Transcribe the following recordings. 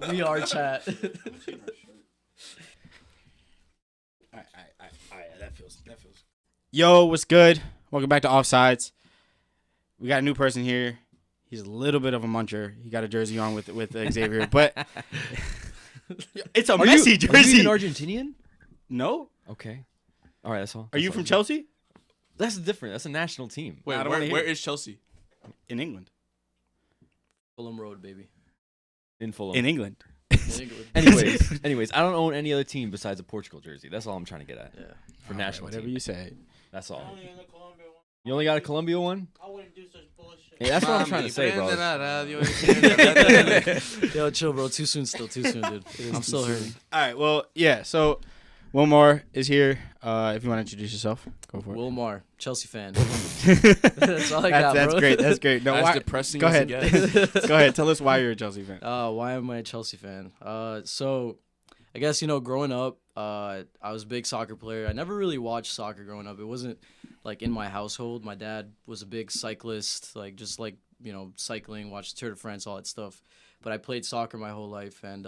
We are chat. That feels. Yo, what's good? Welcome back to Offsides. We got a new person here. He's a little bit of a muncher. He got a jersey on with Xavier, but it's a messy jersey. Are you an Argentinian? No. Okay. All right, that's all. Are you from Chelsea? That's different. That's a national team. Wait, where is Chelsea? In England. Fulham Road, baby. In Fulham. In England. Anyways, I don't own any other team besides a Portugal jersey. That's all I'm trying to get at. Yeah. For national whatever team. you say. That's all. You only got a Colombia one? I wouldn't do such bullshit. Hey, that's what I'm trying to say, bro. Yo, chill, bro. Too soon, dude. I'm still hurting. All right. Well, yeah. So, Wilmar is here. If you want to introduce yourself, go for it. Wilmar, Chelsea fan. That's all I got, That's bro. great. That's great. No, That's depressing. Go as ahead. it gets. Go ahead. Tell us why you're a Chelsea fan. Why am I a Chelsea fan? So I guess, growing up, I was a big soccer player. I never really watched soccer growing up. It wasn't like in my household. My dad was a big cyclist, cycling, watched Tour de France, all that stuff. But I played soccer my whole life and,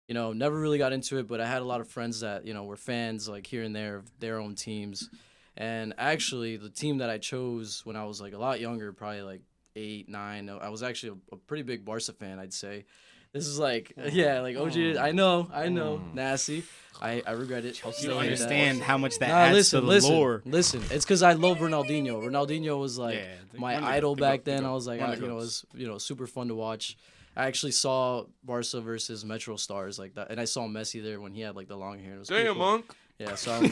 never really got into it. But I had a lot of friends that, were fans like here and there of their own teams. And actually, the team that I chose when I was like a lot younger, probably like 8, 9, I was actually a pretty big Barca fan, I'd say. This is like, OG. I know, nasty. I regret it. You don't understand how much that adds to the lore. Listen, it's because I love Ronaldinho. Ronaldinho was like my idol back then. I was like, it was super fun to watch. I actually saw Barca versus Metro Stars like that, and I saw Messi there when he had like the long hair. It was Damn, cool. Monk. Yeah, so I'm,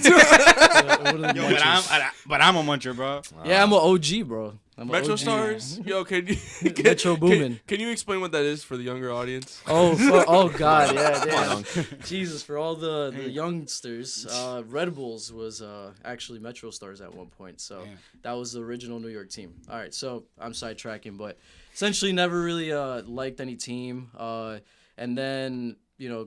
But I'm a muncher, bro. yeah, I'm an OG, bro. I'm a Metro OG. Stars. Yo, Metro Boomin. Can you explain what that is for the younger audience? Oh God, yeah, Come on, damn. Jesus, for all the youngsters, Red Bulls was actually Metro Stars at one point, so that was the original New York team. All right, so I'm sidetracking, but essentially never really liked any team, and then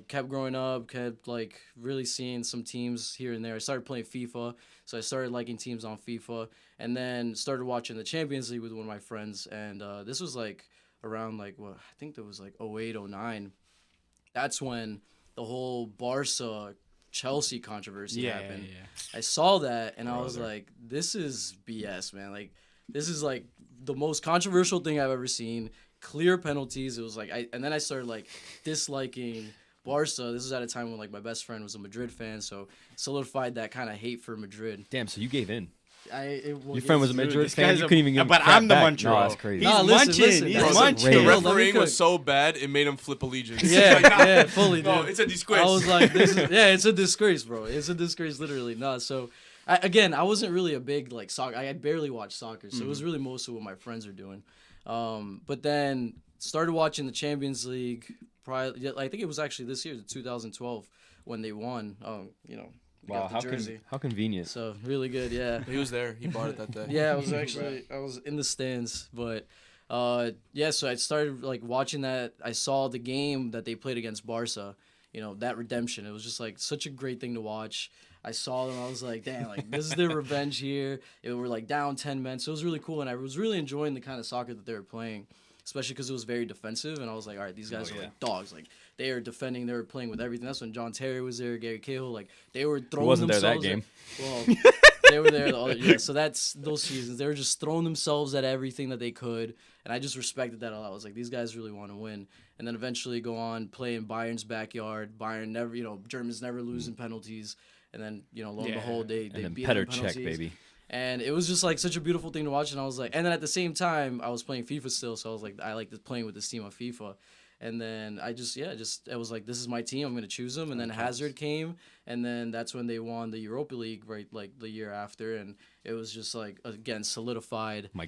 kept growing up, kept like really seeing some teams here and there. I started playing FIFA, so I started liking teams on FIFA, and then started watching the Champions League with one of my friends, and this was like around I think that was like 08, 09. That's when the whole Barca Chelsea controversy happened. Yeah. I saw that and I was like, this is BS, man. Like, this is like the most controversial thing I've ever seen. Clear penalties. It was like, and then I started like disliking Barca. This was at a time when like my best friend was a Madrid fan, so solidified that kind of hate for Madrid. Damn, so you gave in. Your friend was a Madrid fan. You couldn't even give him but crap I'm the back. muncher. No, that's crazy. He's munching. Listen, He's that's munching. The Hey, refereeing was so bad it made him flip allegiance. Yeah, fully, dude. No, it's a disgrace. I was like, it's a disgrace, bro. It's a disgrace, literally. No, so I wasn't really a big like soccer. I had barely watched soccer, so it was really mostly what my friends were doing. But then started watching the Champions League. Probably, I think it was actually this year, 2012, when they won. Wow, got the jersey. how convenient. So really good, yeah. He was there. He bought it that day. Yeah, I was in the stands, but so I started like watching that. I saw the game that they played against Barca, that redemption. It was just like such a great thing to watch. I saw them, I was like, damn, like this is their revenge here. It were like down 10 men, so it was really cool, and I was really enjoying the kind of soccer that they were playing, especially because it was very defensive, and I was like, all right, these guys are like dogs, like they are defending, they were playing with everything. That's when John Terry was there, Gary Cahill, like they were throwing wasn't themselves. there that game? Well, they were there the other, so that's those seasons. They were just throwing themselves at everything that they could, and I just respected that a lot. I was like, these guys really want to win, and then eventually go on play in Bayern's backyard. Bayern never, Germans never losing penalties, and then lo and behold, they beat them in penalties. Check, baby. And it was just like such a beautiful thing to watch, and I was like, and then at the same time, I was playing FIFA still, so I was like, I like playing with this team on FIFA. And then I it was like, this is my team, I'm going to choose them. And then Hazard came, and then that's when they won the Europa League, right, like the year after. And it was just like, again, solidified my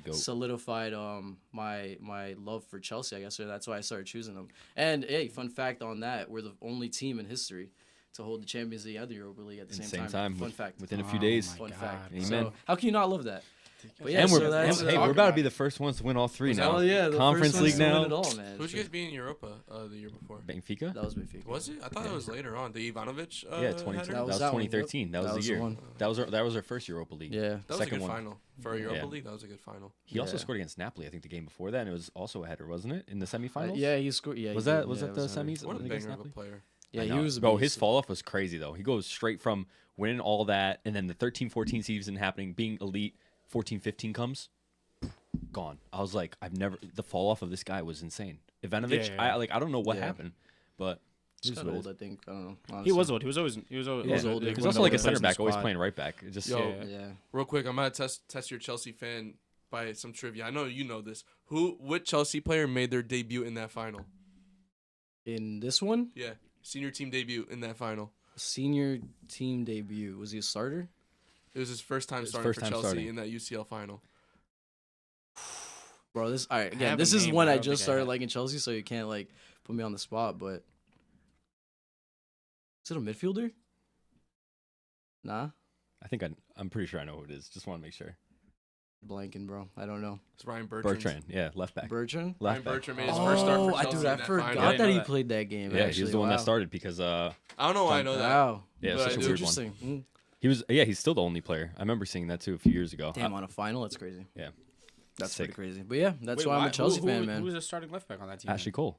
love for Chelsea, I guess. So that's why I started choosing them. And hey, fun fact on that, we're the only team in history to hold the Champions League and the Europa League at the same time. Fun fact. Within a few days. Fun fact. Amen. So how can you not love that? But yeah, And so that's we're about to be the first ones to win all three now. Oh yeah, the Conference first League ones to win now. it all, man. Who'd you guys beat in Europa the year before? Benfica? That was Benfica. Was it? I thought that was later on. The Ivanovic. Yeah, 20, header? that was that one, 2013. That was the the year. one. That was our first Europa League. Yeah. That was Second a good one. final for a Europa Yeah. League. That was a good final. He also Yeah. scored against Napoli, I think, the game before that, and it was also a header, wasn't it? In the semifinals? Yeah, he scored. Yeah, Was he that did. was Yeah, that it the was a- semis? What a against banger of a Napoli? player. Yeah, I he know. was. A Bro, his beast. fall off was crazy though. He goes straight from winning all that, and then the 13-14 season happening, being elite. 14-15 comes, gone. I was like, the fall off of this guy was insane. Ivanovic, Yeah. I don't know what Yeah. happened, but Just it is kind what of it old, is. I think. I don't know. He Honestly. was old. He was always. He was old. Yeah. was old, yeah, He's One also of like the a center players in back, the always squad. playing right back. It just Yo, Yeah. Real quick, I'm gonna test your Chelsea fan by some trivia. I know you know this. What Chelsea player made their debut in that final? In this one, Yeah, senior team debut in that final. senior team debut. Was he a starter? It was his first time His starting first for time Chelsea starting. in that UCL final. Bro, this all right. have Again, a this is name, when but I I don't just think I started have. liking Chelsea, so you can't like put me on the spot. But is it a midfielder? Nah, I think I'm pretty sure I know who it is. Just want to make sure. blanking, bro. I don't know. It's Ryan Bertrand. Bertrand, yeah, left back. Bertrand. Ryan Left back. Bertrand made his first start for Chelsea dude, in I that forgot final. I didn't that know he that. played that game. Yeah, actually. he was the one that Wow. started because I don't know why I know that. Wow. Yeah, But such a it's weird one. interesting. Mm. He's still the only player. I remember seeing that too a few years ago. Damn, on a final, that's crazy. Yeah. That's Sick. pretty crazy. But yeah, that's Wait, why I'm a Chelsea fan, Who man. was the starting left back on that team? Ashley Cole.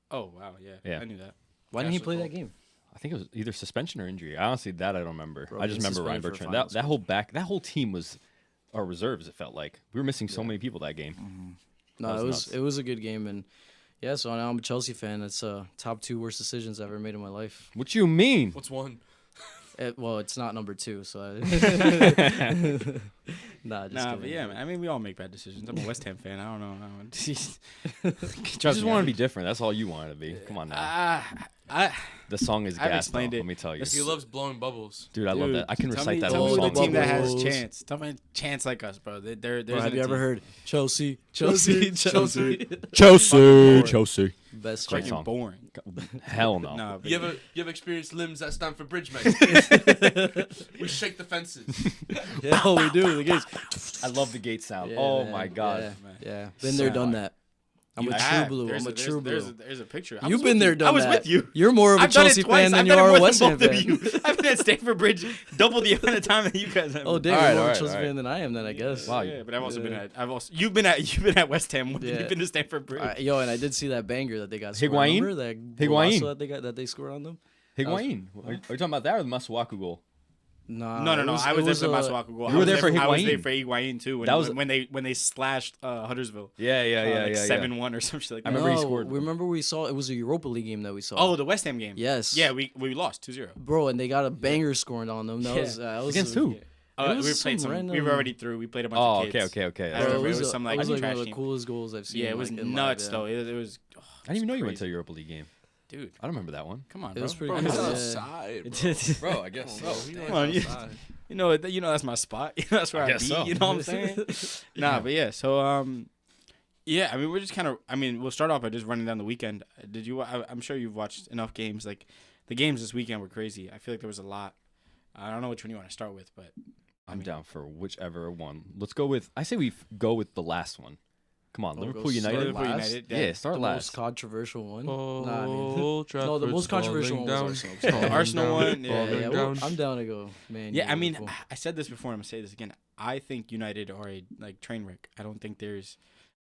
Oh wow, yeah. Yeah. I knew that. Why didn't he Ashley play Cole. that game? I think it was either suspension or injury. Honestly, that I don't remember. Bro, I just he's remember Ryan suspended for a Bertrand. final That whole team was our reserves. It felt like we were missing so many people that game. No, That it was was nuts. it was a good game, and yeah. So now I'm a Chelsea fan. It's top 2 worst decisions I've ever made in my life. What you mean? What's one? Well, it's not number 2, so. Nah, just Nah, kidding. but yeah, man. I mean, we all make bad decisions. I'm a West Ham fan. I don't know. You just want to be different. That's all you want to be. Come on now. The song is I've gas. explained Though, it. Let me tell you, He loves blowing bubbles. dude. I love that. I can recite that tell whole me song. the team that has Bubbles. chance. Tell me chance like us, bro. There, Bro, have you ever heard Chelsea? Chelsea, Chelsea. Chelsea. Best Great chant. song. boring? Hell no. Nah, but You ever experienced limbs that stand for bridge, mate? We shake the fences. Yeah, oh, we do. The games. I love the gate sound. Yeah, oh man. my god. Yeah, yeah. Been there, done that. I'm a true blue. I'm a true blue. There's a picture. You've been there, done I was that. with you. You're more of a I've done Chelsea it twice. fan than I've you done it are a more West than Ham both fan. of you. I've been at Stamford Bridge double the amount of time that you guys have. Oh, damn, All you're right, more of all a right, Chelsea all right. fan than I am, then I guess. Wow. Yeah, but I've also been Yeah. at. You've been at West Ham. More than Yeah. You've been to Stamford Bridge. Yo, and I did see that banger that they got. scored. Higuain? Remember that Higuain. golazo that they scored on them? Higuain. Are you talking about that or the Masuaku goal? Nah, No. I was there for the a- Masuaku goal. You were there for I was Higuain. there for Higuain too. That was- when they slashed Huddersville. Yeah, Like 7-1 or some shit like I that. remember he No, scored. Remember we saw it was a Europa League game that we saw. Oh, the West Ham game. yes. Yeah, we lost 2-0. bro, and they got a banger scoring on them. That Yeah. was Against who? It was We some played some. We random- were already through. We played a bunch Oh, of kids. okay. I Bro, remember it it was was, some it like was like trash one of the team. coolest goals I've seen. Yeah, it was like, in nuts live, though. It was. I didn't even know you went crazy. to a Europa League game. Dude, I don't remember that one. come on, It bro. was pretty Bro, cool. he's Yeah. outside, bro. Bro, I guess so. Come on, you know that's my spot. That's where I guess be. so. You know what I'm saying? Nah, but yeah. So yeah. I mean, we're just kind of. I mean, we'll start off by just running down the weekend. Did you? I'm sure you've watched enough games. Like the games this weekend were crazy. I feel like there was a lot. I don't know which one you want to start with, but I'm down for whichever one. Let's go with. I say we go with the last one. Come on, Oh, Liverpool go United. Liverpool United. United. Yeah, start The last. most controversial one. Oh, Nah, I mean, Old no, the most Trafford's controversial one falling was down. Arsenal. The Arsenal one. Yeah, Yeah, well, I'm down to go, man. Yeah, I mean, Liverpool. I said this before, and I'm gonna say this again. I think United are a train wreck. I don't think there's.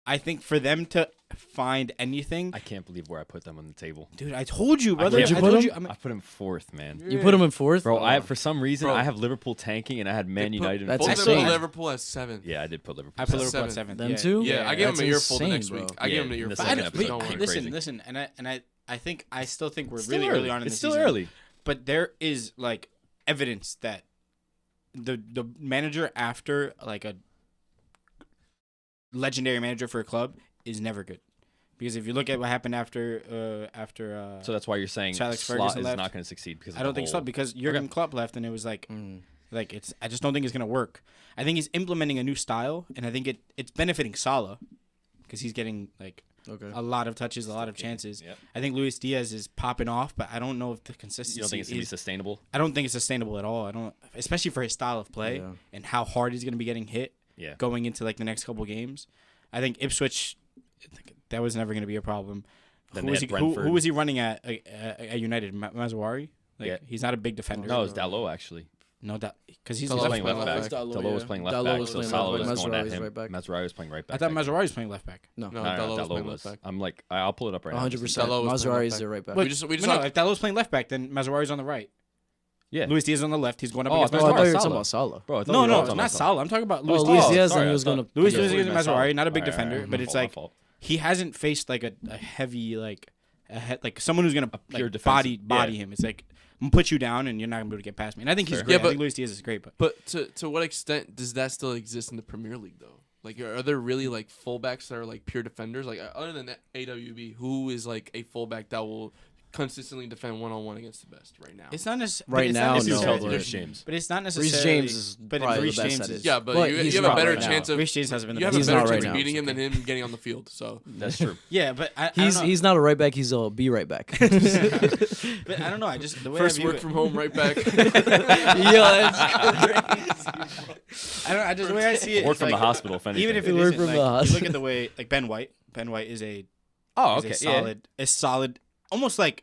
I think for them to find anything, I can't believe where I put them on the table. dude. I told you, brother. Where'd you I put told them? you. I mean, I put him fourth, man. You put them in fourth, Bro, for some reason Bro. I have Liverpool tanking and I had Man They put- United in That's Both fourth. of them insane. put Liverpool at 7. Yeah, I did put Liverpool. I put at Liverpool at 7. 7. Them yeah. too? Yeah, I gave that's him an earful the insane, next bro. week. I gave him an Yeah, earful. the But second I, episode but went listen, crazy. and I think I still think we're It's really still early on in the It's season. still early. But there is like evidence that the manager after like a legendary manager for a club is never good. Because if you look at what happened after So that's why you're saying Sir Alex Slot Ferguson is left. not going to succeed because of I don't the think so whole- because Jurgen Klopp left and it was like Mm. it's I just don't think it's gonna work. I think he's implementing a new style and I think it's benefiting Salah because he's getting like Okay. a lot of touches, a lot of chances. Yep. I think Luis Diaz is popping off, but I don't know if the You consistency don't think it's going to be is. sustainable? I don't think it's sustainable at all. I don't, especially for his style of play Yeah. and how hard he's gonna be getting hit. going into like the next couple games. I think Ipswich, that was never going to be a problem. Who was he running at United? Mazawari? He's not a big defender. No, it's Dalot actually. No, because he's playing left back. Dalot was playing left back. So Salah was going at him. Mazraoui was playing right back. I thought Mazawari was playing left back. No, Dalot was playing left back. I'm like, I'll pull it up right now. 100%. Mazraoui is the right back. If Dalot's playing left back, then Mazraoui's on the right. Yeah. Luis Diaz on the left. He's going up against I thought you were talking Mazraoui. about Salah. Bro, No, it's not Salah. I'm talking about Luis Luis Diaz. Diaz, and he was going to... Luis Diaz against Mazraoui, not a big defender, right. but it's like he hasn't faced like a heavy like someone who's gonna like body him. It's like I'm gonna put you down and you're not gonna be able to get past me. And I think he's great. I think Luis Diaz is great, but to what extent does that still exist in the Premier League though? Like, are there really like fullbacks that are like pure defenders? Like, other than AWB, who is like a fullback that will consistently defend one-on-one against the best right now? It's not necessarily Reece James. But it's not necessarily. Reece James is probably the best at it. Yeah, but you have a better chance of. Reece James hasn't been. You have a better chance of beating him than him getting on the field. So that's true. Yeah, but he's not a right back. He's a B right back. But I don't know. I just the way first work from home right back. Yeah, that's crazy. I just the way I see it. Work from the hospital. If anything. Even if it work isn't, from like, the hospital. you look at the way like Ben White. Ben White is a solid, almost like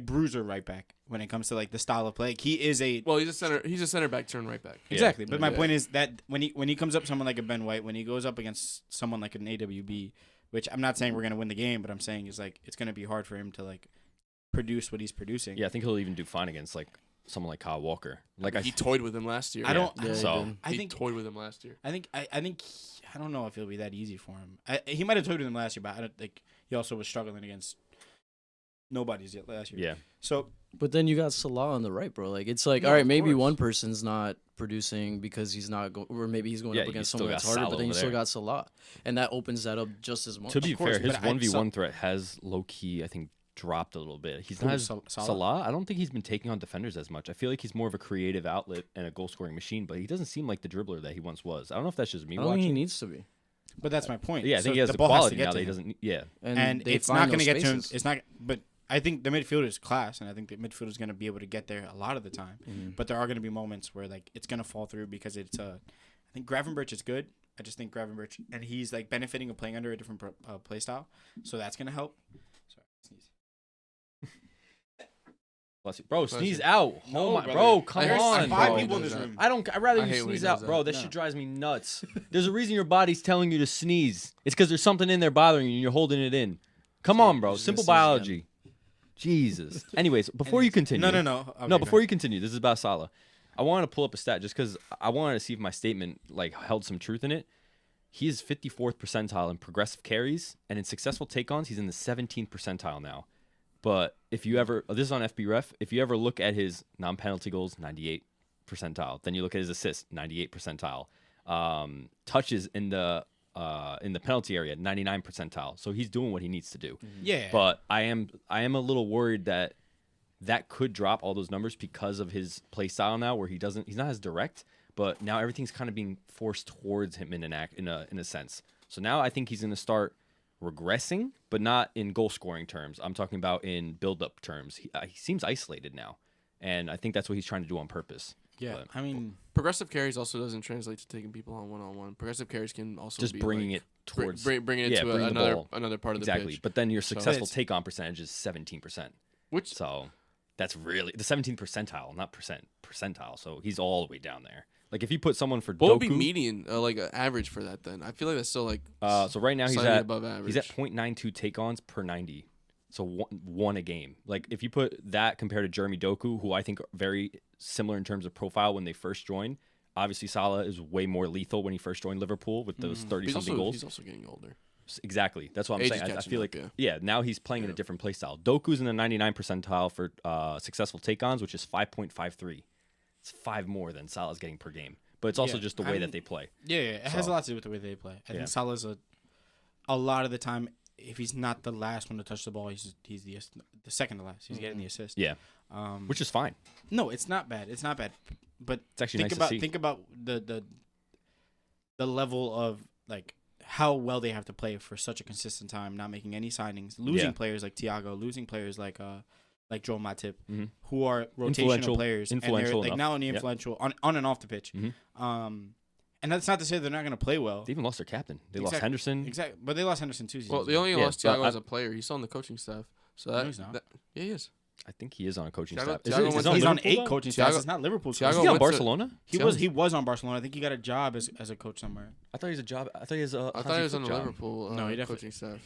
bruiser right back when it comes to like the style of play. Like, he is a he's a center back turn right back. Exactly. But my point is that when he comes up someone like a Ben White, when he goes up against someone like an AWB, which I'm not saying we're gonna win the game, but I'm saying is like it's gonna be hard for him to like produce what he's producing. Yeah, I think he'll even do fine against like someone like Kyle Walker. Like he toyed with him last year. I think toyed with him last year. I think I don't know if it'll be that easy for him. He might have toyed with him last year, but I don't think he also was struggling against nobody's yet last year. Yeah. So, but then you got Salah on the right, bro. Like it's like, all right, maybe one person's not producing because he's not going, or maybe he's going up against someone that's harder. But then you still got Salah, and that opens that up just as much. To be fair, his 1v1 threat has low key, I think, dropped a little bit. He's not as Salah. I don't think he's been taking on defenders as much. I feel like he's more of a creative outlet and a goal scoring machine, but he doesn't seem like the dribbler that he once was. I don't know if that's just me I don't watching. think he needs to be. But that's my point. Yeah, I think he has the quality now that he doesn't. Yeah, and it's not going to get to him. It's not. But I think the midfielder is class, and I think the midfielder is going to be able to get there a lot of the time. Mm-hmm. But there are going to be moments where like it's going to fall through because it's. I think Gravenberch is good. I just think Gravenberch, and he's like benefiting of playing under a different play style, so that's going to help. Sorry, sneeze. Bless you. Bro, sneeze out. Oh my, bro, come on, five bro. people in this room. I'd rather you sneeze out, bro. That shit drives me nuts. There's a reason your body's telling you to sneeze. It's because there's something in there bothering you and you're holding it in. Come on, bro. Simple biology. Jesus. Anyways, before you continue. No. Okay, before you continue, this is about Salah. I wanted to pull up a stat just because I wanted to see if my statement like held some truth in it. He is 54th percentile in progressive carries, and in successful take-ons, he's in the 17th percentile now. But if you ever, this is on FBref, if you ever look at his non-penalty goals, 98th percentile. Then you look at his assists, 98th percentile. Touches in the penalty area, 99th percentile. So he's doing what he needs to do. Yeah. But I am a little worried that could drop all those numbers because of his play style now, where he's not as direct, but now everything's kind of being forced towards him in a sense. So now I think he's going to start regressing, but not in goal scoring terms. I'm talking about in build up terms. He seems isolated now, and I think that's what he's trying to do on purpose. Yeah, but, I mean, progressive carries also doesn't translate to taking people on one-on-one. Progressive carries can also just be bringing like, it towards bringing it to another part of the pitch. But then your successful take-on percentage is 17%. So that's really the 17th percentile, not percentile. So he's all the way down there. Like if you put someone for what Doku, would be median, like average for that? Then I feel like that's still like so right now he's at above average. He's at 0.92 take-ons per 90. So one a game. Like if you put that compared to Jeremy Doku, who I think are very similar in terms of profile when they first joined. Obviously, Salah is way more lethal when he first joined Liverpool with those 30-something goals. He's also getting older. Exactly. That's what I'm saying. I feel like now he's playing in a different play style. Doku's in the 99th percentile for successful take-ons, which is 5.53. It's 5 more than Salah's getting per game. But it's also just the way that they play. Yeah. It has a lot to do with the way they play. I think Salah's a lot of the time, if he's not the last one to touch the ball, he's the second to last. He's getting the assist. Yeah. Which is fine. No, it's not bad. It's not bad. But it's actually nice to see. Think about the level of like how well they have to play for such a consistent time, not making any signings, losing players like Tiago, losing players like Joel Matip, who are rotational players, influential, and they're, like not only influential on and off the pitch, And that's not to say they're not going to play well. They even lost their captain. They lost Henderson. Exactly. But they lost Henderson 2 seasons. Well, they only lost Tiago as a player. He's still on the coaching staff. So No, he's not. Yeah, he is. I think he is on a coaching Tiago- staff. Tiago went- He's on 8 Liverpool, though? coaching staffs. Tiago- It's not Liverpool's. Tiago Is coaching he on went to- Barcelona? He was on Barcelona. I think he got a job as a coach somewhere. I thought he was a job. I thought he was a. I thought he was on Hansi the Flick job. Liverpool No, he definitely- coaching staff.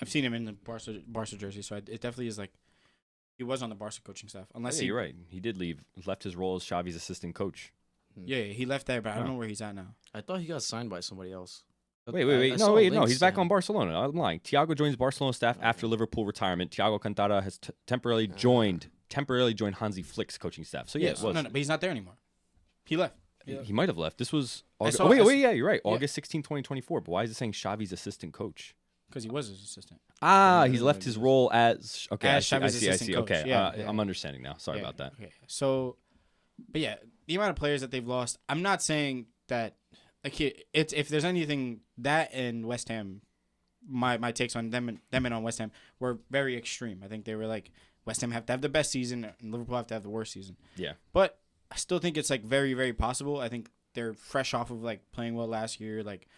I've seen him in the Barca jersey, so it definitely is like he was on the Barca coaching staff. Unless Yeah, you're right. He did leave. Left his role as Xavi's assistant coach. Yeah, he left there, but I don't know where he's at now. I thought he got signed by somebody else. Wait. I saw No, links he's to back him. on Barcelona. I'm lying. Tiago joins Barcelona staff after Liverpool retirement. Tiago Cantara has temporarily joined Hansi Flick's coaching staff. So yeah, it was. No, but he's not there anymore. He left. He might have left. This was August. saw- Yeah, you're right. Yeah. August 16, 2024. But why is it saying Xavi's assistant coach? Because he was his assistant. He's left his role as okay. As I Xavi's see. assistant coach. Okay, Yeah. I'm understanding now. Sorry Yeah, about that. Okay. So, but yeah, the amount of players that they've lost, I'm not saying that, like, it's if there's anything, that and West Ham, my takes on them and on West Ham were very extreme. I think they were like, West Ham have to have the best season and Liverpool have to have the worst season. Yeah. But I still think it's like very, very possible. I think they're fresh off of like playing well last year. Like,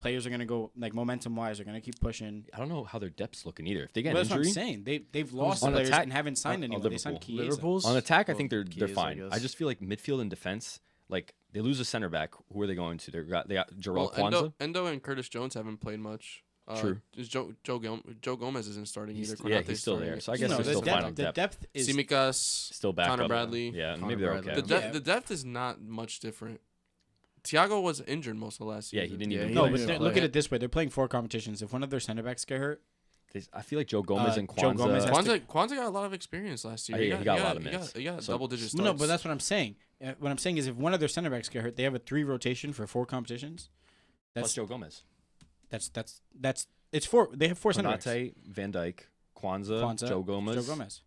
players are gonna go, like, momentum wise, they're gonna keep pushing. I don't know how their depth's looking either. If they get Well, an that's what I'm injury saying. They've lost on players attack- and haven't signed on anyone. They signed Liverpool. Chiesa. Liverpool's on attack, I well, think they're Chiesa, fine. I guess. just feel like midfield and defense, like they lose a center back. Who are they going to? They got Jarrell Well, Kwanzaa. Endo and Curtis Jones haven't played much. True. Is Joe Gomez isn't starting either. Yeah, Konate's he's still starting. there. So I guess No, they're the still fine on depth. depth is Tsimikas, Still back Connor up. Bradley. Yeah, Connor maybe they're Bradley. okay. Yeah. The depth is not much different. Tiago was injured most of last Yeah, season. he didn't Yeah, even. he No, play. but didn't look play. at it this way: they're playing 4 competitions. If one of their center backs get hurt, I feel like Joe Gomez and Joe Gomez Kwanzaa. has Kwanzaa got a lot of experience last year. Yeah, he got a lot of minutes. He got So- double-digit starts. no. But that's what I'm saying. What I'm saying is, if one of their center backs get hurt, they have a 3 rotation for 4 competitions. Plus That's Joe Gomez. it's 4. They have 4 center backs. Konate, Van Dijk, Kwanzaa, Kwanzaa, Joe Gomez. Joe Gomez.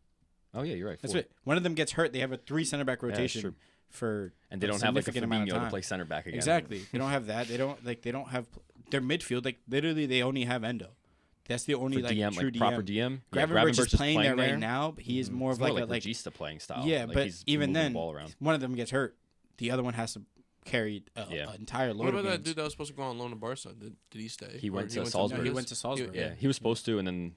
Oh yeah, you're right. That's 4. it. One of them gets hurt, they have a 3 center back that's rotation true. for And they a don't have like a significant amount of Fabinho to time. play center back again. Exactly. They don't have that. They don't have their midfield. Like, literally, they only have Endo. That's the only For like DM, true like DM. proper DM. Yeah, Gravenberch is Gravenberch playing there right now, but he is more It's of like more a like Regista playing style. yeah. Like, But he's even moving then, the ball around. one of them gets hurt, the other one has to carry an entire load What of about that games. dude that was supposed to go on loan to Barca? Did he stay? He Or went to No, Salzburg. he went to Salzburg. Yeah, he was supposed to, and then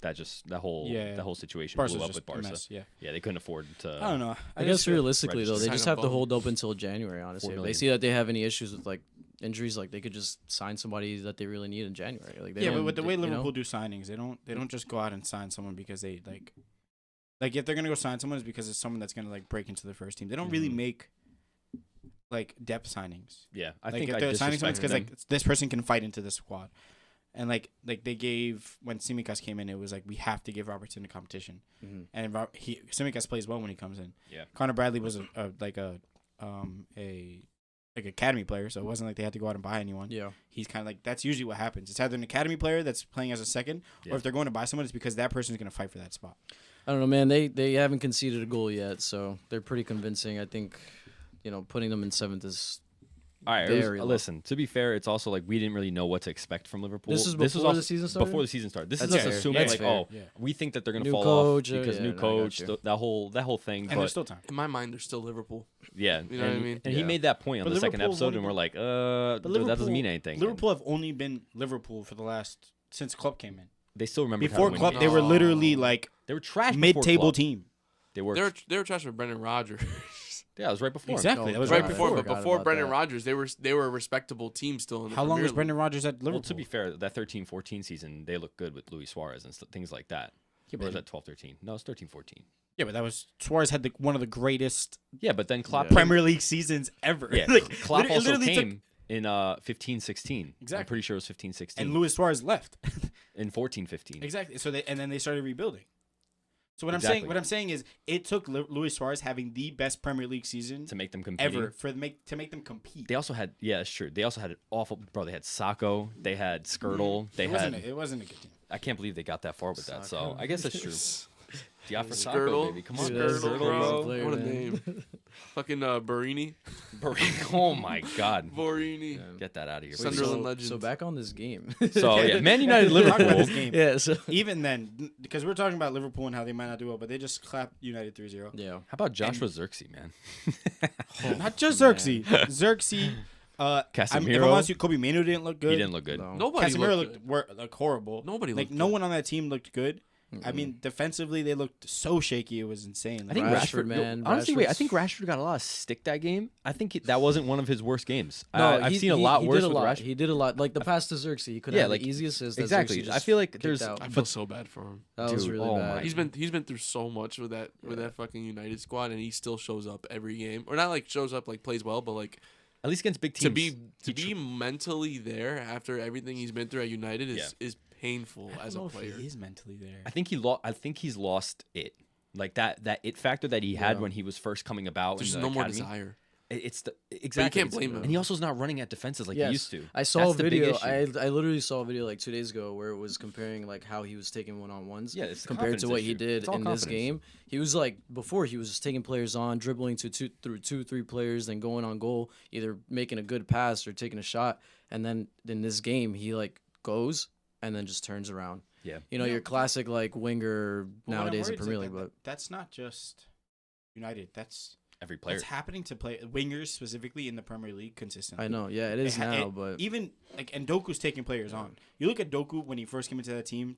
that Yeah. whole situation Barca's blew up just with a Barca. mess, yeah. Yeah, they couldn't afford to. I don't know. I guess realistically though, register. they just Sign have a to bum. hold up until January. Honestly, if they million. see that they have any issues with like injuries, like they could just sign somebody that they really need in January. Like they Yeah, but don't- with the way you know? Liverpool do signings, they don't just go out and sign someone because they like if they're gonna go sign someone, it's because it's someone that's gonna like break into the first team. They don't really make like depth signings. Yeah, I Like think if I they're signing someone, disrespected it's because them. like this person can fight into the squad, and like they gave when Tsimikas came in, it was like we have to give Robertson a competition, Mhm. and Tsimikas plays well when he comes in. Yeah. Connor Bradley was a academy player, so it wasn't like they had to go out and buy anyone. Yeah, He's kind of like that's usually what happens. It's either an academy player that's playing as a second, Yeah. or if they're going to buy someone, it's because that person's going to fight for that spot. I don't know, man. They haven't conceded a goal yet, so they're pretty convincing. I think, putting them in 7th is. All right, Very low. listen. To be fair, it's also like we didn't really know what to expect from Liverpool. This is was before also the season started? Before the season started, this That's is us fair. assuming That's like, fair. oh, Yeah. we think that they're gonna New fall coach, off because yeah, new no, I got coach, you. that whole thing. And But there's still time. In my mind, they're still Liverpool. yeah, You know what I and- mean? And he Yeah. made that point on But the second Liverpool episode, won- and we're like, But that doesn't mean anything. Liverpool have only been Liverpool for the last since Klopp came in. They still remember Before how to Klopp, win they games. were literally like They were trash. before mid-table Klopp. team. They were. They were trash with Brendan Rodgers. Yeah, it was right before. Exactly. Oh, That was right God, before, I but forgot before about Brendan that. Rodgers, they were a respectable team still in the How long Premier was Brendan League. Rodgers at Liverpool? Well, to be fair, that 13-14 season, they looked good with Luis Suarez and things like that. Yeah, Or but, was that 12-13? No, it's 13-14. yeah, but that was Suarez had one of the greatest Yeah, but then Klopp. Yeah. Premier League seasons ever. Yeah, Like, Klopp it also literally took- came in 15-16. I'm Exactly. pretty sure it was 15-16. and Luis Suarez left. in 14-15. Exactly. So then they started rebuilding. So Exactly. what I'm saying is it took Luis Suarez having the best Premier League season To make them compete. ever to make them compete. They also had, yeah, it's true. They also had an awful, bro. They had Sacco. They had Skirtle. They had. It wasn't a good team. I can't believe they got that far with that. So Sacco. I guess that's true. Diafra Sacco, Skirtle, baby. Come on, Dude, that's Skirtle, a bro. crazy player, What a man. name. Fucking Barini. Oh my God. Borini. Get that out of here. Sunderland please. So legends. back on this game. So yeah, Man United, Talk about Liverpool. this game. yeah. So Even then, because we're talking about Liverpool and how they might not do well, but they just clapped United 3-0. yeah. How about Joshua Xerxes, man? Not just Xerxes. Xerxes, If I'm Casemiro. honest, Kobe Manu didn't look good. He didn't look good. No. Nobody Casemiro looked looked horrible. Nobody like looked no good. one on that team looked good. I mean, defensively they looked so shaky. It was insane. I think Rashford, Rashford, man. honestly, wait. I Rashford's- think Rashford got a lot of stick that game. I think that wasn't one of his worst games. No, I've seen a lot worse with Rashford. He did a lot. Like the pass to Xerxes, he could Yeah, have like, the easy assist. that exactly. Xerxes I just feel like kicked there's- out. I feel so bad for him. That was Dude, really oh bad. my He's been through so much with that fucking United squad, and he still shows up every game, or not like shows up like plays well, but like At least against big teams. to be mentally there after everything he's been through at United is painful I don't as a know if player. he is mentally there. I think he's lost it. Like that it factor that he had Yeah. when he was first coming about. There's in no the more academy. desire. It's the exactly. can't blame him. And he also is not running at defenses like he used to. I saw That's a the big video. issue. I literally saw a video like 2 days ago where it was comparing like how he was taking one-on-ones Yeah, it's the compared to confidence what he issue. did It's all in this confidence. game. He was like before he was just taking players on, dribbling through 2-3 players, then going on goal, either making a good pass or taking a shot. And then in this game, he like goes and then just turns around. Yeah. You know, Yeah. your classic like winger But what I'm nowadays in worried is Premier that League, but that's not just United. That's Every player. happening to wingers specifically in the Premier League consistently. I know, yeah, it is now, but even like and Doku's taking players on. You look at Doku when he first came into that team,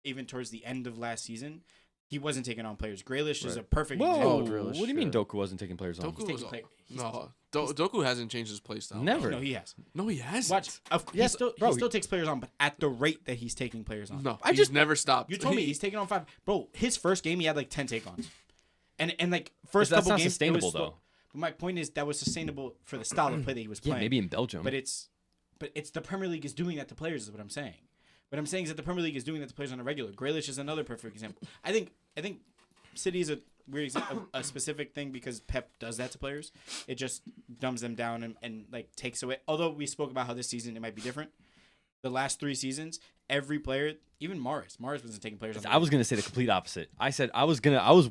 even towards the end of last season, he wasn't taking on players. Grealish is Right. a perfect Whoa! example. Oh, Grealish, What do you mean yeah. Doku wasn't taking players on? Doku taking was play- he's- no. Doku hasn't changed his play style. Never. No, he has. No, he hasn't. Watch. Yes, bro, He still takes players on, but at the rate that he's taking players on. No, I he's just- never stopped. You told me he's taking on 5. Bro, his first game he had like 10 take-ons. And like first That's couple not games it was sustainable, slow. though. But my point is that was sustainable for the style of play that he was Yeah, playing. maybe in Belgium. But it's the Premier League is doing that to players is what I'm saying. What I'm saying is that the Premier League is doing that to players on a regular. Grealish is another perfect example. I think City is a weird a specific thing because Pep does that to players. It just dumbs them down and like takes away. Although we spoke about how this season it might be different. The last 3 seasons, every player, even Mahrez wasn't taking players on. I was gonna say the complete opposite. I said I was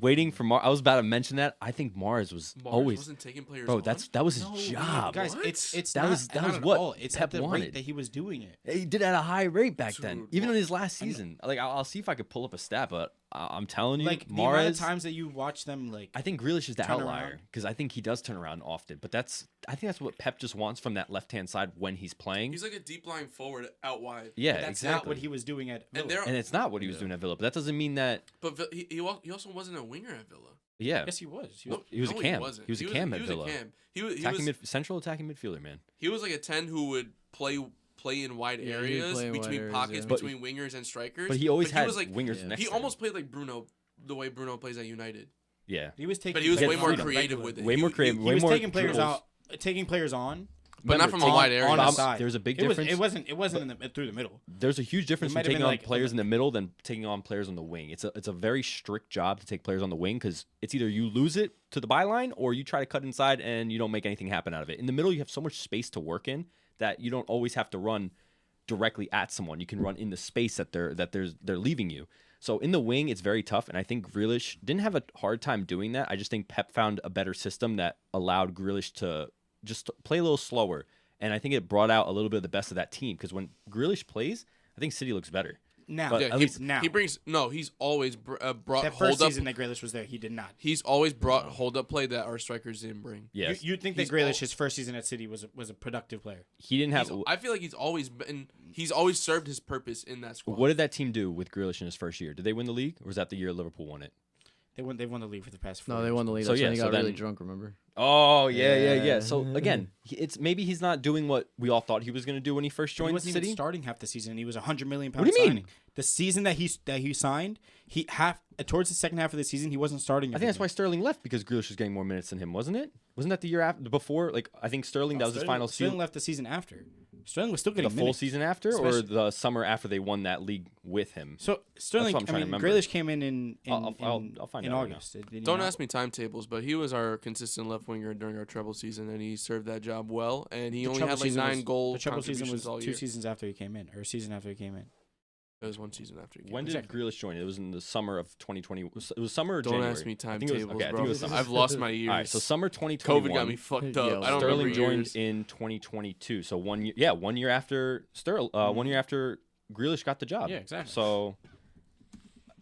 waiting for I was about to mention that. I think Mahrez was always wasn't taking players. bro. on? that was his No, job. guys. What? It's That not, was not what at all. It's Pep at the wanted. rate that he was doing it. He did it at a high rate back then, Dude, even in his last season. Like I'll see if I could pull up a stat, but I'm telling you, Like the amount of Mahrez. times that you watch them, like I think Grealish is the turn outlier around. because I think he does turn around often. But I think that's what Pep just wants from that left hand side when he's playing. He's like a deep line forward out wide. Yeah, that's exactly. not what he was doing at Villa. And there, And it's not what he was doing at Villa, but that doesn't mean that. but he also wasn't a winger at Villa. Yeah, Yes, he was. he was a cam. wasn't. He was a cam at Villa. A cam. He was Central attacking midfielder, man. he was like a 10 who would play in wide Yeah, he would areas play in wide between areas, pockets yeah. between wingers and strikers. But he always had was like wingers yeah. next he to almost him. played like Bruno, the way Bruno plays at United. Yeah, He was taking. But he was players way more on creative regularly. with it. way more creative. He way was more taking players dribbles. out, taking players on, But not from a on- wide area. on the Bob, side. there's a big It was- difference. It wasn't through the middle. There's a huge difference might from have taking been on like players in the middle than taking on players on the wing. It's a very strict job to take players on the wing because it's either you lose it to the byline or you try to cut inside and you don't make anything happen out of it. In the middle, you have so much space to work in that you don't always have to run directly at someone. You can run in the space that they're leaving you. So in the wing, it's very tough, and I think Grealish didn't have a hard time doing that. I just think Pep found a better system that allowed Grealish to just play a little slower, and I think it brought out a little bit of the best of that team because when Grealish plays, I think City looks better. Now, But Yeah, at he, least now. he brings he's always brought that hold first up. season that Grealish was there, he did not. He's always brought hold up play that our strikers didn't bring. Yes, You'd think that He's Grealish, al- his first season at City, was a productive player. he didn't have. I feel like he's always served his purpose in that squad. What did that team do with Grealish in his first year? Did they win the league, or was that the year Liverpool won it? They've won the league for the past 4 no, they years. won the league. So, That's yeah, when he so got really then- drunk. Remember? Oh yeah. Yeah. So again, it's maybe he's not doing what we all thought he was going to do when he first He joined wasn't City. even starting half the season. He was £100 million What do you mean? signing. The season that he signed, towards the second half of the season, he wasn't starting. I think that's why Sterling left because Grealish was getting more minutes than him, wasn't it? Wasn't that the year after before? Like I think Sterling that was his final Sterling season. left the season after. Sterling was still The getting full minutes. season after, or Especially- the summer after they won that league with him. So Sterling, what I'm trying to remember. Grealish came in I'll find in out right now. August. Did he Don't not? ask me timetables, but he was our consistent left winger during our treble season, and he served that job well. And he The only treble had like season 9 was- goal The treble season contributions was all 2 year. seasons after he came in, or a season after he came in. It was 1 season after he came. When did Exactly. Grealish join? It was in the summer of 2020. It was summer or Don't January? ask me I think it was- timetables, okay, I think bro. it was summer. I've lost my years. All right, so summer 2021. COVID got me fucked Yo, up. I don't Sterling remember joined years. in 2022. So 1 year, yeah, 1 year after Sterling, 1 year after Grealish got the job. Yeah, exactly. So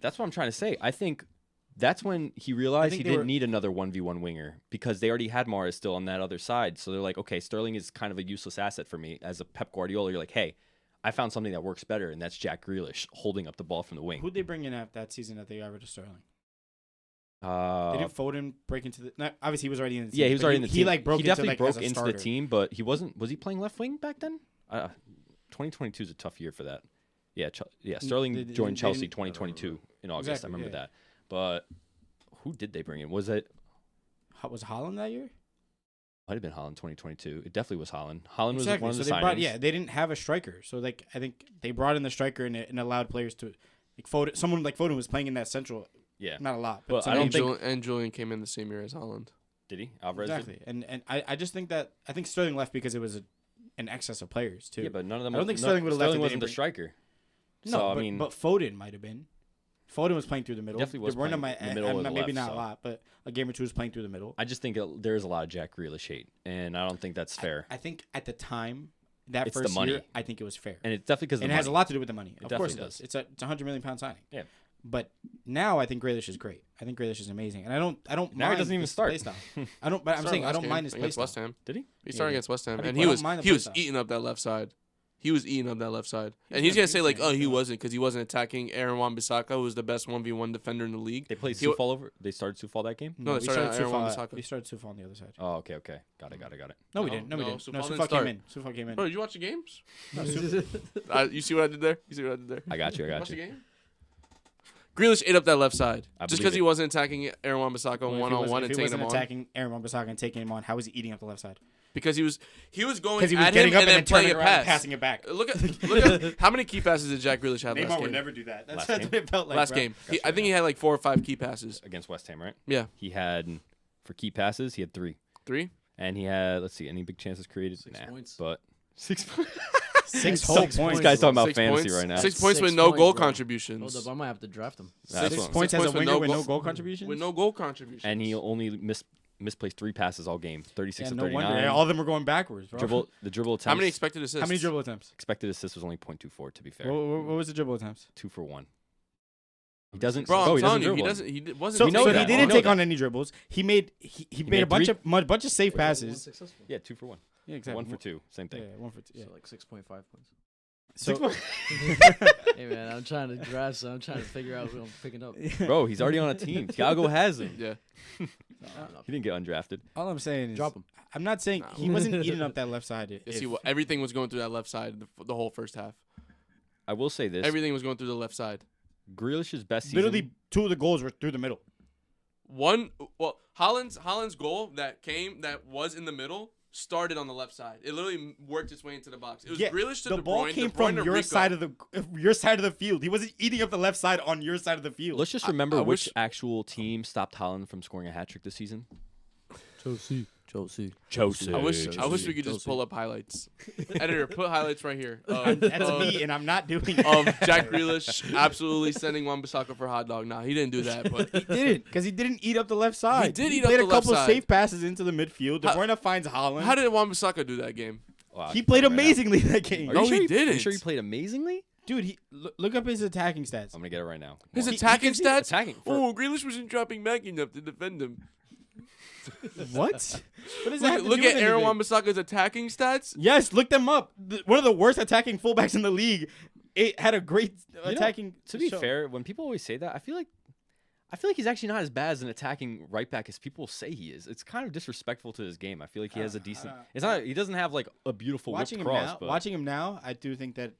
that's what I'm trying to say. I think That's when he realized he they didn't were- need another 1v1 winger because they already had Mahrez still on that other side. So they're like, okay, Sterling is kind of a useless asset for me. As a Pep Guardiola, you're like, hey, I found something that works better, and that's Jack Grealish holding up the ball from the wing. Who'd they bring in at that season that they got rid of Sterling? Uh, Didn't Foden break into the? No, obviously, he was already in the team. yeah, he was but already in the team. He like broke. He definitely into, like, broke as a into starter. the team, but he wasn't. Was he playing left wing back then? 2022 is a tough year for that. Yeah, Sterling They joined Chelsea didn't- 2022 in August. Exactly, I remember yeah. that. But who did they bring in? Was it? Was Haaland that year? Might have been Haaland 2022. It definitely was Haaland. Haaland was Exactly. one of So the they signings. brought. Yeah, they didn't have a striker, so like I think they brought in the striker and allowed players to like Foden. Someone like Foden was playing in that central. Yeah. Not a lot, But but I don't think- And Julian came in the same year as Haaland. Did he? Alvarez did? exactly. And I just think that I think Sterling left because it was an excess of players too. Yeah, but none of them. I don't think Sterling would've left if Sterling they wasn't didn't the bring- striker. no, So, I but, mean- but Foden might have been. Foden was playing through the middle. Definitely was De Bruyne playing might- the middle or the maybe left, not so. a lot, but a game or two was playing through the middle. I just think there is a lot of Jack Grealish hate, and I don't think that's fair. I think at the time, that It's the first money. year, I think it was fair. And it's definitely because And it has a lot to do with the money. Of course it definitely does. It's a £100 million signing. Yeah. But now I think Grealish is great. I think Grealish is amazing, and I don't Now he mind doesn't even this start. play style. I don't. But I'm saying I don't mind this play against style. West Ham. Did he? He started Yeah. against West Ham, I and don't mind the he was play style. eating up that left side. He was eating up that left side, and was he's gonna good say like, defender, "Oh, he so. wasn't," because he wasn't attacking Aaron Wan-Bissaka, who was the best 1v1 defender in the league. They played He- Soufal over. They started Soufal that game. No, we they started started Aaron Soufal. Wan-Bissaka. We started Soufal on the other side. Oh, okay. Got it. No, we No, didn't. No, we no, didn't. No, Soufal didn't Soufal start. came in. Soufal came in. Bro, did you watch the games? No, Soufal- You see what I did there? You see what I did there? I got you. Watch the game. Grealish ate up that left side I just believe because it. he wasn't attacking Aaron Wan-Bissaka Well, if he one on wasn't- one if and he taking wasn't him on. attacking Aaron Wan-Bissaka and taking him on, how was he eating up the left side? Because he was going Because he was at getting him up and and then then turning playing a around and pass. passing it back. Look at how many key passes did Jack Grealish have last Neymar game? would never do that. That's Last what game? it felt like. last bro. game. I think he had like 4 or 5 key passes. Against West Ham, right? Yeah, He had for key passes. He had 3, 3. and he had any big chances created? 6 Nah, points. but 6 points. Six whole points. This guy's talking about 6 fantasy points. right now. 6 points with 6 no points, goal bro. contributions. Hold up, I might have to draft him. That's Six what- points as a with winger no with no goal- goal contributions. With no goal contributions. And he only misplaced 3 passes all game. 36 Yeah, to no 39. wonder. Yeah, all of them were going backwards, bro. The dribble attempts. How many expected assists? How many dribble attempts? expected assists was only 0.24 to be fair. What was the dribble attempts? 2 for 1. He doesn't. Bro, bro, I'm he telling doesn't you, dribble. he wasn't. So, We know so that. he We didn't know take that. on any dribbles. He made a made bunch of safe passes. Successful. Yeah, 2 for 1. Yeah, exactly. 1 for 2. Same thing. Yeah, 1 for 2. Yeah. So like 6.5 points. So, Hey man, I'm trying to draft, so I'm trying to figure out who I'm picking up. Bro, he's already on a team. Tiago has him. Yeah. He didn't get undrafted. all I'm saying is, Drop him. I'm not saying Nah. he wasn't eating up that left side. Yes, if- he everything was going through that left side the whole first half. I will say this. Everything was going through the left side. Grealish's best season. Literally, 2 of the goals were through the middle. Haaland's goal that was in the middle started on the left side. It literally worked its way into the box. It was Grealish to the De ball Bruyne, came De Bruyne from to your Rico. side of the field. He wasn't eating up the left side on your side of the field. Let's just remember I which wish- actual team stopped Haaland from scoring a hat trick this season. Chelsea. Chelsea. I wish we could just pull up highlights. Editor, put highlights right here. That's me, and I'm not doing it. Of Jack Grealish absolutely sending Wan-Bissaka for a hot dog. Nah, he didn't do that, but He didn't, because he didn't eat up the left side. He did eat up played the a left couple side. safe passes into the midfield. De How- Bruyne finds Haaland. how did Wan-Bissaka do that game? Oh, I He can played tell you right now. amazingly that game. Are No, you sure he Are didn't. you sure he played amazingly? Dude, look up his attacking stats. I'm gonna get it right now. His Come on. attacking stats? Attacking. Oh, Grealish wasn't dropping back enough to defend him. What? What does that have to Look do at with Aaron anything? Wan-Bissaka's attacking stats. Yes, look them up. One of the worst attacking fullbacks in the league. It had a great You know, attacking. To be show. fair, when people always say that, I feel like he's actually not as bad as an attacking right back as people say he is. It's kind of disrespectful to his game. I feel like he has a decent. It's not. He doesn't have like a beautiful watching whipped him cross. now, But watching him now, I do think that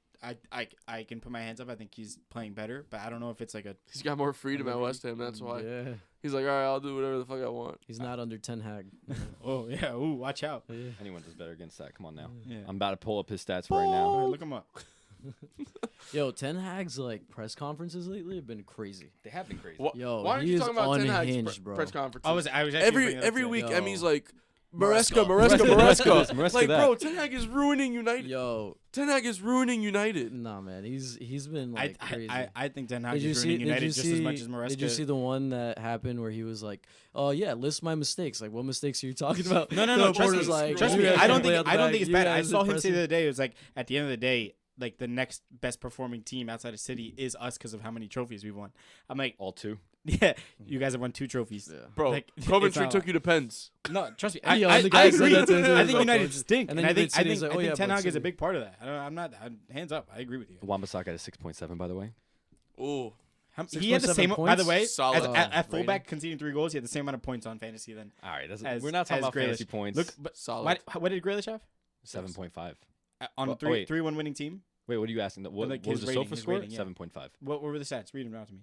I can put my hands up. I think he's playing better, but I don't know if it's like a. He's got more freedom at West Ham. That's why. Yeah. He's like, all right, I'll do whatever the fuck I want. He's not under Ten Hag. Oh yeah, ooh, watch out. anyone does better against that. Come on now. Yeah. I'm about to pull up his stats right All now. right, look him up. Yo, Ten Hag's like press conferences lately have been crazy. They have been crazy. Yo, why aren't he you is talking about Ten Hag's unhinged, bro. press conferences? I was actually bringing it up every today. week. Yo. Emmy's like, Maresca, Maresca. Maresca Like, that. bro, Ten Hag is ruining United. Yo, Ten Hag is ruining United. nah, man, he's been like crazy. I think Ten Hag Did you is see? ruining Did United you just see? as much as Maresca. Did you see the one that happened where he was like, "Oh yeah, list my mistakes." Like, what mistakes are you talking about? No. The Trust me. reporter's like, Trust "You me. guys I don't play think. out the I don't back. think it's You bad. I guys saw him say impressive." the other day. It was like at the end of the day, like the next best performing team outside of City is us because of how many trophies we've won. I'm like, All 2. Yeah, you guys have won 2 trophies. Yeah. Bro, Like, it's Coventry not- took you to Pens. No, trust me. Yeah, I the guy said agree. that to him too. I He's think like, United "Oh, stink, and and then I think City was like, I "Oh, think yeah, Ten but Hag is a City." big part of that. I'm not hands up. I agree with you. Wan-Bissaka had a 6.7, by the way. Ooh. He had the 6.7 same. By the points? way, Solid at rating. fullback conceding 3 goals, he had the same amount of points on fantasy then. All right, As- we're not talking as about Grealish. fantasy points. Look, but Solid. what did Grealish have 7.5. on Oh, a wait. 3-1 winning team? Wait, what are you asking? What Like was his the rating, SOFA his score? rating, yeah. 7.5. What were the stats? Read them out to me.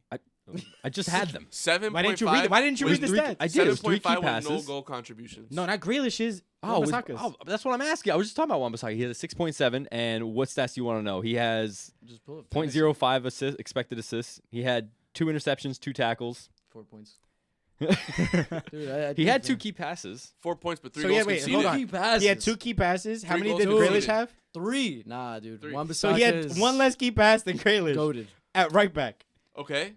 I just had them. 7.5. Why didn't you read? Why didn't you read the three- stats? I did. It was 3 key 7.5 with no passes. goal contributions. No, not Grealish's. Oh, Wan-Bissaka's. that's what I'm asking. I was just talking about Wan-Bissaka. He had a 6.7, and what stats do you want to know? He has Just pull it. 0.05 expected assists. He had 2 interceptions, 2 tackles. 4 points. He Dude, had 2 key passes. 4 points, but 3 So, goals yeah, wait, conceded. hold on. Key passes. He had 2 key passes. How 3 many goals did conceded. Grealish have? 3. Nah, dude. Three. Wan-Bissaka So he had is 1 less key pass than Grealish goated. at right back. Okay.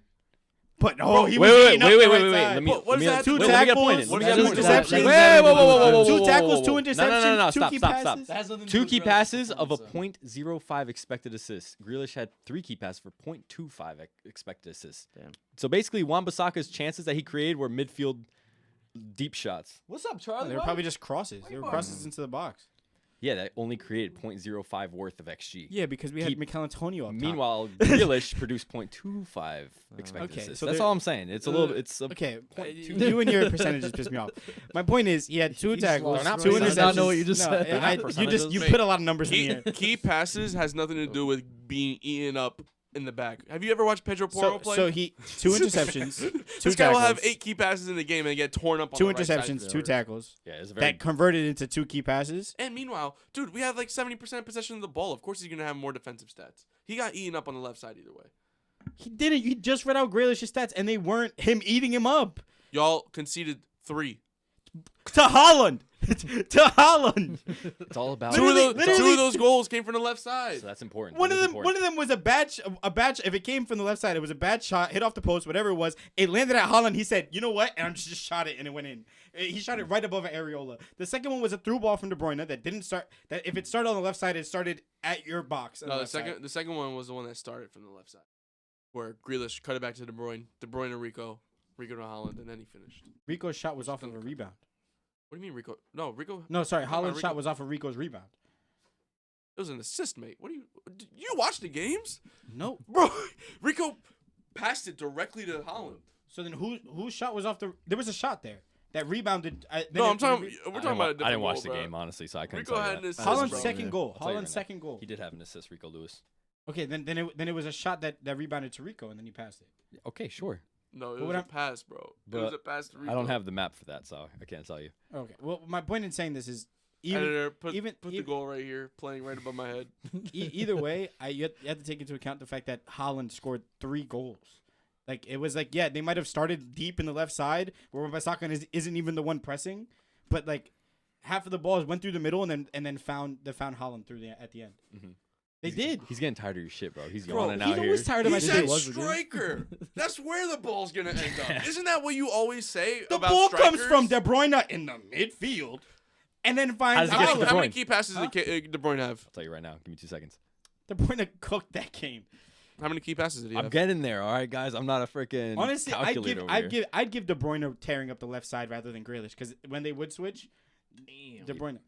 But he Wait, was wait, eating up wait, the wait, right wait, wait. side. Let me. What let does me that get- have to wait, do? let me get a Tackles, point in. Let me get a two point in. interceptions. Wait, That- whoa, whoa, whoa, whoa, whoa, 2 whoa, tackles, 2 whoa. interceptions, No, 2 stop, key stop, passes. stop. That has nothing to 2 do with key Grealish's passes of a performance, though. .05 expected assists. Grealish had 3 key passes for .25 expected assists. Damn. So basically, Wan-Bissaka's chances that he created were midfield deep shots. What's up, Charlie? They were probably just crosses. They were crosses into the box. Yeah, that only created .05 worth of XG. Yeah, because we had Keep- Mikel Antonio up top. Meanwhile, Grealish produced .25 expected Okay, assists. so That's there- all I'm saying. It's a little. It's a Okay, 0.2. you and your percentages piss me off. My point is, he had 2 He's tackles, lost. 2 He interceptions. does not know what you just said. They're not You percentages. put a lot of numbers in the air. Key passes has nothing to do with being eaten up in the back. Have you ever watched Pedro Porro play? So he 2 interceptions, 2 this guy will have tackles, 8 key passes in the game and get torn up on 2 the right side. interceptions, 2 tackles. Yeah, it's a very. That converted into 2 key passes. And meanwhile, dude, we have like 70% possession of the ball. Of course he's going to have more defensive stats. He got eaten up on the left side either way. He didn't. You just read out Grealish's stats, and they weren't him eating him up. Y'all conceded 3. To Haaland. To Haaland. It's all about. Two Literally- of those goals came from the left side. So that's important. One That of is them. important. One of them was a batch. If it came from the left side, it was a bad shot, hit off the post, whatever it was. It landed at Haaland. He said, "You know what?" And I just shot it, and it went in. He shot it right above an areola. The second one was a through ball from De Bruyne that didn't start. That if it started on the left side, it started at your box. on No, the left side. second one was the one that started from the left side, where Grealish cut it back to De Bruyne to Rico to Haaland, and then he finished. Rico's shot was off of a rebound. What do you mean Rico? No, Rico. No, sorry, Come on, Haaland's shot Rico. was off of Rico's rebound. It was an assist, mate. What do you watch the games, No. bro? Rico passed it directly to Haaland. So then whose shot was off the? There was a shot there that rebounded. No, I'm talking. We're I talking didn't about a I different didn't watch goal, the bro. game honestly, so I couldn't Rico tell had you an that. assist, Haaland's bro. second goal. I'll tell you Haaland's right now. second goal. He did have an assist, Rico Lewis. Okay, then it was a shot that rebounded to Rico and then he passed it. Okay, sure. No, it But was what a I'm- pass, bro. It But was a pass to Rico. I don't have the map for that, so I can't tell you. Okay. Well, my point in saying this is even Editor, put even- the even- goal right here, playing right above my head. either way, you have to take into account the fact that Haaland scored 3 goals. Like it was like they might have started deep in the left side where Wan-Bissaka isn't even the one pressing, but like half of the balls went through the middle and then found Haaland through at the end. Mhm. They did. He's getting tired of your shit, bro. He's Bro, yawning He's out here. always tired of my He's shit. that was the game. striker. That's where the ball's gonna end up. Isn't that what you always say The about ball strikers? comes from De Bruyne in the midfield, and then finds How does it get to Haaland. De How many Bruyne? key passes did De Bruyne have? I'll tell you right now. Give me 2 seconds. De Bruyne cooked that game. How many key passes did he I'm have? getting there, all right, guys. I'm not a freaking Honestly, calculator over here. I'd give De Bruyne tearing up the left side rather than Grealish because when they would switch, De Bruyne.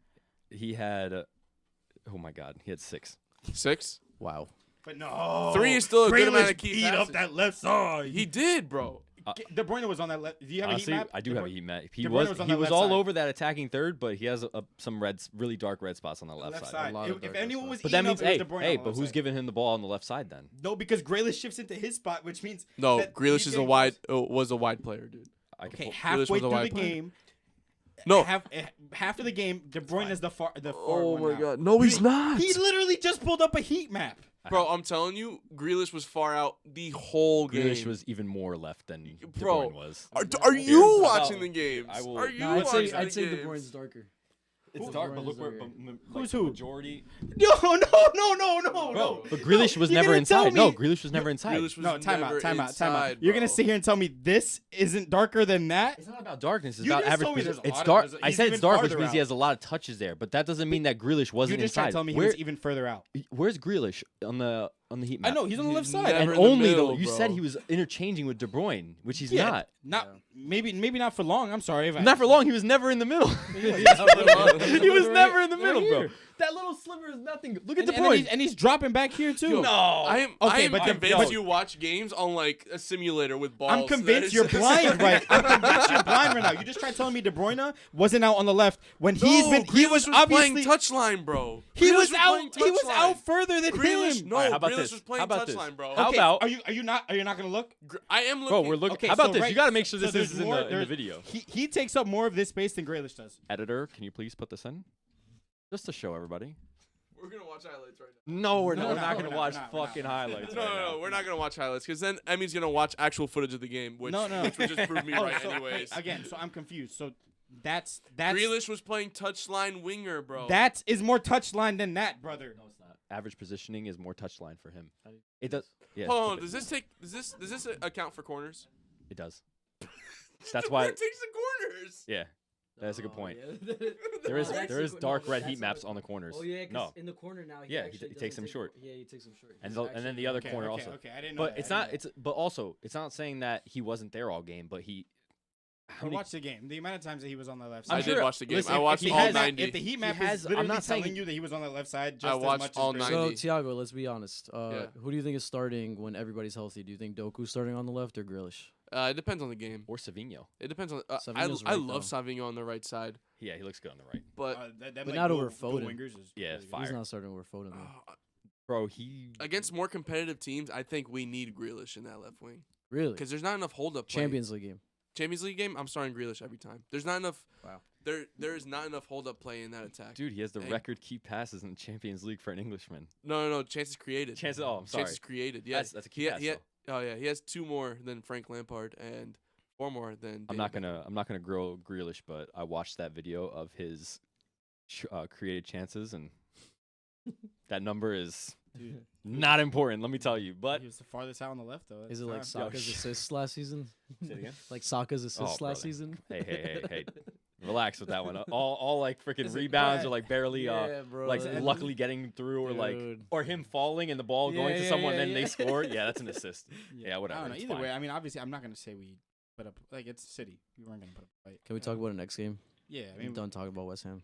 He had, oh my God, he had 6. 6. Wow. But no, 3 is still a good amount of Grealish key beat passes. up that left side. He did, bro. De Bruyne was on that left. Do you have Honestly, a heat map? I do have a heat map. He De Bruyne was was on he that was left all side. over that attacking third, but he has some really dark red spots on the left, side. A lot of If dark anyone red was But eating that means up, it was De Bruyne hey, on the but left who's side. giving him the ball on the left side then? No, because Grealish shifts into his spot, which means No, that Grealish he's is getting was a wide player, dude. I can Okay, pull- halfway was a through wide the player. game. No. half of the game, De Bruyne is the far Oh one my out. God. No, he's not. He literally just pulled up a heat map. Bro, I'm telling you, Grealish was far out the whole game. Grealish was even more left than De Bro, Bruyne was. Are you Here, watching I'll- the games? I will- Are you No, watching I'd say the De games? Bruyne's darker. It's Who- dark, but Bruyne's look where darker. Who's who? majority. No. Bro, but Grealish was You're never gonna tell inside. No, me- Grealish was never inside. Grealish was No, time never out. inside, You're gonna bro. sit here and tell me this isn't darker than that? It's not about darkness. It's You about just average. told me position. there's a It's lot of- dark. there's- I he's said even it's dark, which farther means he out. has a lot of touches there. But that doesn't mean that Grealish wasn't You just tried inside. to tell me he Where, was even further out. Where's Grealish on the on the heat I map. know he's on the left side. never And in the only middle, though you bro. said he was interchanging with De Bruyne, which he's Yeah, not. maybe not for long. I'm sorry. Not for long. He was never in the middle. He was he was never in the right middle, bro. here. That little sliver is nothing. Look at And, De Bruyne. and he's dropping back here too. No. I am Okay, but convinced yo. you watch games on like a simulator with balls. I'm convinced you're blind, right? I'm convinced you're blind right now. You just tried telling me De Bruyne wasn't out on the left when he was playing obviously touchline, bro. he Grealish was playing out. He was touchline. out further than Grealish, him. no, All right, how about Grealish this? was playing How about this? touchline, bro. How Okay, about- are you not gonna look? I am looking. Bro, we're looking. Okay, How about so this? right- You got to make sure so this there's is in more- the there's- video. He takes up more of this space than Grealish does. Editor, can you please put this in? Just to show everybody. We're gonna watch highlights right No, we're No, not. We're no, not we're going to not, watch we're not, we're fucking not. highlights. now. right now. No, we're not gonna watch highlights because then Emmy's gonna watch actual footage of the game, which No. which would just prove me Oh, right so, anyways. wait, again, so I'm confused. So that's Grealish was playing touchline winger, bro. that is more touchline than that, brother. No, it's not. Average positioning is more touchline for him. It does. Yeah. Hold on, flip does this account for corners? it does. That's why. It takes the corners. Yeah. That's a good point. Yeah. There is That's there is actually- dark no, red that's heat maps a- on the corners. Oh yeah, 'cause no. in the corner now. Yeah, he actually takes doesn't them take- short. Yeah, he takes them short. And He's and then actually- the other Okay, corner okay, also. Okay, I didn't know But that. it's I not. didn't know It's but also it's not saying that he wasn't there all game, but he. that. How I many, watched the game. The amount of times that he was on the left I'm side. I did sure- watch the game. listen, I if watched he all has- 90. If the heat map has- is I'm literally not saying- telling you that he was on the left side just watched as much all as 90. Grealish. So Tiago, let's be honest. Yeah. Who do you think is starting when everybody's healthy? Do you think Doku's starting on the left or Grealish? It depends on the game. or Savinho. It depends on. I Savinho's I right, love though. Savinho on the right side, Yeah, he looks good on the right. but That, But not over dual Foden. wingers is Yeah, really it's good. fire. He's not starting over Foden though. Bro, he against more competitive teams, I think we need Grealish in that left wing Really? because there's not enough hold up. Champions League game. Champions League game, I'm starting Grealish every time. There's not enough. Wow. There is not enough hold up play in that attack. dude, he has the Hey. record key passes in the Champions League for an Englishman. No. Chances created. Chances. Oh, I'm sorry. Chances created. Yeah. That's a key pass. though. Oh yeah. He has 2 more than Frank Lampard and 4 more than. I'm not gonna grill Grealish, but I watched that video of his created chances, and that number is Dude, not important. Let me tell you. But he was the farthest out on the left though. Is it That's like fine. Saka's assists last season? Say it again? Like Saka's assists Oh, last brother. season? hey, relax with that one. All like freaking Is it rebounds bad? or like barely bro. like luckily getting through or like Dude. or him falling and the ball going to Yeah, someone yeah, and then yeah. they score. Yeah, that's an assist. Yeah, whatever. I don't know. it's Either fine. way, I mean, obviously, I'm not gonna say we put up like it's City. We weren't gonna put up a fight. Can we talk about the next game? Yeah, I We're mean, done talking about West Ham.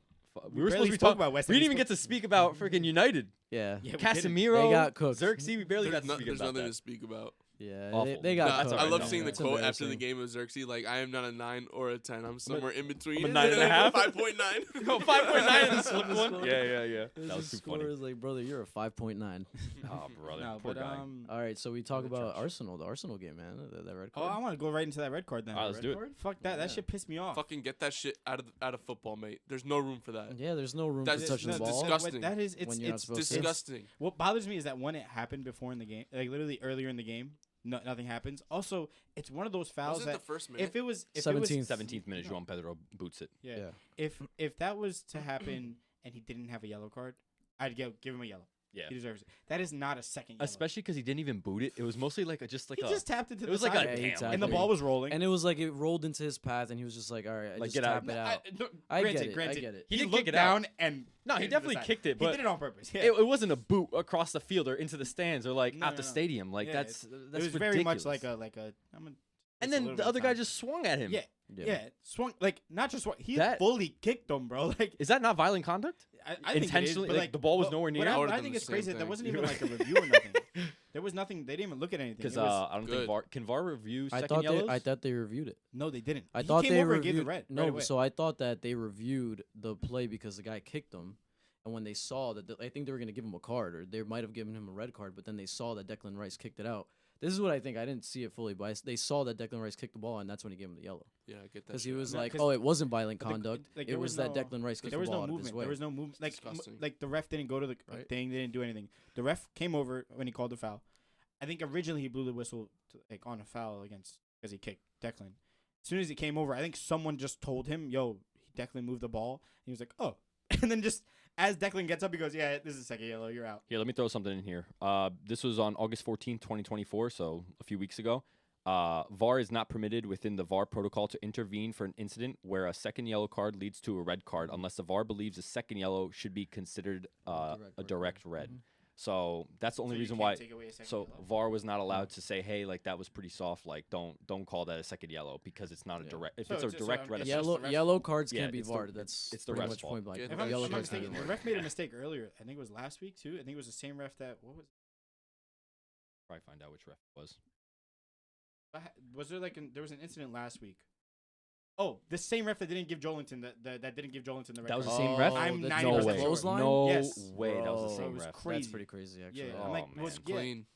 We were supposed barely to be spoke talking about West We Ham. didn't even get to speak about freaking United. Yeah. Yeah, we didn't. Casemiro, They got cooked. Xerxes. We barely got There's, to speak there's about nothing that. to speak about. Yeah. Awful. They got Nah, cooked. that's I all love right, seeing the It's quote after embarrassing. the game of Xerxes. Like, I am not a 9 or a 10. I'm somewhere in between. I'm a 9.5? 5.9. No, 5.9 in the slip one. Score. Yeah. His That was too score funny. is like, brother, you're a 5.9. Oh, brother, No, poor but guy. All right, so we talk What a about trash. Arsenal, the Arsenal game, man. That red Oh, card. I want to go right into that red card then. All right, let's Red do it. card? Fuck that. That Yeah. shit pissed me off. Fucking get that shit out of football, mate. There's no room for that. Yeah, there's no room That's for touching the that's ball. disgusting. That is, When you're not it's supposed to. Disgusting. What bothers me is that when it happened before in the game, like literally earlier in the game, nothing happens. Also, it's one of those fouls Wasn't that the first minute? if it was 17th. 17th minute, João Pedro boots it. yeah, Yeah. if that was to happen and he didn't have a yellow card, I'd give him a yellow. Yeah. He deserves it. That is not a second yellow. Especially because he didn't even boot it. It was mostly like just like he a just tapped it to it the was like side. a Yeah, damn. exactly. and the ball was rolling. And it was like it rolled into his path, and he was just like, all right, I Like, just get out. tap it out. No, I granted, get it, I granted, get it. He He didn't looked kick it out. down and No, he hit it to the definitely side. kicked it, He but did it on purpose. Yeah. it wasn't a boot across the field or into the stands or like No, out no, the no. stadium. Like Yeah, that's it that's was ridiculous. very much like a I'm gonna And waste a then little the bit of other guy time. just swung at him. Yeah, swung like not just swung. He That- fully kicked him, bro. Like Is that not violent conduct? I think it is, Intentionally, but, like, the ball was nowhere near? But I I, would've I done think the it's crazy same that there thing. wasn't even like a review or nothing. There was nothing. They didn't even look at anything. Because It was- I don't good. think can VAR review I second thought yellows? I thought they reviewed it. no, they didn't. I He thought came they over and reviewed. gave the red. No, right away. so I thought that they reviewed the play because the guy kicked him, and when they saw that, I think they were gonna give him a card, or they might have given him a red card, but then they saw that Declan Rice kicked it out. This is what I think. I didn't see it fully, but they saw that Declan Rice kicked the ball, and that's when he gave him the yellow. Yeah, I get that. Because he shit. was No, like, 'cause "Oh, it wasn't violent but the- conduct. like, It there was was that no- Declan Rice kicked there the was ball no out of his movement. way." There was no movement. Disgusting. Like the ref didn't go to the Right. thing. They didn't do anything. The ref came over when he called the foul. I think originally he blew the whistle like on a foul against because he kicked Declan. As soon as he came over, I think someone just told him, "Yo, Declan moved the ball." And he was like, "Oh," and then just as Declan gets up, he goes, "Yeah, this is second yellow. You're out." Here, let me throw something in here. This was on August 14th, 2024, so a few weeks ago. VAR is not permitted within the VAR protocol to intervene for an incident where a second yellow card leads to a red card unless the VAR believes a second yellow should be considered a direct red. So that's the only you reason can't why. take away a second So yellow? VAR was not allowed to say, hey, like that was pretty soft. Like don't call that a second yellow because it's not a direct. If So it's a it's just, direct it's red. just offense- the ref's Yellow fault. cards Yeah, can't be it's the- VAR'd. That's it's the pretty ref's much fault. point blank. If If I'm Yellow I'm not cards can't be mistaken, the VAR'd. ref made a mistake earlier. I think it was last week too. I think it was the same ref that Probably find out which ref it was. was there there was an incident last week. Oh, the same ref that didn't give Jolinton that didn't give Jolinton the red That was the card. same ref. I'm the 90% No way. sure. clothesline? No Yes. way. That was the Bro, same it was ref. crazy. That's pretty crazy, actually. Yeah, Oh, I'm like, man. yeah. Clean.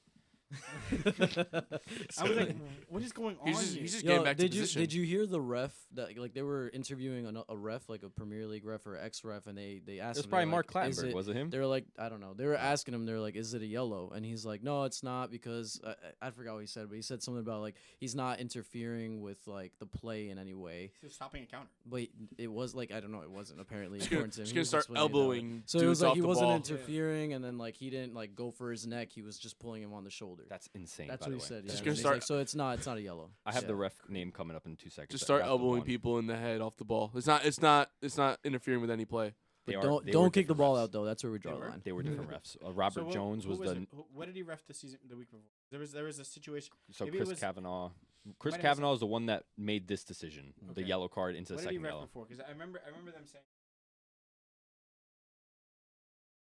I was like, what is going on He's here? just Yo, getting back to did you position. did you hear the ref that like they were interviewing a ref, like a Premier League ref or ex ref, and they asked It was him, probably they were Mark like, is Clattenburg, it- was it him? They were like, I don't know. They were asking him, they're like, is it a yellow? And he's like, no, it's not, because I forgot what he said, but he said something about like he's not interfering with like the play in any way. He's stopping a counter. But it was like, I don't know, it wasn't apparently Just important to him. just He gonna was start explaining it that way. elbowing. So it was dudes like off he the wasn't ball. interfering, and then like he didn't like go for his neck. He was just pulling him on the shoulder. That's insane. That's by what the he way. said. Just Yeah, gonna he's start- like, so it's not a yellow. I have the Yeah. ref name coming up in 2 seconds. Just I start got the elbowing one. people in the head off the ball. It's not interfering with any play. They are- Don't they were kick the different ball refs. out though. That's where we draw the line. They were different refs. Robert So Jones who was the what did he ref the week before? There was a situation. so maybe it Chris was- Kavanaugh. might Chris have Kavanaugh is the one that made this decision, the Okay. yellow card into the What did he second ref yellow. before? Because I remember them saying.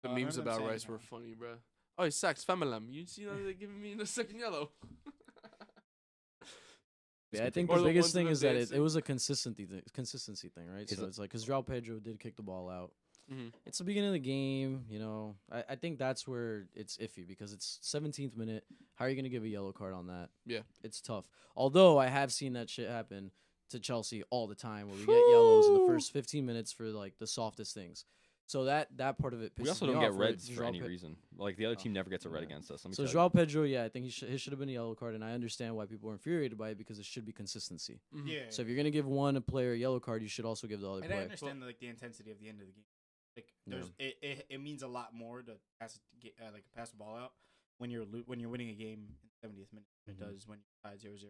The I memes remember them about saying Rice that. were funny, bro. Oh, he sacks Femalam. You see that they're giving me the second yellow. Yeah, I think Or the the biggest ones thing that is that dancing. it was a consistency thing, right? Is So it- it's like because João Pedro did kick the ball out. Mm-hmm. It's the beginning of the game, you know. I think that's where it's iffy because it's 17th minute. How are you gonna give a yellow card on that? Yeah. It's tough. Although I have seen that shit happen to Chelsea all the time, where we get yellows in the first 15 minutes for like the softest things. So that part of it pisses We also me don't get off, where reds for João any Pe- reason. Like the other team never gets a red Yeah. against us. Let me So tell you. João Pedro, yeah, I think he should have been a yellow card, and I understand why people are infuriated by it because it should be consistency. Yeah. So if you're gonna give one player a yellow card, you should also give the other And I player. understand like the intensity of the end of the game. Like there's it means a lot more to pass pass the ball out when you're winning a game in the 70th minute than it does when you're tied 0-0.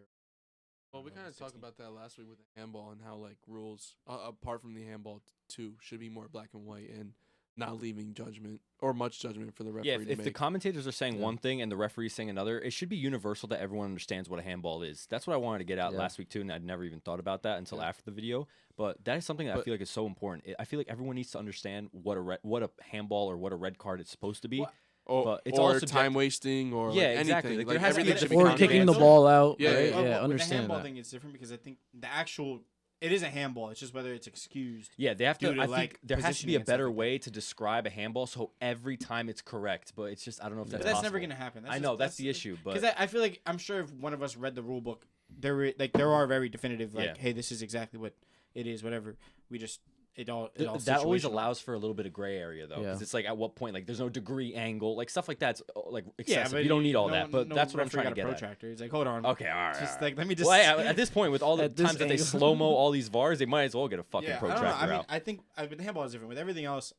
Well, we kind of talked about that last week with the handball and how like rules, apart from the handball too, should be more black and white and not leaving judgment or much judgment for the referee Yeah, to if the make. commentators are saying Yeah. one thing and the referee's saying another, it should be universal that everyone understands what a handball is. That's what I wanted to get out Yeah. last week too, and I'd never even thought about that until Yeah. after the video. But that is something that I But- feel like is so important. I feel like everyone needs to understand what a handball or what a red card is supposed to be. Well, or but it's all time subjective. wasting or Yeah, like exactly. anything. Like, there has to be everything a should Or counted kicking the against ball out. Yeah, right? yeah. With Yeah, the understand handball that. thing, it's different because I think the actual it is a handball. It's just whether it's excused. Yeah, they have due to. to, I like, think there has to positioning be a and stuff better like that. way to describe a handball so every time it's correct. But it's just I don't know if But that's that's possible. never gonna happen. I know that's the issue, but Because I feel like I'm sure if one of us read the rule book, there are very definitive like, Yeah. hey, this is exactly what it is. Whatever. We just it all that always situational. allows for a little bit of gray area though, because Yeah. it's like at what point like there's no degree angle like stuff like that's like Yeah, excessive. but you don't need all no that, one- but no that's what I'm referee trying to got a get at. protractor. He's like, hold on. Okay, all right. Just all right. like let me just. Well, yeah, at this point, with all the At this times that they angle. slow mo all these VARs, they might as well get a fucking yeah, I don't know. protractor I mean, out. I think with the handball is different. With everything else,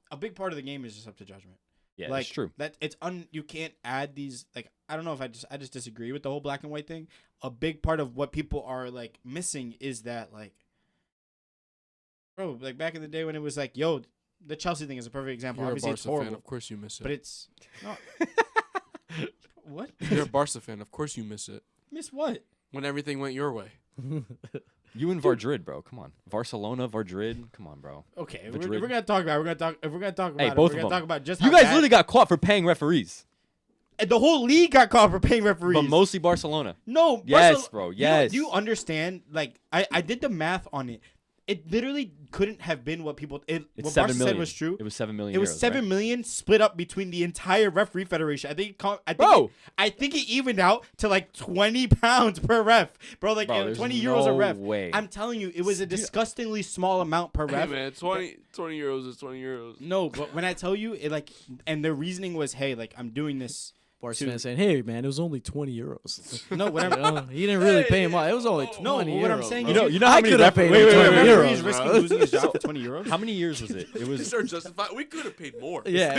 a big part of the game is just up to judgment. Yeah, like, that's true. That it's you can't add these like I don't know if I just disagree with the whole black and white thing. A big part of what people are like missing is that like, bro, like back in the day when it was like, yo, the Chelsea thing is a perfect example. You're a Obviously, it's Barca horrible, fan, of course you miss it. but it's not. What? You're a Barca fan, of course you miss it. Miss what? When everything went your way. You and Vardrid, bro. Come on, Barcelona, Vardrid. Come on, bro. Okay, if Madrid. we're gonna talk about. If we're gonna talk about. Hey, it, both we're of gonna them. talk about just You how guys bad- literally got caught for paying referees, the whole league got caught for paying referees. but mostly Barcelona. No, Yes, Barcelona- bro, Do yes. you understand? Like, I did the math on it. It literally couldn't have been what people. It's What 7 Barca million. said was true. It was 7 million. It was euros, 7 right? million split up between the entire referee federation. Bro! I think it evened out to like 20 pounds per ref, bro. Like Bro, there's 20 euros a no ref. way. I'm telling you, it was a disgustingly small amount per Hey ref. man, 20 euros is 20 euros. No, but when I tell you it, like, and the reasoning was, hey, like I'm doing this Barca fan saying, "Hey, man, it was only 20 euros." No, whatever. He didn't really pay him off. It was only 20 No, euros. what I'm saying bro. is you know how I many could have paid wait, him wait, 20 wait, euros. He's risking losing his job for 20 euros. How many years was it? It They was start justifying. We could have paid more. Yeah.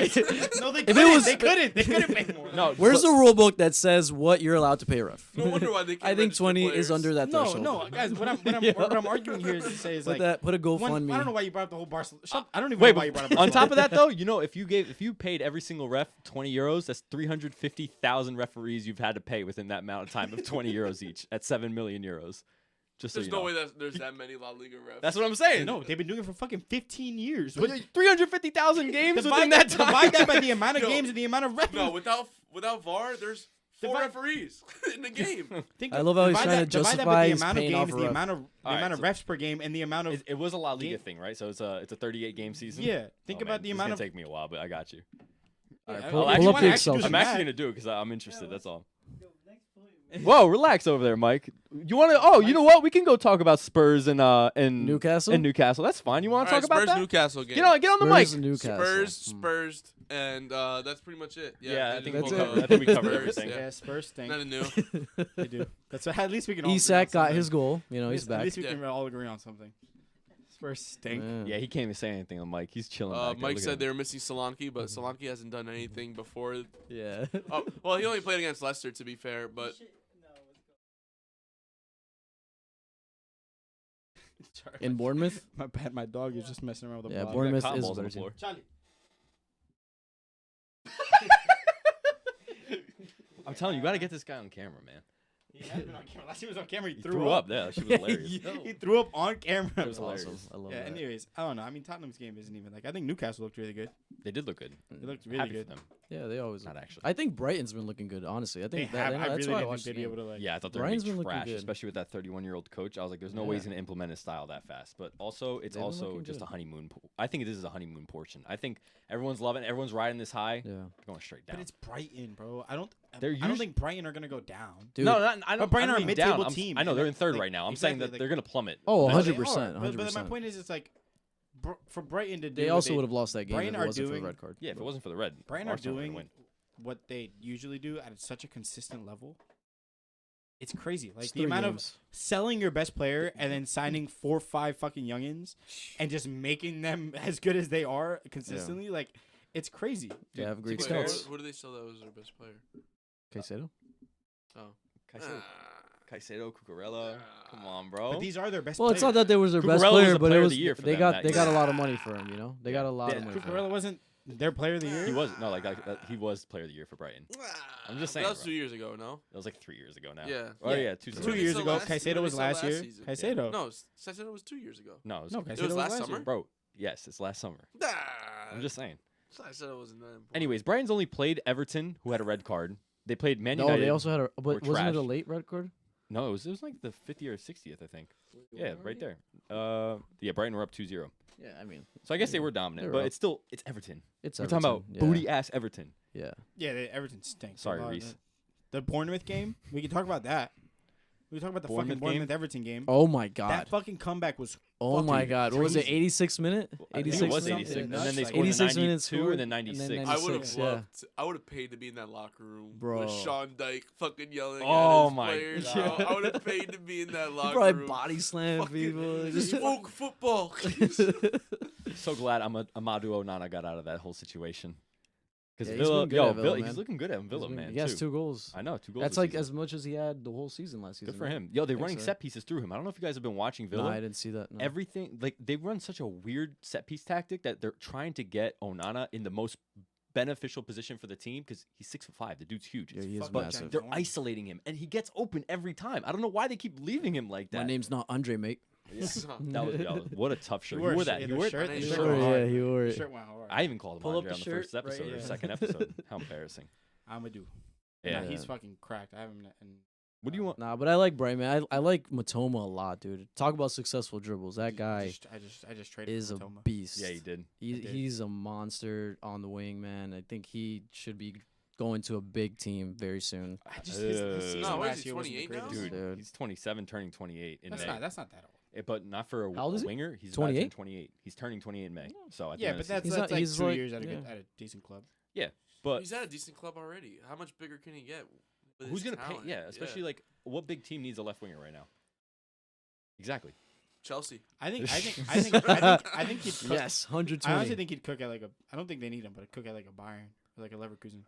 No, they If it couldn't. was- They couldn't. They couldn't pay more. no. Where's the rule book that says what you're allowed to pay ref? No wonder why they can't I think register 20 is players. under that No, threshold. no, guys. What I'm arguing here is to say is Put like a one, GoFundMe. I don't know why you brought up the whole Barcelona. I don't even Wait, know why you brought up. on Barcelona. top of that though, if you paid every single ref 20 euros, that's 350,000 referees you've had to pay within that amount of time of 20 euros each at 7 million euros. Just so There's you no know. way that there's that many La Liga refs. That's what I'm saying. No, they've been doing it for fucking 15 years. 350,000 games within Divide that time. divide that by the amount of Yo. games and the amount of refs. No, without VAR, there's 4 Divide- referees in the game. I love how he's divide trying to divide that justify by the his amount of paying off games, a the ref. amount of Alright, so- refs per game, and the amount of It was a La Liga Game- thing, right? So it's a 38 game season. yeah. Think Oh, about man, the this amount is of. gonna take me a while, but I got you. Alright, Yeah, pull if up you the wanna actually Excel do sheet. some I'm actually math- gonna do it because I'm interested. That's all. Whoa, relax over there, Mike. You want to? Oh, you know what? We can go talk about Spurs and Newcastle? And Newcastle. That's fine. You want to All right, talk about Spurs that? Newcastle game. Get on the mic. Spurs and Newcastle. Spurs, and that's pretty much it. Yeah, I and think That's we'll it. cover, I think we covered Spurs, everything. yeah. Yeah, Spurs stink. Nothing new. They do. That's what, at least we can. all agree on Isak got something. his goal. You know, At he's least- back. At least we Yeah. can all agree on something. Spurs stink. Yeah, he can't even say anything on Mike. He's chilling. back there. Mike Look at said him. they were missing Solanke, but Solanke hasn't done anything before. Yeah. Oh, well, he only played against Leicester, to be fair, but In Bournemouth? My bad. My dog is just messing around with the Yeah, ball. Bournemouth cotton is balls on better the team. floor. Charlie. I'm telling you, you got to get this guy on camera, man. He has been on camera. Last time he was on camera, he He threw up. Yeah, that shit was hilarious. He threw up on camera. It was Awesome. hilarious. I love Yeah. that. Anyways, I don't know. I mean, Tottenham's game isn't even like. I think Newcastle looked really good. They did look good. They looked really Happy good. for them. Yeah, they always. Not actually. I think Brighton's been looking good. Honestly, I They think have. I that's really why I didn't think watched they'd the be game. able to like. Yeah, I thought they were Brian's going been to looking trash, good. especially with that 31-year-old coach. I was like, there's no way he's Yeah. going to implement his style that fast. But also, it's They've been also looking just good. a honeymoon. I think this is a honeymoon portion. I think everyone's loving it. Everyone's riding this high. Yeah. They're going straight down. But it's Brighton, bro. I don't They're think Brighton are gonna go down. Dude. no, I don't. Brighton I are a don't mean mid-table down. team, I know and they're that- in third like, right now. I'm exactly, saying that like- they're going to plummet. Oh, No, they 100%, are, But my 100%. point is, it's like for Brighton to do. They what also would have lost that game Brighton if are it wasn't for the doing- red card. Yeah, if it wasn't for the red, Brighton are Arsenal would've doing win. what they usually do at such a consistent level. It's crazy. Like It's the 3 amount games. of selling your best player and then signing 4 or 5 fucking youngins and just making them as good as they are consistently. Like it's crazy. They have great Wait, scouts. who do they sell that was their best player? Caicedo? Oh. Caicedo, Cucurella. Come on, bro. But these are their best. Well, it's not players. that they was their best Cucurella was player, the but player it of was the year for they them got that a year. lot of money for him. You know, they got a lot Yeah, of money. For him. Cucurella wasn't their player of the year. He was he was player of the year for Brighton. I'm just saying, That was bro. 2 years ago, no? That was like 3 years ago now. Yeah. Oh yeah, 2 2 seasons. years saw ago. last- Caicedo who was they saw last last year. season? Caicedo. No, Caicedo was 2 years ago. No, it was, No, it Caicedo was last summer? bro. Yes, it's last summer. Nah. I'm just saying. Caicedo wasn't that important. Anyways, Brighton's only played Everton, who had a red card. They played Man No, United. they also had a. But wasn't trash. it a late red card? No, it was like the 50th or 60th, I think. Yeah, right there. Yeah, Brighton were up 2-0. Yeah, I mean, So I guess they were dominant, They were but up. it's Everton. it's. We're talking about Everton, booty ass Everton. Yeah. Yeah, Everton stinks. Sorry, A lot. Reese. The Bournemouth game. We can talk about that. We can talk about the Bournemouth fucking Bournemouth Everton game. Oh my That God. fucking comeback was. Oh my fucking God. What was it? crazy. 86 minute? I think 86 it was minute? 86. Yeah. And then they Like, scored in 86 minutes 92 scored, and then 96. I would have 96, yeah. loved. I would have paid to be in that locker room Bro. with Sean Dyke fucking yelling Oh at his my players. God. Bro. I would have paid to be in that He locker probably room. body slam Fucking people. Just smoke football. So glad Amadou Onana got out of that whole situation. Because Yeah, he's Villa, been good at Villa, he's man. looking good at Villa, man. He has too. 2 goals. I know, 2 goals. That's this like season. as much as he had the whole season last season. Good for right? him. Yo, they're Think running so. set pieces through him. I don't know if you guys have been watching No, Villa. I didn't see that. No. Everything, like, they run such a weird set piece tactic that they're trying to get Onana in the most beneficial position for the team because he's 6'5". The dude's huge. Yeah, It's he is fucking- massive. They're isolating him, and he gets open every time. I don't know why they keep leaving him like that. My name's not Andre, mate. That was what a tough shirt. You You wore wore a that. shirt- You the wore shirt- that the shirt shirt went went hard. Yeah, he wore The it. shirt went hard. I even called him Pull up Andre the on the shirt first right episode or here. second episode. How embarrassing. Amadou. Yeah. Nah, he's fucking cracked. I haven't. And What do you want? Nah, but I like Brian, man. I like Matoma a lot, dude. Talk about successful dribbles. That guy I just traded is for a Matoma. beast. Yeah, he did. did. He's a monster on the wing, man. I think he should be going to a big team very soon. I just his season No, what is last he, year wasn't the 28 now? greatest. Dude, Dude. he's 27, turning 28 in That's May. not that old. But not for a How old is he? winger. He's 28? about to turn 28. He's turning 28 in May. So at the Yeah, end but of the that's He's that's not- like he's 2 like- years at a yeah. at a decent club. But he's at a decent club already. How much bigger can he get? With who's his gonna pay? talent? Yeah, especially like what big team needs a left winger right now? Exactly. Chelsea. I think he'd cook. Yes, I honestly 120. think he'd cook at like a. I don't think they need him, but cook at like a Bayern or like a Leverkusen.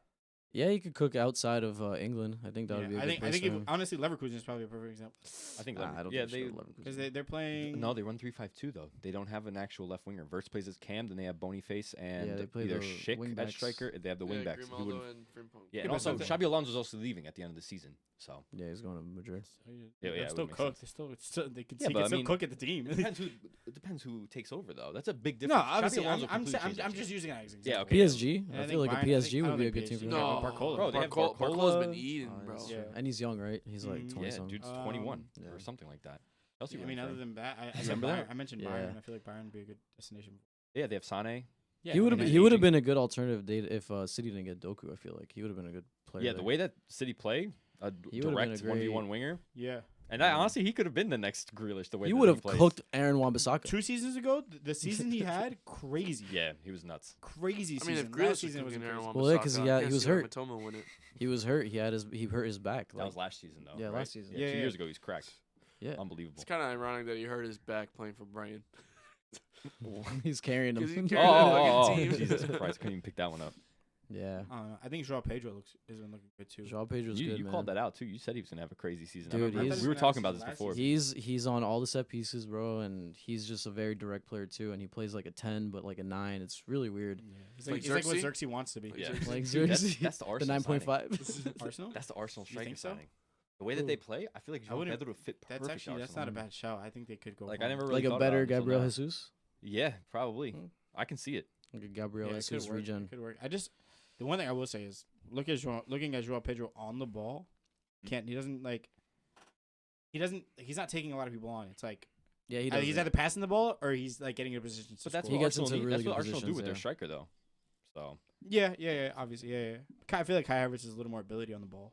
Yeah, he could cook outside of England. I think that would be a good I place think for him. honestly Leverkusen is probably a perfect example I think. I don't yeah, think they. because they're playing. No, they run 3-5-2 though. They don't have an actual left winger. Verts plays as Cam, then they have Boniface and they play either the Schick wing as backs. striker. They have the wing backs. who would- Grimaldo and Frimpong. Yeah, and but also something- Xabi Alonso's also leaving at the end of the season. So Yeah, he's going to Madrid. Yeah, They're it still would make cooked. sense. They can Yeah, he but can I still mean- cook at the team. it depends who takes over though. That's a big No, difference. obviously, Xabi Alonso I'm completely changed that just team. using it as an Yeah, example. okay. PSG. And I I feel like think a Bayern- I PSG think- I would don't be a think good team for PSG. him. No, Barcola. Bro, they have Barcola. Barcola. Barcola's been eating, Oh, bro. that's Yeah. true. And he's young, right? He's like Mhm. 20 Yeah, something. dude's 21 yeah. or something like that. Chelsea I went mean, for other him. than that, I said Remember Bayern. that? I mentioned Yeah. Bayern. I feel like Bayern would be a good destination. Yeah, they have Sane. Yeah, He would I mean, have been a good alternative date if City didn't get Doku. I feel like he would have been a good player. Yeah, the there. way that City play, a He would've been a direct great- 1v1 winger. Yeah. And honestly, he could have been the next Grealish the way he that would have plays. cooked Aaron Wan-Bissaka. 2 seasons ago, the season he had, crazy. Yeah, he was nuts. Crazy I mean, season. if Last Grealish was season was cooking Aaron crazy. Well, yeah, 'cause Wan-Bissaka, he I got- can't he was see hurt. Matoma win it. He was hurt. He hurt his back. That Like, was last season though. Yeah, right? last season. Yeah, Yeah, 2 yeah. years ago he's cracked. yeah, Unbelievable. It's kind of ironic that he hurt his back playing for Brighton. he's carrying 'Cause he him. carried the fucking team. Jesus Christ! Couldn't even pick that one up. Yeah, I don't know. I think Joao Pedro has been looking good too. Joao Pedro's You, good, you man. called that out too. You said he was gonna have a crazy season. Dude, I remember. he's- we were talking about this last before. He's on all the set pieces, bro, and he's just a very direct player too. And he plays like a 10, but like a 9. It's really weird. Yeah. Like He's like what Xerxes? Xerxes wants to be. Like Yeah. Xerxes. Like Dude, Xerxes, that's the the Arsenal 9.5. Arsenal? That's the Arsenal You striker think so? signing. The way that they play, I feel like I Joao wouldn't- Pedro would fit perfect. That's actually Arsenal. not a bad shout. I think they could go. Like for I him. never really Like a thought better about it until Gabriel now. Jesus. Yeah, probably. Mm. I can see it. Like a Gabriel Yeah, it Jesus could work. regen. It could work. The one thing I will say is looking at Joao Pedro on the ball. He's not taking a lot of people on. It's like Yeah, he he's does. either passing the ball or he's like getting in a position to But that's score. what He gets Arsenal into need. really That's what good Arsenal do positions, with their yeah. striker though. So Yeah, obviously, yeah. I feel like Kai Havertz has a little more ability on the ball.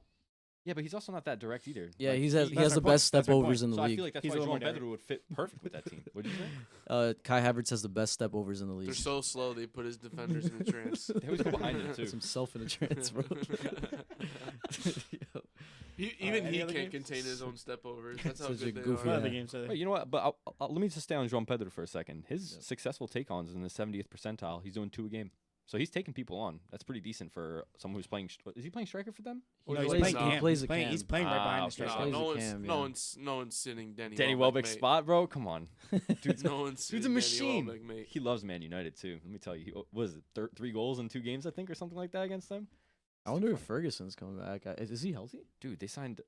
yeah, but he's also not that direct either. Yeah, Like, he has that's the my point. best That's step my overs point. in the So I league. feel like that's He's why a little Joao more Pedro would fit perfect with that team. What did you say? Kai Havertz has the best step overs in the league. They're so slow. They put his defenders in a trance. They always go behind him Puts too. himself in a trance, bro. Yo. Even any he other can't games? contain his own step overs. That's how Such a good they goofy What are. Yeah. other games are Wait, there? you know what? But let me just stay on Joao Pedro for a second. His Yep. successful take-ons in the 70th percentile. He's doing 2 a game, so he's taking people on. That's pretty decent for someone who's playing. Is he playing striker for them? No, He he's plays- playing he cam. plays He's a playing- cam. He's playing right Ah, behind the okay. striker. plays No a one's, cam, no yeah. one's, no one's sitting Danny Welbeck's Welbeck's spot, bro. Come on, dude's No one's dude's sitting a Danny machine. Welbeck, mate. He loves Man United too. Let me tell you, he was it 3 goals in 2 games, I think, or something like that against them. I wonder if Ferguson's coming back. Is he healthy? Dude, they signed.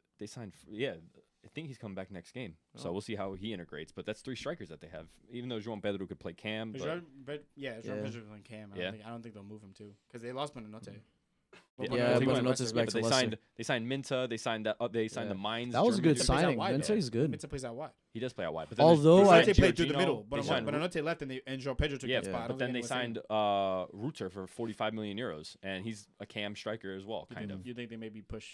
Yeah, I think he's coming back next game. So Oh. we'll see how he integrates. But that's 3 strikers that they have. Even though Joao Pedro could play cam, but Joao Yeah. Pedro's playing cam. Yeah. I don't think they'll move him too because they lost Bonanote. Yeah, he went- Bonanote's back but to they Leicester. signed Minta. They signed that. They signed Yeah. the Mines. That was a German good dude. Minta plays out signing. wide, Minta though. is good. Minta plays out wide. He does play out wide. But then Although they Bonanote signed played through the Giorgino, middle, they but signed- Bonanote left and Joao Pedro took yeah, that spot. I don't but then think they anyone signed said Ruter for 45 million euros, and he's a cam striker as well, it. kind of. You think they maybe push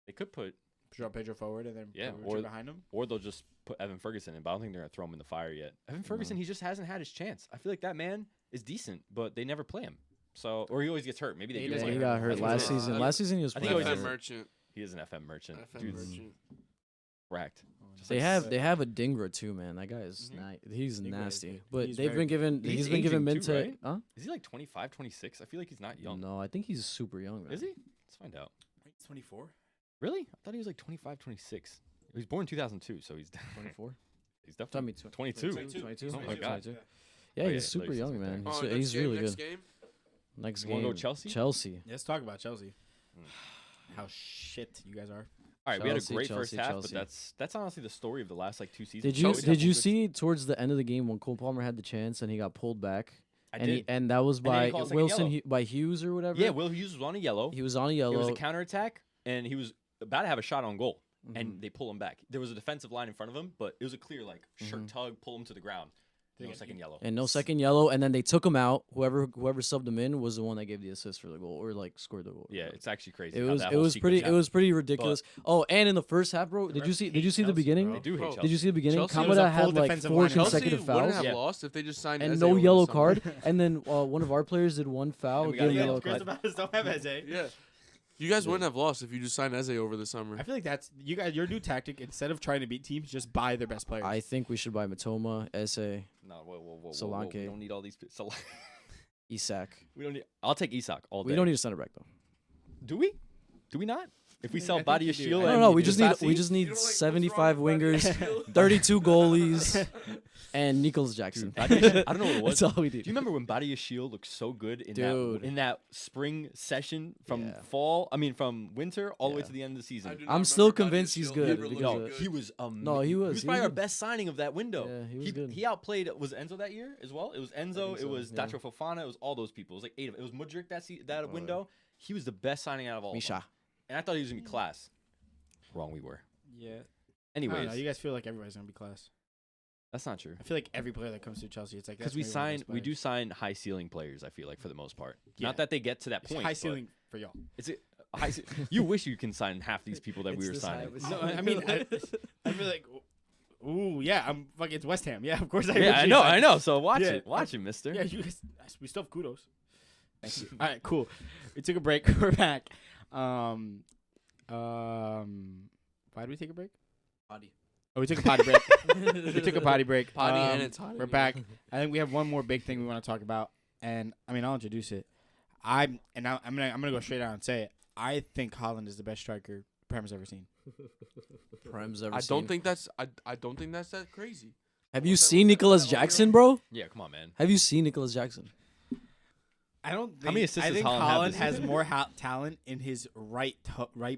They could put, Joao Pedro forward and then Yeah, put or- Rudiger behind him? or they'll just put Evan Ferguson in. But I don't think they're gonna throw him in the fire yet. Evan Ferguson, he just hasn't had his chance. I feel like that man is decent, but they never play him. So, or he always gets hurt. Maybe they He do. doesn't play He him. got hurt I think last he's- season. I- Last season he was I think playing. he always FM is. merchant. He is an FM merchant. FM Dude's merchant. cracked. Just They like- have a Dingra too, man. That guy is Mhm. he's Dingra is nasty. good. But He's they've very been given good. he's He's been given aging too, Minta. right? Huh? Is he like 25, 26? I feel like he's not young. No, I think he's super young. Man. Is he? Let's find out. 24. Really? I thought he was like 25, 26. He was born in 2002, so he's 24. he's definitely 22. 22. 22. Oh my God. Yeah, Oh, he's yeah, super like young, something man. there. Oh, He's really next good. game? Next You wanna game. go Chelsea? Chelsea. Let's talk about Chelsea. Mm. How shit you guys are. All right, we had a Chelsea, great Chelsea, first half, Chelsea. but that's honestly the story of the last like 2 seasons. Did you Chelsea did have you some good- see towards the end of the game when Cole Palmer had the chance and he got pulled back? I and did. and that was then he by called second Wilson yellow. by Hughes or whatever. Yeah, Will Hughes was on a yellow. he was on a It yellow. was a counterattack, and he was about to have a shot on goal, Mhm. and they pull him back. There was a defensive line in front of him, but it was a clear like shirt Mhm. tug, pull him to the ground. No second yellow. And no second yellow, and then they took him out. Whoever subbed him in was the one that gave the assist for the goal or like scored the goal. Yeah, it's actually crazy. It how was that it whole was sequence pretty ridiculous. Oh, and in the first half, bro, did you see the Chelsea, beginning? bro. They do hate Bro. Chelsea. Did you see the beginning? Chelsea was a Kamada full had like defensive 4 lineup. consecutive Chelsea wouldn't fouls have lost if they just signed and Eze no over the yellow summer. card. And then one of our players did one foul, And we gave him got a yellow yellow. card. Don't have Eze. Yeah. You guys wouldn't have lost if you just signed Eze over the summer. I feel like that's you guys. Your new tactic, instead of trying to beat teams, just buy their best players. I think we should buy Matoma, Eze, No, whoa. Solanke. We don't need all these. Isak. We don't need. I'll take Isak all day. We don't need a center back though. Do we? Do we not? If we sell I think Badia you do. Shield, I No, don't no, need we to just do need Sassi. we just need You don't like what's 75 wrong with Badia wingers, Shield? 32 goalies, and Nicholas Jackson. I don't know what it was. That's all we Do need. you remember when Badia Shield looked so good in Dude. that spring session from Yeah. from winter all the way Yeah. to the end of the season? I do not I'm still remember Badia convinced he's Shield good ever because looking of- good. He was No, he was. He was He probably was our good. best signing of that window. Yeah, he was good. He outplayed. Was Enzo that year as well? It was Enzo. think It so, was yeah. Dacho Fofana. It was all those people. It was like 8 of it. It was Mudryk that Oh, window. He was the best signing out of all. Of them. Misha. And I thought he was gonna be class. Wrong, we were. Yeah. I don't Anyways, know, you guys feel like everybody's gonna be class. that's not true. I feel like every player that comes to Chelsea, it's like Because that's we maybe one of the we best do players. sign high ceiling players. I feel like for the most part. Yeah. Not that they get to that It's point. high but ceiling for y'all. It's a high. You wish you can sign half these people that we were signing. No, I mean, I feel like, ooh, yeah, I'm fucking. It's West Ham. Yeah, of course I. Yeah, I know, I know. So watch Yeah. it, watch it, Mister. Yeah, you guys, we still have kudos. Thank you. All right, cool. We took a break. We're back. Why did we take a break? Potty. Oh, we took a potty break. We took a potty break. Potty and it's hot in We're here. back. I think we have one more big thing we want to talk about, and I mean, I'll introduce it. I'm gonna go straight out and say it. I think Haaland is the best striker Prem has ever seen. Prem's ever I seen. don't think that's that crazy. Have you seen Nicholas Jackson, bro? Yeah, come on, man. Have you seen Nicholas Jackson? I don't. Think, How many assists I does think Haaland have Haaland this has season? more talent in his right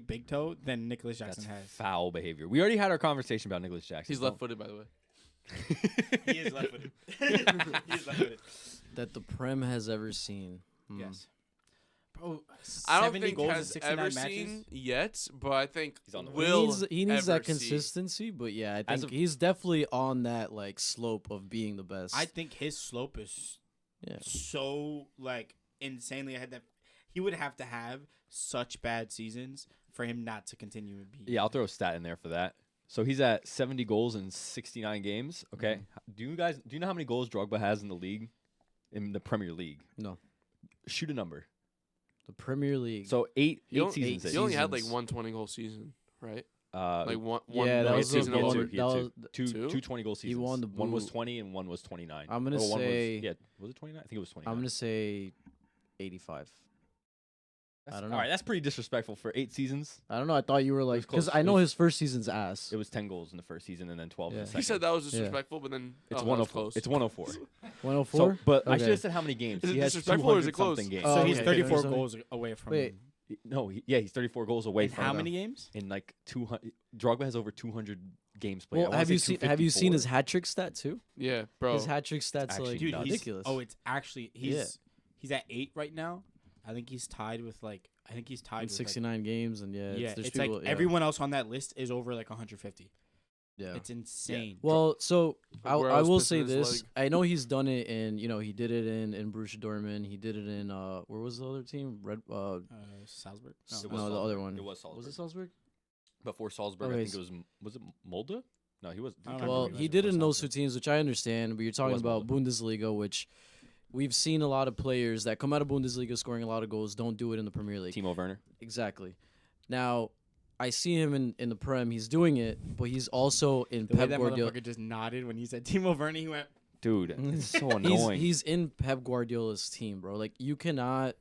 big toe than Nicholas Jackson That's has. foul behavior. We already had our conversation about Nicholas Jackson. He's left-footed, by the way. He is left-footed. He is left-footed. That the Prem has ever seen. Hmm. Yes. Bro, I don't 70 think goals in has 69 ever matches? seen yet, but I think He's on the way. will. He needs that ever see. consistency, but yeah, I As think of- he's definitely on that like slope of being the best. I think his slope is yeah. so like insanely ahead that he would have to have such bad seasons for him not to continue and be. Yeah, I'll throw a stat in there for that. So he's at 70 goals in 69 games. Okay. Do you know how many goals Drogba has in the league, in the Premier League? No. Shoot a number. The Premier League. So eight He only, seasons. he only had like seasons. 120 goal season, right? Uh, Like one yeah, that one was the season one- alone. He had that two. was the- Two two? 20 goal He seasons. won the One was boot. 20 and one was 29. I'm gonna Or one say- was it 29? I think it was 29. I'm gonna say 85. I don't know. All right, that's pretty disrespectful for 8 seasons. I don't know. I thought you were was like, because close. I It know was- his first season's ass. It was 10 goals in the first season and then 12 in Yeah. the He second. He said that was Yeah. disrespectful, but then it's that was 104. close. It's 104. 104. So, but I Okay. should have said how many games. Is it He has disrespectful or is 200 it close? something games. Oh, So he's okay. 34 So- goals away from. Wait. No, he's 34 goals away In from how them. many games? In like 200. Drogba has over 200 games played. I Well, wanna have say you seen his 254. hat trick stat too? Yeah, bro. His hat trick stats actually like Dude, nuts. ridiculous. Oh, it's actually Yeah. he's at 8 right now. I think he's tied with like in with 69 games, and yeah, yeah, there's it's like people, yeah. everyone else on that list is over like 150. Yeah. It's insane. Well, so I Aguero's will pissing say his this. leg. I know he's done it in, he did it in Borussia Dortmund. He did it in where was the other team? Salzburg. It was No, the Salzburg. other one. It was Salzburg. Was it Salzburg? Before Salzburg, Okay, I think it was it Molde? No, he was. I don't know. Well, remember he it did it was in those two Salzburg. teams, which I understand. But you're talking was about Molde. Bundesliga, which we've seen a lot of players that come out of Bundesliga scoring a lot of goals don't do it in the Premier League. Timo Werner. Exactly. Now, I see him in the Prem. He's doing it, but he's also in The way Pep that Guardiola. motherfucker just nodded when he said Timo Werner, he went. Dude, it's so annoying. He's in Pep Guardiola's team, bro. Like you cannot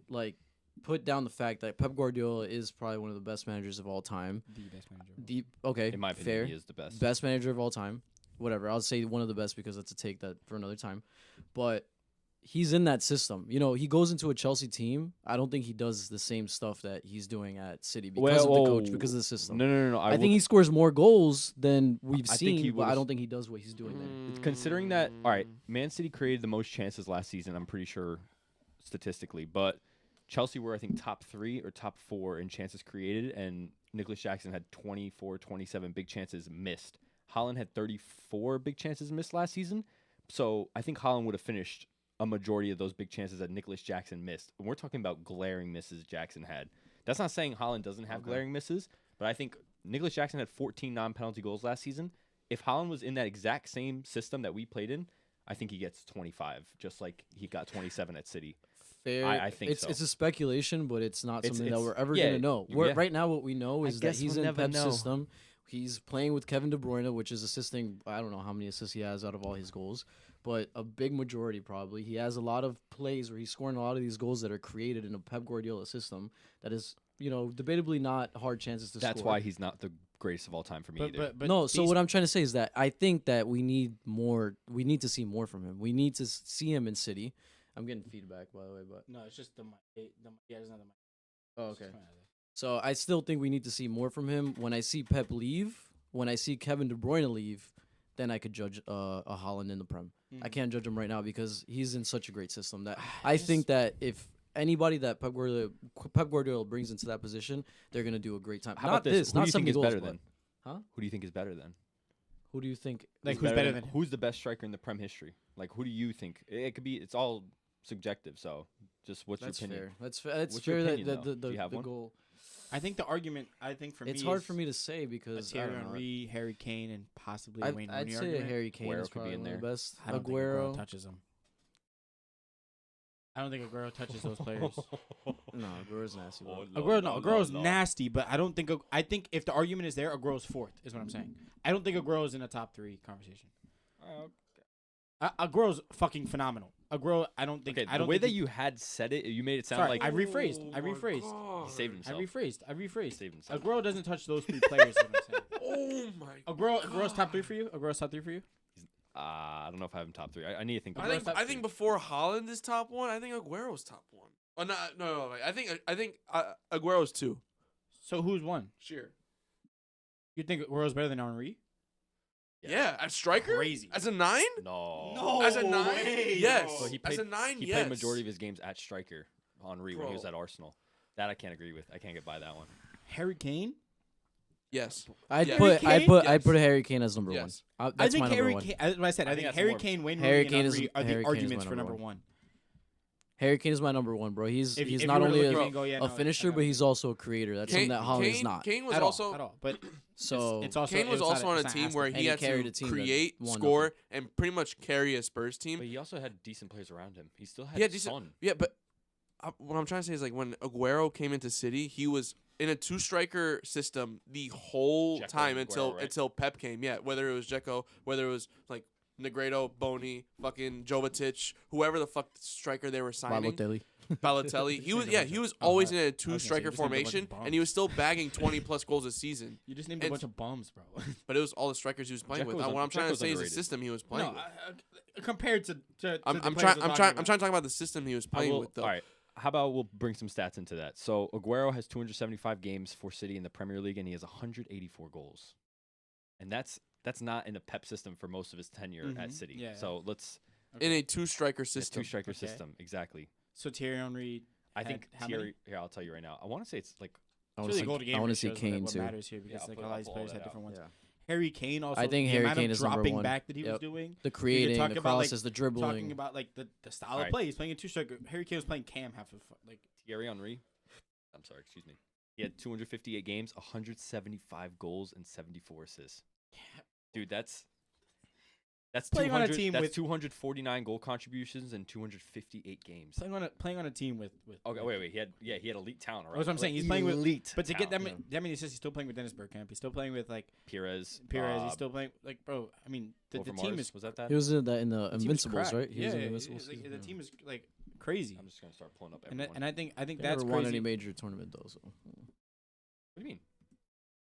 like put down the fact that Pep Guardiola is probably one of the best managers of all time. The best manager. Okay, in my opinion, fair. he is the best. Best manager of all time. Whatever. I'll say one of the best because that's a take that for another time. But he's in that system. He goes into a Chelsea team. I don't think he does the same stuff that he's doing at City because of the coach, because of the system. No. I think he scores more goals than we've I think seen, he but I would've- don't think he does what he's doing there. Considering that, all right, Man City created the most chances last season, I'm pretty sure statistically, but Chelsea were, I think, top 3 or top 4 in chances created, and Nicholas Jackson had 24, 27 big chances missed. Haaland had 34 big chances missed last season. So I think Haaland would have finished a majority of those big chances that Nicholas Jackson missed. And we're talking about glaring misses Jackson had. That's not saying Haaland doesn't have glaring misses, but I think Nicholas Jackson had 14 non-penalty goals last season. If Haaland was in that exact same system that we played in, I think he gets 25, just like he got 27 at City. Fair. I think so. It's a speculation, but it's not something that it's- we're ever yeah, gonna know. yeah. Right now, what we know is that guess he's we'll in never Pep's know. system. He's playing with Kevin De Bruyne, which is assisting. I don't know how many assists he has out of all his goals, but a big majority probably. He has a lot of plays where he's scoring a lot of these goals that are created in a Pep Guardiola system. That is, debatably not hard chances to score. That's why he's not the greatest of all time for me either. But no, so what I'm trying to say is that I think that we need more. We need to see more from him. We need to see him in City. I'm getting feedback, by the way, but no, it's just the mic. Yeah, it's not the mic. oh, okay. So I still think we need to see more from him. When I see Pep leave, when I see Kevin De Bruyne leave, then I could judge a Haaland in the Prem. I can't judge him right now because he's in such a great system that I think that if anybody that Pep Guardiola brings into that position, they're gonna do a great time. How not about this? Who not do you think 70 is goals, better but- then? Huh? Who do you think is better then? Who do you think? Like who's better than? Who's the best striker in the Prem history? Like who do you think? It could be. It's all subjective. So just what's That's your opinion? fair. That's What's your fair. opinion, that though? the Do you have the one? goal. I think the argument. I think for me, It's hard is for me to say because I Thierry don't know. Henry, Harry Kane, and possibly a Wayne I'd Rooney say argument. Harry Kane Aguero is could be probably in one of there. the best. I don't think Aguero Aguero. touches him. I don't think Aguero touches those players. No, Aguero's nasty. Bro. Aguero's nasty, but I don't think. I think if the argument is there, Aguero's fourth. Is what I'm saying. I don't think Aguero's in a top 3 conversation. Aguero's fucking phenomenal. Aguero, I don't think. Okay, I don't the way think that he- you had said it, you made it sound Sorry, like I rephrased. I Oh my rephrased. God. he saved I himself. rephrased. Saved himself. Aguero doesn't touch those 3 players. Is what I'm saying. Oh my. Aguero's top 3 for you. Aguero's top 3 for you. I don't know if I have him top 3. I need to think. I about think it. I think before Haaland is top 1, I think Aguero's top 1. Oh no. I think Aguero's 2. So who's one? Sure. You think Aguero's better than Henry? Yeah, at striker? Crazy. As a 9? No. As a 9? Yes. So he As played, a 9, he yes. played majority of his games at striker, Henry, when he was Bro. at Arsenal. That I can't agree with. I can't get by that one. Harry Kane. Yes. I'd Yeah. put Harry I'd put Harry Kane as number Yes. one. I That's think my number Harry one. Kane. As I said, I I think think that's Harry more- Kane, Wayne Harry Rooney, Kane and is- Henry are Harry the Kane is arguments my for number number one. Harry Kane is my number one, bro. He's If he's you not were to only look at me a, and go, yeah, a no, finisher, I but got he's also a creator. That's something that Haaland is not. Kane was At also all. But So it's also Kane was it's also not- on a it's not team asked where of. And he he had carried to a team that create, won score, nothing. and pretty much carry a Spurs team. But he also had decent players around him. He still had He had decent- Son. Yeah, but what I'm trying to say is like when Aguero came into City, he was in a 2-striker system the whole Dzeko time and until Aguero, right? until Pep came. Yeah, whether it was Dzeko, whether it was like Negredo, Boni, fucking Jovetic, whoever the fuck striker they were signing. Balotelli. Balotelli. He was he was always in a 2-striker formation, and he was still bagging 20+ goals a season. You just named a It's- bunch of bums, bro. But it was all the strikers he was playing with. Dzeko's What I'm trying to Dzeko's say is the underrated. system he was playing No, with. compared to I'm the players trying. we're I'm talking trying. about. I'm trying to talk about the system he was playing with, though. All right. How about we'll bring some stats into that? So Aguero has 275 games for City in the Premier League, and he has 184 goals. And that's not in the Pep system for most of his tenure Mhm. at City. Yeah, yeah. So let's In a 2-striker system. 2-striker Okay. system exactly. So Thierry Henry. I had think how many? Thierry. Here, I'll tell you right now. I want to say it's like I It's want really to goal to see. game I want to see ratios what- Kane what too. matters here because I'll like pull a lot of these all players that had out. different ones. Yeah. Harry Kane also. I think the Harry amount Kane of is number dropping one. back that he was Yep. doing. The creating, talk the about, like, crosses, the dribbling. Talking about like the style Alright. of play. He's playing a 2-striker. Harry Kane was playing Cam half of like. Thierry Henry. I'm sorry, excuse me. He had 258 games, 175 goals, and 74 assists. Dude, that's Playing on a 200 team that's with- 249 goal contributions in 258 games. Playing on a team with. Okay, wait. He had elite talent. Right? That's what I'm saying. He's playing with elite. But to get that talent. many assists, he's still playing with Dennis Bergkamp. He's still playing with like Perez. He's still playing like bro. I mean, the team Overmars, is was that? He was in the the team is Invincibles, cracked. right? He Yeah, was in yeah, Invincibles. like, season, the yeah. team is like crazy. I'm just gonna start pulling up And everyone. I think They that's never won crazy. any major tournament though. So What do you mean?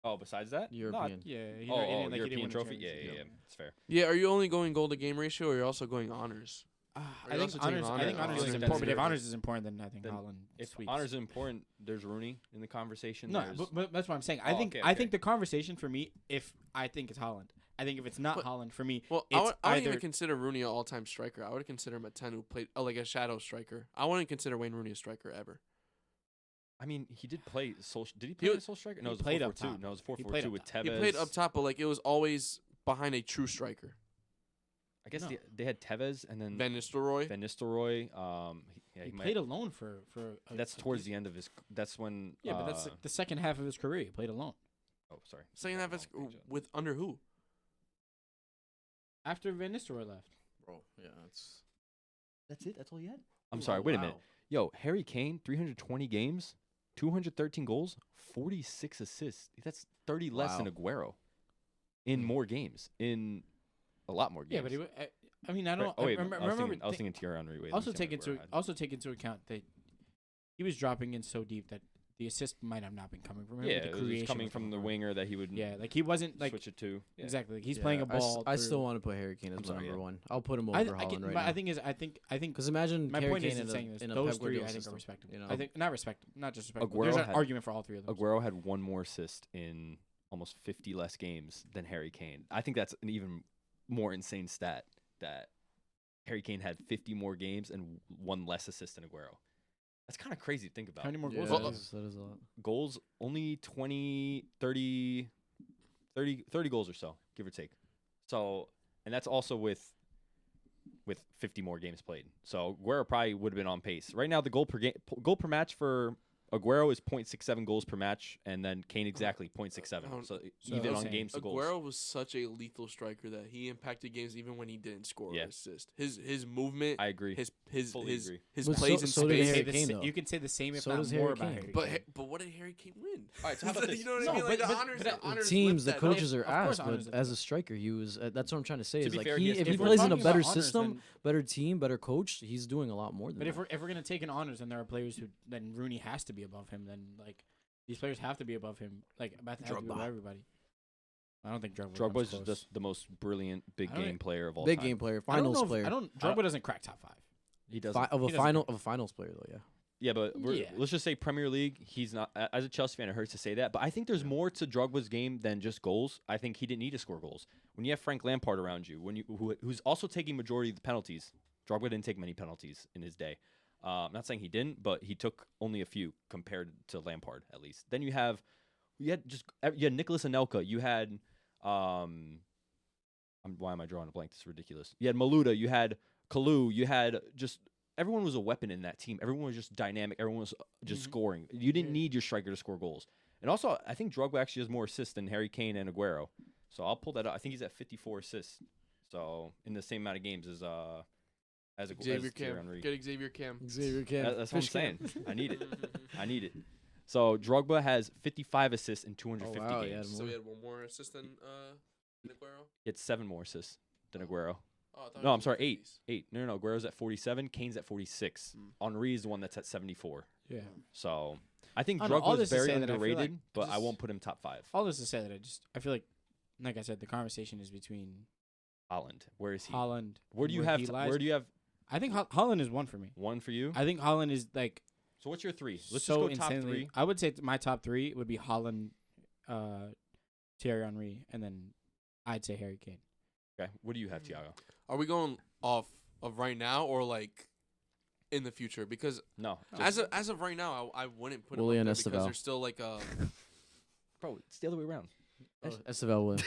Oh, besides that? European. Yeah, he Oh, didn't- like, he didn't European win the trophy. Champions Yeah, League. it's fair. Yeah, are you only going goal to game ratio, or you're also going honors? I you think also taking honors. I think honors? honors I is feel like important. But that's if honors is important, then I think Then Haaland. If sweeps. honors is important, there's Rooney in the conversation. No, there's- but that's what I'm saying. Oh, okay, I okay. think the conversation for me, if I think it's Haaland, I think if it's not But- Haaland for me, Well, it's I wouldn't either even consider Rooney an all-time striker. I would consider him a 10 who played like a shadow striker. I wouldn't consider Wayne Rooney a striker ever. I mean, he did play Soul. Did he play was- a Soul Striker? he No, it was a played up 4-4-2. top. No, it was He played 4-4-2 up with top. Tevez. He played up top, but like it was always behind a true striker. I guess No. they had Tevez and then Van Nistelrooy. Van Nistelrooy. He played alone for. That's towards the end of his. That's when. Yeah, but that's the second half of his career. He played alone. Oh, sorry. Second half is with under who? After Van Nistelrooy left. Bro, yeah, That's it. That's all he had. I'm sorry. Wait a minute. Yo, Harry Kane, 320 games, 213 goals, 46 assists. That's 30 less than Aguero. In more games. In a lot more games. Yeah, but he. I mean, I don't. Oh, wait, remember. I was thinking Thierry Henry. Wait, Also take into account that he was dropping in so deep that the assist might have not been coming from him. Yeah, the it was creation coming from the winger that he would. Yeah, like he wasn't like switch it to. Yeah. exactly. Like he's playing a ball. I still want to put Harry Kane as my number one. I'll put him over Haaland right now. I think because imagine my Harry point Kane isn't saying this. in a Those Pep three, Guardiola I think, system, are respectable. you know? I think not respectable, not just respectable. Aguero There's an had- argument for all three of those. Aguero had one more assist in almost 50 less games than Harry Kane. I think that's an even more insane stat that Harry Kane had 50 more games and one less assist than Aguero. That's kind of crazy to think about. How many more Yeah, goals? that is a lot. Goals, only 20, 30 goals or so, give or take. So, and that's also with 50 more games played. So Aguero probably would have been on pace. Right now, the goal per match for Aguero is 0.67 goals per match, and then Kane exactly 0.67. So even on games to goals. Aguero was such a lethal striker that he impacted games even when he didn't score or Yeah. assist. His movement, I agree. his Fully agree. But plays in so did space. Harry Kane, though. You can say the same, if So not does more, Harry about Kane. Harry But Kane. but what did Harry Kane win? All right, so how about this? You know what No, I mean? Like but- the honors, but- the honors Teams, the lift that up. coaches are Of course asked, honors but lift as it a striker, he was. That's what I'm trying to say. To Is be like fair, he, he if has- he if we're plays in a talking better about honors, system, then- better team, better coach, he's doing a lot more than But that. if we're gonna take in honors, then there are players who then Rooney has to be above him. Then like these players have to be above him. Like have to be above everybody. I don't think Drogba. Drogba's comes close. just the most brilliant big I don't- game player of all Big time. game player, I don't know finals if- player. Drogba doesn't crack top 5. He doesn't. Of a He doesn't finals player though, yeah. Yeah, but Yeah. let's just say Premier League, he's not. As a Chelsea fan, it hurts to say that, but I think there's more to Drogba's game than just goals. I think he didn't need to score goals. When you have Frank Lampard around you, who's also taking majority of the penalties, Drogba didn't take many penalties in his day. I'm not saying he didn't, but he took only a few compared to Lampard, at least. Then you had Nicolas Anelka. You had why am I drawing a blank? This is ridiculous. You had Maluda. You had Kalou. You had just. Everyone was a weapon in that team. Everyone was just dynamic. Everyone was just scoring. You didn't need your striker to score goals. And also, I think Drogba actually has more assists than Harry Kane and Aguero. So I'll pull that up. I think he's at 54 assists. So in the same amount of games as Xavier Thierry Cam. Henry. Get Xavier Cam. Xavier Cam. That's what I'm saying. I need it. So Drogba has 55 assists in 250 Oh, wow, he games. had So he had one more assist than Aguero. He had 7 more assists than Aguero. Oh, I thought No, it I'm was sorry, 50s. 8. No. Aguero's at 47. Kane's at 46. Henry is the one that's at 74. Yeah. So I think I don't know, all Drogba this is to very say that I feel underrated, like but I just- won't put him top 5. All this to say that I feel like I said, the conversation is between Haaland, where is he? Haaland. Where do you and have? he lies. Where do you have I think Haaland is one for me. one for you? I think Haaland is like So what's your 3? Let's so just go top insanely. 3. I would say my top 3 would be Haaland, Thierry Henry, and then I'd say Harry Kane. Okay, what do you have, Tiago? Are we going off of right now or like in the future? Because No, as of right now, I wouldn't put Willian him up there because Esteval. there's still like a bro, it's the other way around. Esteval win.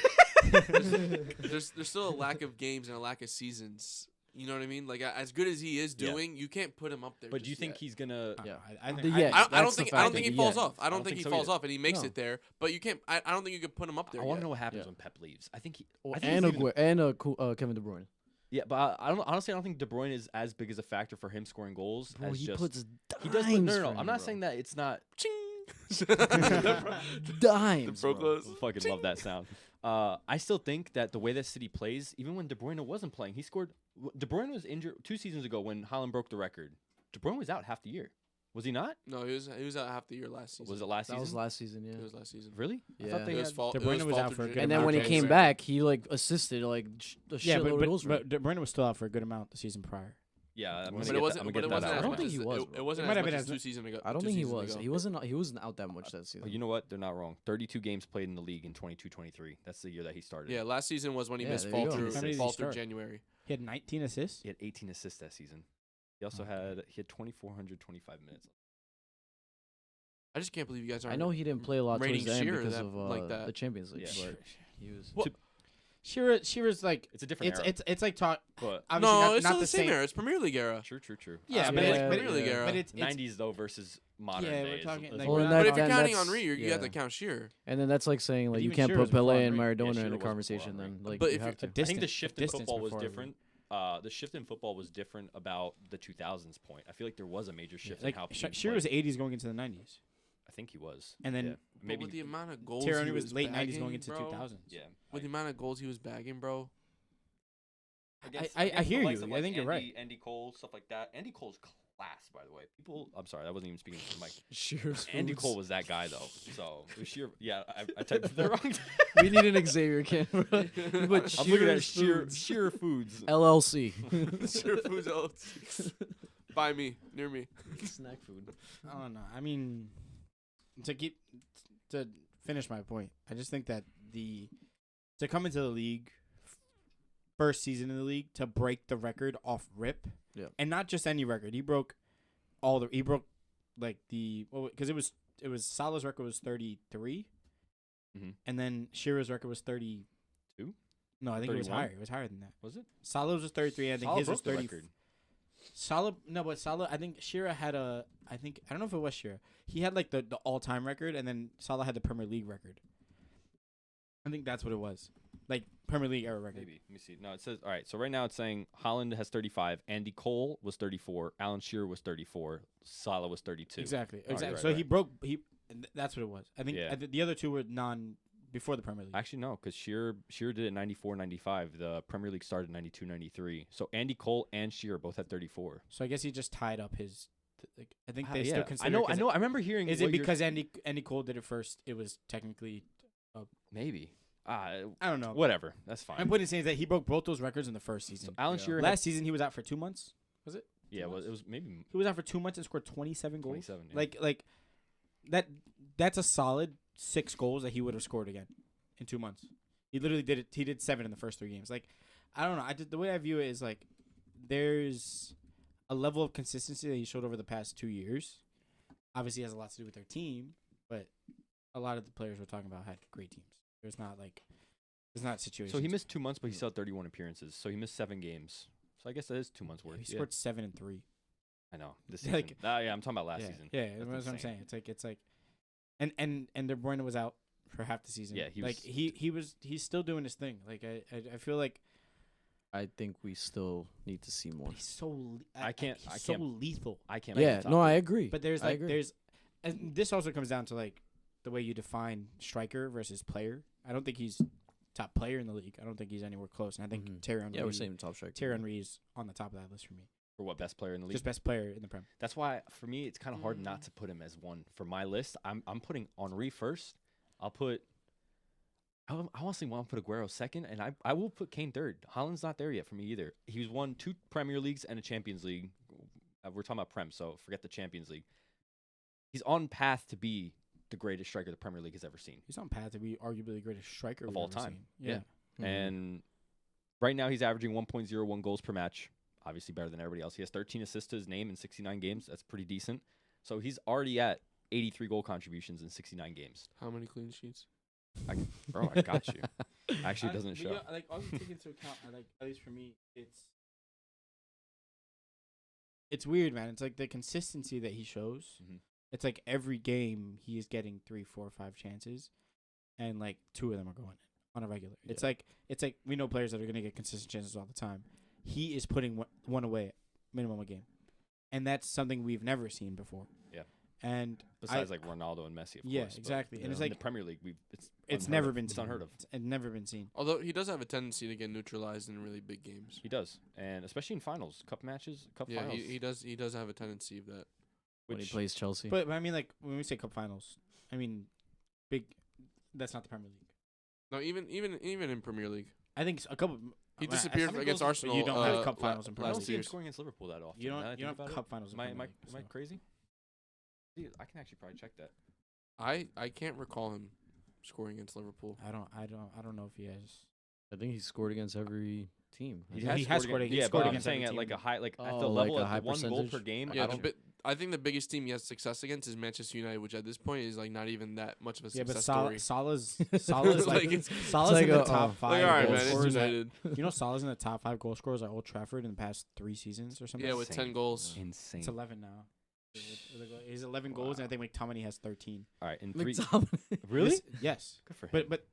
there's still a lack of games and a lack of seasons. You know what I mean? Like as good as he is Yeah. doing, you can't put him up there. But do you just think yet. he's gonna? Yeah. I think Yeah. I don't That's the think fact he that falls yeah. off. I don't think he so falls either. off, and he makes No. it there. But you can't. I don't think you could put him up there. I want to yet. know what happens Yeah. when Pep leaves. I think he. Or- I think and he's even- Kevin De Bruyne. Yeah, but I don't honestly. I don't think De Bruyne is as big as a factor for him scoring goals Bro, as he just. puts He does. dimes No. for I'm him, not bro. saying that it's not. dimes. Pro bro. close. I fucking love that sound. I still think that the way that City plays, even when De Bruyne wasn't playing, he scored. De Bruyne was injured 2 seasons ago when Haaland broke the record. De Bruyne was out half the year. Was he not? No, he was out half the year last season. Was it last That season? was last season, yeah. It was last season. Really? I Yeah. thought they It was had. fault. De it was Bruyne was fault out to for a Dr- good And then amount when he of came games. back, he like assisted like a shitload of goals. for him. but De Bruyne was still out for a good amount the season prior. Yeah, I'm But gonna it wasn't. I'm But gonna it get wasn't. that as out. I don't much think as- he was, It bro. wasn't It might as have much been as as 2 seasons ago. I don't two think he seasons was. ago. He wasn't out that much that season. You know what? They're not wrong. 32 games played in the league in 22-23. That's the year that he started. Yeah, last season was when he Yeah, missed there you fall go. through How many did he fall through start? January. He had 19 assists. He had 18 assists that season. He also had 2,425 minutes. I just can't believe you guys aren't. I know he didn't play a lot rating towards the end Shearer because that- of like that. the Champions League, Yeah. but he was. Well, Shearer's like It's a different era. It's like talk. But Obviously No, not, it's not still the same same era. It's Premier League era. true. Yeah, but it's yeah, Premier League era. But it's 90s though versus modern Yeah, day. we're talking, like, Well, we're and not But that- if you're then counting that's- Henry, you have to yeah. count Shearer. And then that's like saying But like you even can't Shearer's put Pele before and Henry. Maradona Yeah, in Shearer a was conversation. before Then like But you if have you- to. I think the Distance- shift in distance football was before different. The shift in football was different about the 2000s point. I feel like there was a major shift in how teams Shearer was played. 80s going into the 90s, I think he was. and then Yeah. But maybe with the amount of goals Thierry he was late 90s bagging, going into bro, 2000s. yeah. With the amount of goals he was bagging, bro. I hear you. I think you're right. Andy Cole, stuff like that. Andy Cole's class, by the way. I'm sorry, I wasn't even speaking to the mic. Shearer's Andy foods. Cole was that guy though. So it was Shearer. Yeah, I typed the wrong. We need an Xavier camera. But I'm looking at Shearer's Shearer Foods. Shearer Foods. LLC. Shearer Foods LLC. By me, near me. Snack food. I don't know. I mean, to finish my point, I just think that to come into the league, first season in the league, to break the record off rip, and not just any record. He broke like because it was Salah's record was 33, and then Shearer's record was 32. No, I think 31? it was higher. It was higher than that. Was it? Salah's was 33. I think Salah his was broke the 30. record. Salah, no, but Salah, I think Shearer had I don't know if it was Shearer. He had like the all-time record, and then Salah had the Premier League record. I think that's what it was. Like Premier League era record. Maybe. Let me see. No, it says, all right, so right now it's saying Haaland has 35, Andy Cole was 34, Alan Shearer was 34, Salah was 32. Exactly. Oh, Exactly. right, So right. he broke, that's what it was. I think Yeah. the other two were before the Premier League. Actually, no, because Shearer did it 94, 95. The Premier League started 92, 93. So Andy Cole and Shearer both had 34. So I guess he just tied up his. I think they still consider. I know. I remember hearing. Is it because Andy Cole did it first? It was technically. Maybe. I don't know. Whatever. That's fine. My point is saying that he broke both those records in the first season. So Alan Shearer Last season he was out for 2 months. Was it? Yeah, well, it was maybe He was out for 2 months and scored 27 goals. 27. Yeah. Like that's a solid 6 goals that he would have scored again in 2 months. He literally did it. He did 7 in the first 3 games. Like, I don't know. The way I view it is like there's a level of consistency that he showed over the past 2 years. Obviously, it has a lot to do with their team, but a lot of the players we're talking about had great teams. There's not situations. So he missed 2 months, but he still had 31 appearances. So he missed 7 games. So I guess that is 2 months worth. He scored 7 and 3. I know. This Like- season. Yeah, I'm talking about last yeah, season. Yeah, That's that's what I'm insane. saying. It's like, and De Bruyne was out for half the season. Yeah, he's still doing his thing. Like I feel like I think we still need to see more. he's so I can't- he's so lethal. I can't. make Yeah, the top no, I 10. agree. But there's I like agree. and this also comes down to like the way you define striker versus player. I don't think he's top player in the league. I don't think he's anywhere close. And I think Mhm. Thierry Henry. Yeah, we're saying top striker. Thierry Henry is on the top of that list for me. For what, best player in the league? Just best player in the Prem. That's why for me it's kind of hard not to put him as one for my list. I'm putting Henry first. I honestly want to put Aguero second, and I will put Kane third. Haaland's not there yet for me either. He's won 2 Premier Leagues and a Champions League. We're talking about Prem, so forget the Champions League. He's on path to be the greatest striker the Premier League has ever seen. He's on path to be arguably the greatest striker Of we've all ever time. seen. Yeah. Mhm. And right now he's averaging 1.01 goals per match. Obviously better than everybody else. He has 13 assists to his name in 69 games. That's pretty decent. So he's already at 83 goal contributions in 69 games. How many clean sheets? Bro, I got you. Actually, it doesn't show. Like also take into account, like at least for me, it's weird, man. It's like the consistency that he shows. Mhm. It's like every game he is getting 3, 4, 5 chances, and like 2 of them are going in on a regular. It's like we know players that are gonna get consistent chances all the time. He is putting one away minimum a game, and that's something we've never seen before. Yeah. And Besides like Ronaldo and Messi, of Yeah, course. but, exactly. you And it's know, in like- the Premier League, it's it's unheard never of. been It's seen. unheard of. It's never been seen. Although he does have a tendency to get neutralized in really big games. He does, and especially in finals, cup matches, cup Yeah, finals. he does have a tendency of that. when he which- plays Chelsea. But I mean, like when we say cup finals, I mean big. That's not the Premier League. No, even in Premier League, I think a couple. he well, disappeared how many against goals- Arsenal. But you don't have cup finals in I Premier don't League. see him years. scoring against Liverpool that often. You now that I don't. You think don't have about cup finals. In Am I Premier League, am I so. crazy? Dude, I can actually probably check that. I can't recall him scoring against Liverpool. I don't know if he has. I think he scored against every team. He has scored against, against- yeah, scored but I'm against saying every at like team. a high, like at Oh, the like level a of high the 1 goal per percentage? game. Yeah, I don't. I think the biggest team he has success against is Manchester United, which at this point is like not even that much of a success story. Salah's Like, like it's Salah's like in the a- top 5 Like, all right, goal man, it's scorers. United. You know Salah's in the top 5 goal scorers at Old Trafford in the past 3 seasons or something. Yeah, with Insane. 10 goals. Insane. It's 11 now. He's 11 goals, and I think McTominay has 13. All right, in 3. McTominay. Really? Yes. Good for him. But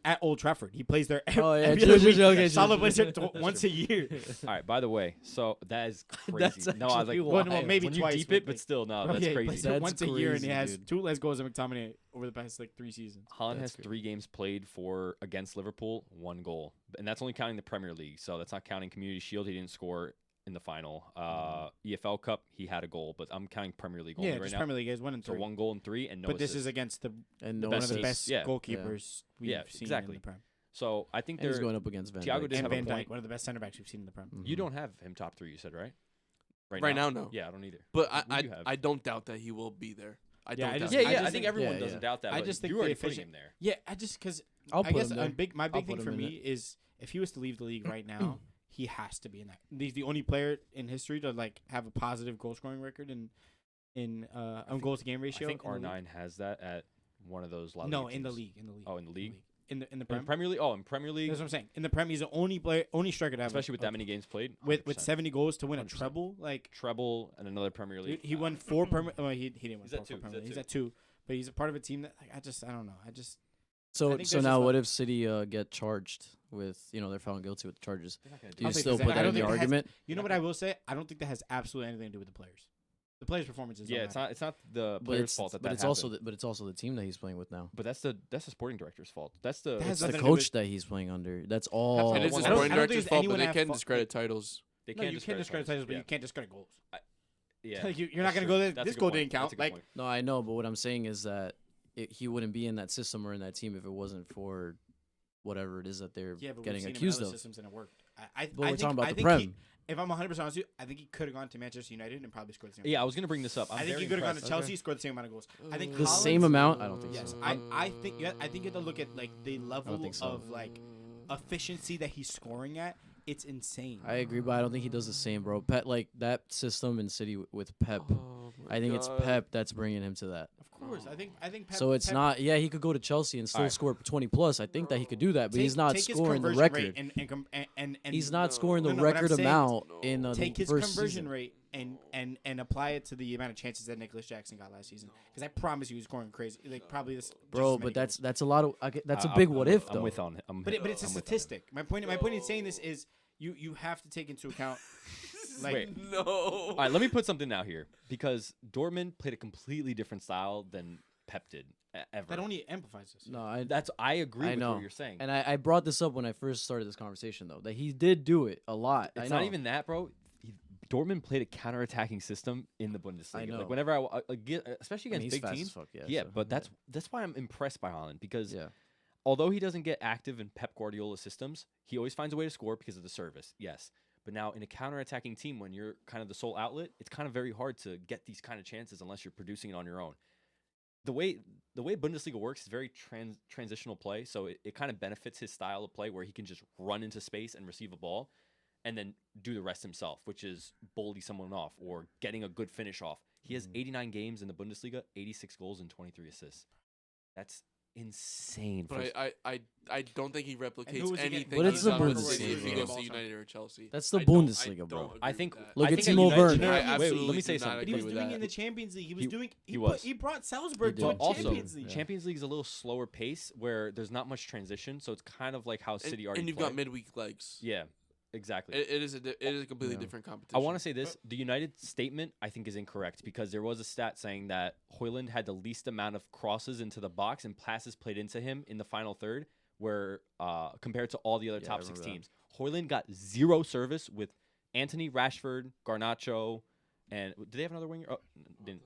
at Old Trafford, he plays there. Oh, yeah, every true, other true, week. true, okay, Salah true. plays there once a year. All right. By the way, so that is crazy. That's No, I was like, actually Well, wild. maybe when twice. you deep it, but still, no, that's He crazy. plays there That's once a year, and he crazy, has dude. 2 less goals than McTominay over the past 3 seasons. Haaland That's has 3 games played for against Liverpool, 1 goal, and that's only counting the Premier League. So that's not counting Community Shield. He didn't score in the final. EFL Cup, he had a goal, but I'm counting Premier League only Yeah, right just now. Premier League is 1 and 3. So 1 goal and 3, and no. But this assists. is against And The no one best of the assists. best Yeah. goalkeepers we've Yeah, seen exactly. in the Prem. So I think And he's they're going up against Van Tiago Dijk. did And have a Van point. Dijk, one of the best center backs we've seen in the Prem. You don't have him top 3. You said right. Right now, no. Yeah, I don't either. But Who do you have? I don't doubt that he will be there. I Yeah, don't I doubt just- Yeah, that. yeah. I just think think- everyone yeah, doesn't yeah. doubt that. I but just think you're already the putting efficient- him there. Yeah, I just because I'll I put guess him there. my I'll big put thing him for in me is if he was to leave the league right now, he has to be in that. He's the only player in history to like have a positive goal scoring record in goals to game I ratio. think in the league. R9 has that at one of those. La No, Liga in the teams. league. Oh, in the league. In the In Prem. Premier League. Oh, in Premier League, That's what I'm saying. In the Prem, he's the only striker to have, especially with that many games played. with 100%. 70 goals to win a 100%. treble. Like treble and another Premier League. he won 4 Premier. Well, he didn't win He's 4 at 2, Premier he's League. at He's at 2, but he's a part of a team that like I don't know. I So think so there's now just what if City get charged with they're found guilty with the charges? They're not gonna Do you I'll say still that- put I that don't in the think that has- argument? You know what I will say? I don't think that has absolutely anything to do with the players. The players' performances. Yeah, don't it's matter. not. It's not the But player's it's fault that but that it's also happened. but it's also the team that he's playing with now. But that's the sporting director's fault. That's the. That has It's the nothing to do coach with- that he's playing under. That's all. It is I the don't- sporting I don't think director's there's fault, but anyone they at can fault. discredit titles. They No, can't you can discredit titles, but yeah. you can't discredit goals. Yeah, Like, you're not that's gonna true. go there. That's a This good goal point. didn't count. That's a good Like point. No, I know, but what I'm saying is that he wouldn't be in that system or in that team if it wasn't for whatever it is that they're yeah, but getting we've seen accused him in of. other systems and it worked. But we're talking about the think Prem. If I'm 100% honest with you, I think he could have gone to Manchester United and probably scored the same. Yeah, I was gonna bring this up. I think very he could have gone to impressed. Chelsea, scored the same amount of goals. I think The Haaland's- same amount? I don't think Yes, so. I think you have to look at like the level think so. of like efficiency that he's scoring at. It's insane. I agree, but I don't think he does the same, bro. Pep, like that system in City with Pep. I think it's Pep that's bringing him to that. Of course, I think Pep, So it's Pep, not. Yeah, he could go to Chelsea and still Alright. score 20 plus. I think that he could do that, but take- he's not take his scoring the conversion rate record. and He's not scoring the No, what I'm record saying is amount in take the his first conversion season. rate and apply it to the amount of chances that Nicholas Jackson got last season. Because I promise you, he's scoring crazy. Like probably this. just Bro, as many but that's goals. that's a lot of. That's a I'm- big I'm what with- if though. I'm with on. But it's a I'm with on it. statistic. My point in saying this is you have to take into account. Like, Wait. No. All right, let me put something out here because Dortmund played a completely different style than Pep did ever. that only amplifies this. No, I agree I with know. what you're saying. And I brought this up when I first started this conversation though that he did do it a lot. It's I know. not even that, bro. Dortmund played a counter-attacking system in the Bundesliga. I know. Like whenever I get, especially And against he's big fast teams. as fuck, Yeah, so, but that's why I'm impressed by Haaland because yeah. although he doesn't get active in Pep Guardiola's systems, he always finds a way to score because of the service. Yes. But now in a counter-attacking team, when you're kind of the sole outlet, it's kind of very hard to get these kind of chances unless you're producing it on your own. The way Bundesliga works is very transitional play, so it kind of benefits his style of play where he can just run into space and receive a ball and then do the rest himself, which is bully someone off or getting a good finish off. He has 89 games in the Bundesliga, 86 goals and 23 assists. That's insane. But I don't think he who replicates was he getting- anything But it's he's the done with Bundesliga, City if he bro. goes to United or Chelsea. That's the I don't- Bundesliga, I bro. don't agree I think- with that. Look I at think at Timo United- Werner. I Wait, absolutely let me say do not something. But he was agree with doing that. it in the Champions League. He was He- doing. he was. He brought Salzburg He to a did. Also, Champions League. Champions League is a little slower pace where there's not much transition, so it's kind of like how City already and you've play. got midweek legs. Yeah, exactly. It is a completely Yeah. different I competition. want to say this: the United statement I think is incorrect because there was a stat saying that Haaland had the least amount of crosses into the box and passes played into him in the final third, where compared to all the other Yeah, top I 6 remember that. teams, Haaland got 0 service with Anthony, Rashford, Garnacho, and did they have another winger? Oh, didn't.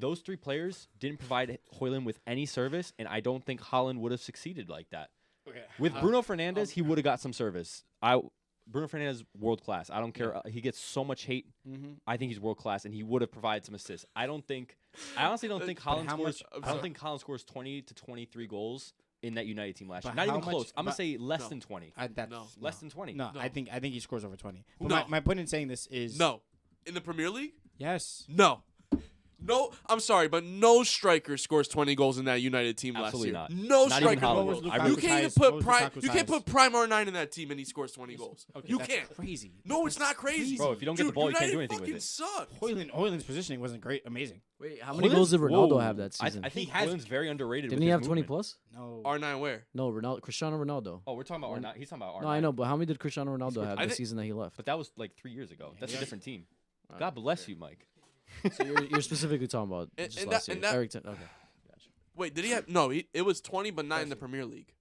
Those 3 players didn't provide Haaland with any service, and I don't think Haaland would have succeeded like that. Okay. With Bruno Fernandes, he would have got some service. Bruno Fernandes, world class. I don't care. He gets so much hate. Mm-hmm. I think he's world class, and he would have provided some assists. I honestly don't think Haaland how scores. much- I don't think Haaland scores 20 to 23 goals in that United team last year. But Not even how much- close. I'm gonna but- say less No. than 20. That's Less than 20. No, No. I think he scores over 20. But No. my point in saying this is No, in the Premier League. Yes. No. No, I'm sorry, but no striker scores 20 goals in that United team Absolutely last not. year. No Not even striker. Haaland. What was I Lukaku's You can't even highest- put what was Prime. Lukaku's You can't highest? put Prime R9 in that team and he scores 20 goals. Okay, You that's can't. crazy. No, it's not crazy. Bro, if you don't get the ball, you can't do anything with United it. fucking suck. Hoyland's positioning wasn't great, amazing. Wait, how many goals did Ronaldo Whoa. have that season? I think He has- Haaland's very underrated. Didn't with he his have 20 movement. plus? No. R9 where? No, Cristiano Ronaldo. Oh, we're talking about R9. He's talking about R9. No, I know, but how many did Cristiano Ronaldo scored- have I the thi- season that he left? But that was like 3 years ago. That's a different team. God bless you, Mike. So you're specifically talking about And- just and last that- year. and that- Eric Ten- okay. Gotcha. Wait, did he have? No, it was 20, but not in the Premier League.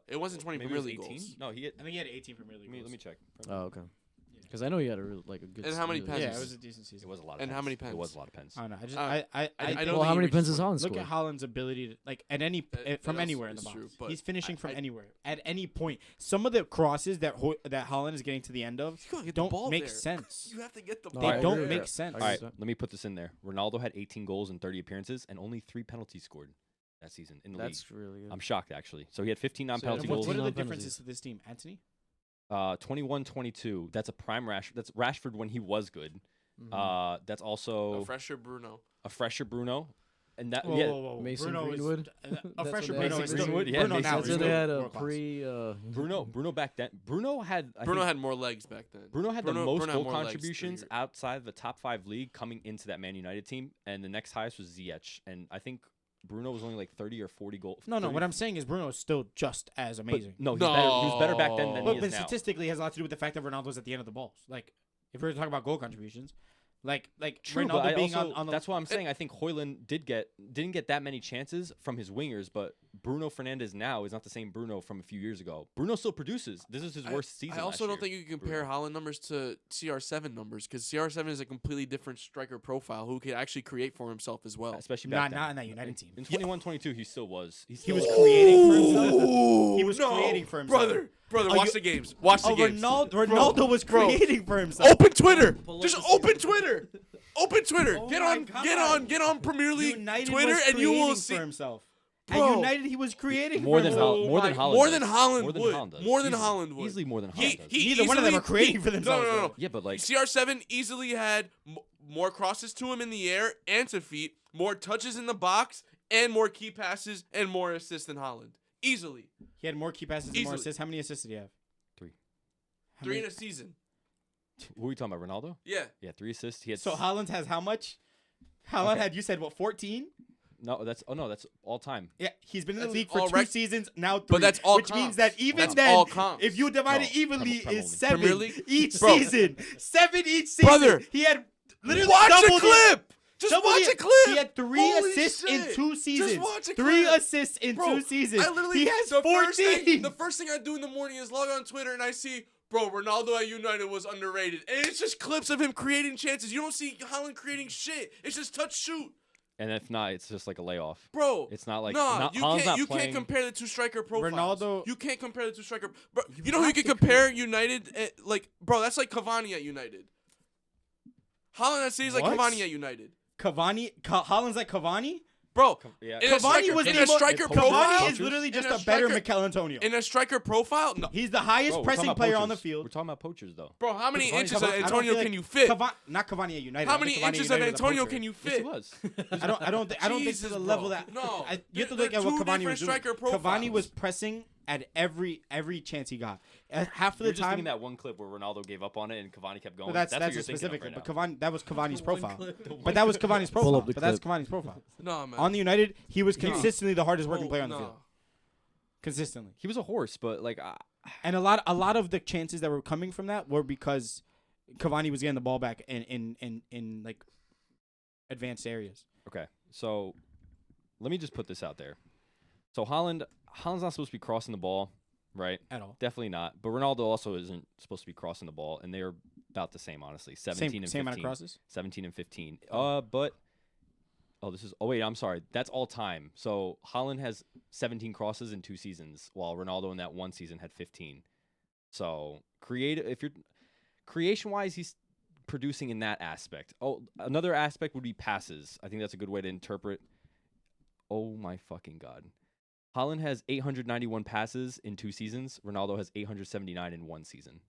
It wasn't 20 Maybe Premier it was League 18. goals. No, he had. I think he had 18 Premier League. Let me check. Oh, okay. Because I know he had a good. And how many season. pens? Yeah, it was a decent It season. was a lot of And pens. how many It pens? was a lot of pens. I don't know. I just I I don't Well, think how he many reached pens has 20. Haaland look scored? at Haaland's ability to from that anywhere in the is box. true, but He's finishing from I- anywhere at any point. Some of the crosses that Haaland is getting to the end of You gotta get the don't ball make there. sense. You have to get the No, ball. I They don't agree with make that. sense. I All right, agree with let me put this in there. Ronaldo had 18 goals in 30 appearances and only 3 penalties scored that season in the league. That's really good. I'm shocked, actually. So he had 15 So non-penalty and What, goals. what are the 14 on differences to this team, Anthony? 21-22. That's a prime Rash. That's Rashford when he was good. Mhm. That's also A fresher Bruno. a fresher Bruno. And that, Whoa, yeah, whoa, whoa. Mason Bruno is- Greenwood? a That's fresher what they Bruno had. is Mason still Greenwood, yeah, Bruno Mason now That's is when Greenwood. they still had a world class. pre. Bruno back then. Bruno had More legs back then. Bruno had the Bruno- most Bruno had goal more legs contributions than outside of the top 5 league coming into that Man United team, and the next highest was Ziyech, and I think Bruno was only like 30 or 40 goals. No, what I'm saying is Bruno is still just as amazing. No, he's better. He was better back then than he But is now. statistically, it has a lot to do with the fact that Ronaldo's at the end of the balls. Like, if we're talking about goal contributions, like True, Ronaldo but I being also, on the. that's why I'm saying I think Haaland didn't get that many chances from his wingers, but Bruno Fernandes now is not the same Bruno from a few years ago. Bruno still produces. This is his worst season. I also last don't think year, you can compare Bruno. Haaland numbers to CR7 numbers because CR7 is a completely different striker profile who can actually create for himself as well. especially back then. not in that United team. In 21-22, he still was. He was creating for himself. He was No, creating for himself. Brother, Oh, watch you- the games. Watch the games. Ronaldo was bro. creating for himself. Open Twitter. Pull up Just the open Twitter. Open Twitter. Oh get my on. God. Get on Premier League United Twitter, was and you will creating see. for himself. Bro. At United, he was creating More for than himself. Haaland. More than Haaland. More does. than Haaland More than would. Haaland does. More than Easily. Haaland would. Easily more than He- Haaland does. he Neither one of them easily- are creating for themselves. No. though. Yeah, but like CR7 easily had more crosses to him in the air and to feet, more touches in the box, and more key passes and more assists than Haaland. Easily. He had more key passes and more Easily. assists. How many assists did he have? 3. How 3 many- in a season. Who are we talking about? Ronaldo? Yeah. Yeah, 3 assists. He had So Haaland has how much? Haaland Okay. had, you said, what, 14? no, that's all time. Yeah, he's been in the That's league for all 2 rec- seasons, now 3. But that's all Which means comps. that even That's then, all comps. if you divide No, it evenly, Prem is only. 7 Premier League? each Bro. season. 7 each season. Brother. He had literally Watch double a clip. Just double watch the- a clip. He had 3 Holy assists in shit. 2 seasons. Just watch a 3 clip. assists in Bro, 2 seasons. I literally, He has the 14. the first thing I do in the morning is log on Twitter and I see, bro, Ronaldo at United was underrated. And it's just clips of him creating chances. You don't see Haaland creating shit. It's just touch shoot. And if not, it's just like a layoff. Bro, It's not like nah, you Haaland's can't. not You playing. can't compare the 2 striker profiles. Ronaldo- You can't compare the 2 striker. Bro, you know who you have can to compare United? Bro, that's like Cavani at United. Haaland at City's like What? Cavani at United. Haaland's like Cavani? Bro, Yeah. in a Cavani striker, was in the a mo- striker Cavani profile. Cavani is literally just in a a better striker- Mikel Antonio. In a striker profile, no. He's the highest Bro, we're talking pressing about player on the poachers. field. We're talking about poachers, though. Bro, how many Cavani- inches Cavani- of I don't Antonio feel can like you fit? Not Cavani at United. How I don't many think Cavani at inches of United is a Antonio poacher. can you Yes, fit? he was. I don't think to Jesus, the bro. level that No. you have to They're look at what two Cavani different was doing. striker Cavani profiles. was pressing at every chance he got. Half of You're the just thinking time. that one clip where Ronaldo gave up on it and Cavani kept going. But that's what a you're thinking of specific. right But now. Cavani, that was Cavani's One profile. clip. But that was Cavani's Pull profile. up the But that's clip. Cavani's profile. No, man. On the United, he was No. consistently the hardest working Oh, player on the no. field. Consistently. He was a horse, but like And a lot of the chances that were coming from that were because Cavani was getting the ball back in like advanced areas. okay. So let me just put this out there. So Haaland's not supposed to be crossing the ball, right? At all. Definitely not. But Ronaldo also isn't supposed to be crossing the ball, and they're about the same, honestly. 17 and Same 15. amount of crosses. 17 and 15. Wait, I'm sorry. That's all time. So Haaland has 17 crosses in 2 seasons, while Ronaldo in that 1 season had 15. So creation-wise, he's producing in that aspect. Oh, another aspect would be passes. I think that's a good way to interpret. Oh my fucking God. Haaland has 891 passes in 2 seasons. Ronaldo has 879 in 1 season.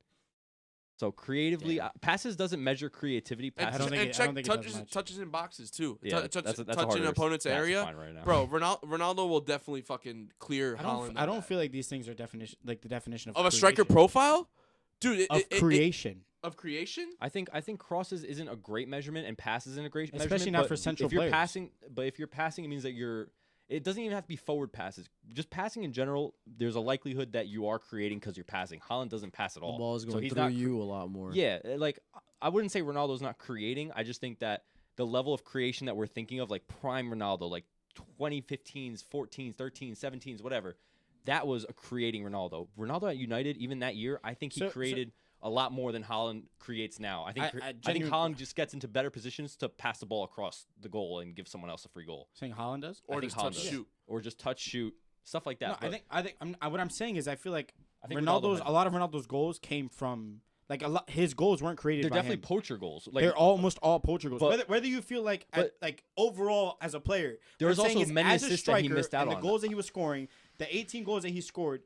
So creatively, passes doesn't measure creativity. And, Passes, touches in boxes too. Yeah, that's touching opponent's area. Right now. Bro, Ronaldo will definitely fucking clear Haaland. I don't feel like these things are the definition of a striker profile, dude. Creation. Of creation. I think crosses isn't a great measurement and passes isn't a great measurement. Especially not for central if you're players. passing, but if you're passing, it means that it doesn't even have to be forward passes. Just passing in general, there's a likelihood that you are creating because you're passing. Haaland doesn't pass at all. The ball is going he's through you a lot more. Yeah, like I wouldn't say Ronaldo's not creating. I just think that the level of creation that we're thinking of, like prime Ronaldo, like 2015s, 14s, 13s, 17s, whatever, that was a creating Ronaldo. Ronaldo at United, even that year, I think he created a lot more than Haaland creates now. I think Haaland just gets into better positions to pass the ball across the goal and give someone else a free goal. Saying Haaland does, or just touch shoot, or just touch shoot, stuff like that. No, what I'm saying is I feel like a lot of Ronaldo's goals came from his goals weren't created. They're by definitely him. poacher goals. They're almost all poacher goals. Whether you feel like overall as a player, there's also many assists that he missed out on. The goals that he was scoring, the 18 goals that he scored,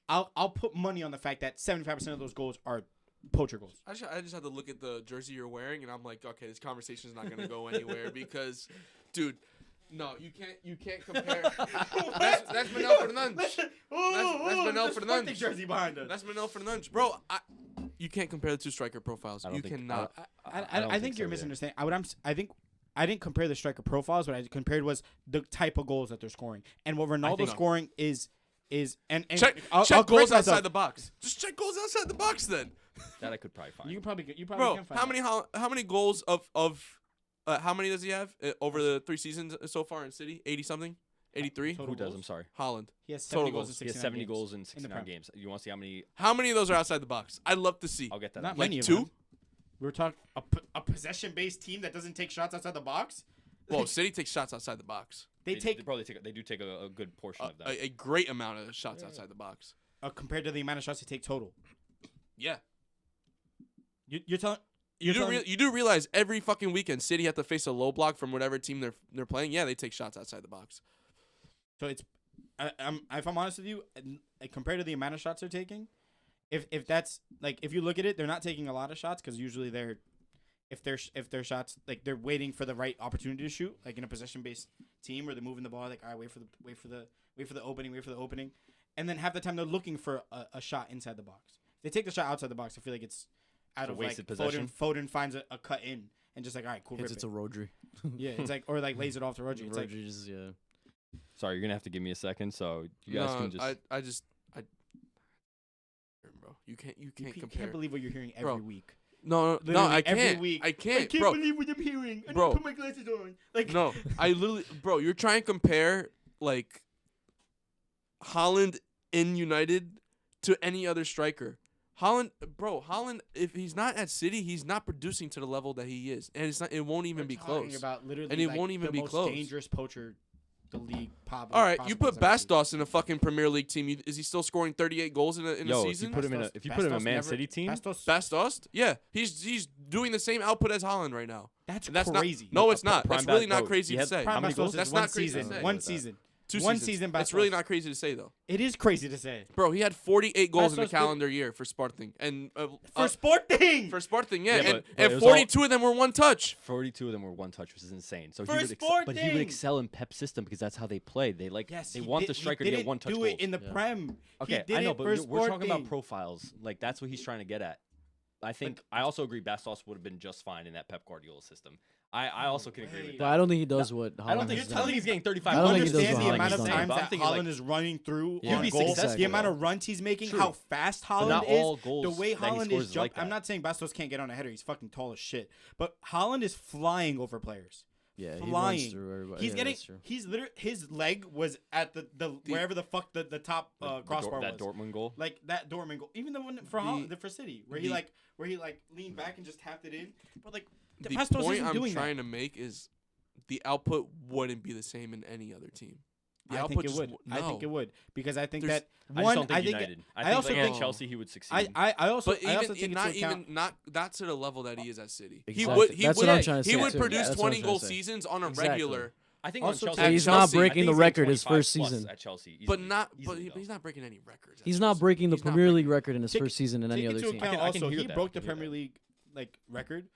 I'll put money on the fact that 75% of those goals are poacher goals. I just have to look at the jersey you're wearing, and I'm like, okay, this conversation is not going to go anywhere because, dude, no, you can't compare. That's Manel for the Nuns. That's Manel for the Nuns. The jersey behind us. That's Manel for the Nuns, bro. You can't compare the two striker profiles. You cannot. I think you're misunderstanding. I think I didn't compare the striker profiles. What I compared was the type of goals that they're scoring, and what Ronaldo's scoring is check goals outside the box. Just check goals outside the box then. That I could probably find. You probably can find. How many goals of how many does he have over the 3 seasons so far in City? 80 something, 83. Who does? I'm sorry. Haaland. He has 70 goals in 69 He has 70 games. goals in 69 games. You want to see how many? How many of those are outside the box? I'd love to see. I'll get that. Not like many of 2. them. We were talking a possession-based team that doesn't take shots outside the box. Well, City takes shots outside the box. They do take a good portion of them. A great amount of shots outside the box. Compared to the amount of shots they take total. Yeah. You're telling. You do realize every fucking weekend City have to face a low block from whatever team they're playing. Yeah, they take shots outside the box. So it's, if I'm honest with you, compared to the amount of shots they're taking, if that's like if you look at it, they're not taking a lot of shots because usually if they're shots like they're waiting for the right opportunity to shoot, like in a possession based team where they're moving the ball, like all right, wait for the opening, and then half the time they're looking for a shot inside the box. If they take the shot outside the box, I feel like it's out of wasted like possession. Foden finds a cut in and just like all right, cool. It's a Rodri. Yeah, it's like or like lays it off to Rodri. It's Rodri's, yeah. Sorry, you're gonna have to give me a second, so you guys can just. Bro, you can't compare. You can't believe what you're hearing every week. No, I can't. Every week. I can't bro. Believe what I'm hearing. I bro. Put my glasses on. Like no, I literally, bro. You're trying to compare like Haaland in United to any other striker. Haaland, if he's not at City, he's not producing to the level that he is, and it's not. It won't even be close. About literally, and it won't even be most close. Dangerous poacher, the league. All right, you put Bastos in a fucking Premier League team. Is he still scoring 38 goals in a season? If you put him in a Man City team, Bastos, yeah, he's doing the same output as Haaland right now. That's Not, crazy. no, it's not. That's really not crazy to say. How many goals? That's not crazy to say. One season. 2 One seasons. season. That's really not crazy to say though. It is crazy to say, bro. He had 48 goals in a calendar year for Sporting, and for Sporting, yeah, and 42 of them were one touch. 42 of them were one touch, which is insane. So but he would excel in Pep's system because that's how they play. They want the striker to get one touch. Do it in the Prem. Okay, I know, but we're talking about profiles. Like that's what he's trying to get at. I also agree Bastos would have been just fine in that Pep Guardiola system. I also can agree with that. But I don't think he does what Haaland I don't think has I don't think he's getting 35. I don't think he does understand what the amount Haaland's of done. times But I'm that thinking, Haaland is running through Yeah. on Be goal, successful. the amount of runs he's making, True. how fast Haaland not is, all goals the way that he Haaland scores is is like jumping. I'm that. not saying Bastos can't get on a header. He's fucking tall as shit. But Haaland is flying over players. Yeah, he flying. runs through everybody. He's Yeah, getting. that's true. He's literally his leg was at the wherever the fuck the top crossbar that was. Dortmund goal. Like that Dortmund goal. Even the one for for City where he leaned back and just tapped it in. But like The Bastos point isn't I'm doing trying that. to make is the output wouldn't be the same in any other team. The I output think it would. No. I think it would because I think There's- that I one. just don't think I think United. I also like at think Chelsea he would succeed. I also But I also even think not it's even not to the level that he is at City. Exactly. That's what I'm trying to He say would too. produce That's what I'm 20 trying goal to say. seasons on a Exactly. regular. I think Also, on Chelsea, Hey, he's Chelsea, not I think breaking the he's record his 25 first plus season. at Chelsea. But Easily. not. Easily, But though. he's not breaking any records. He's not breaking the He's not Premier breaking- League record in his Take- first season in any Take other into team. account I can also hear he that. broke I the can hear Premier that. League record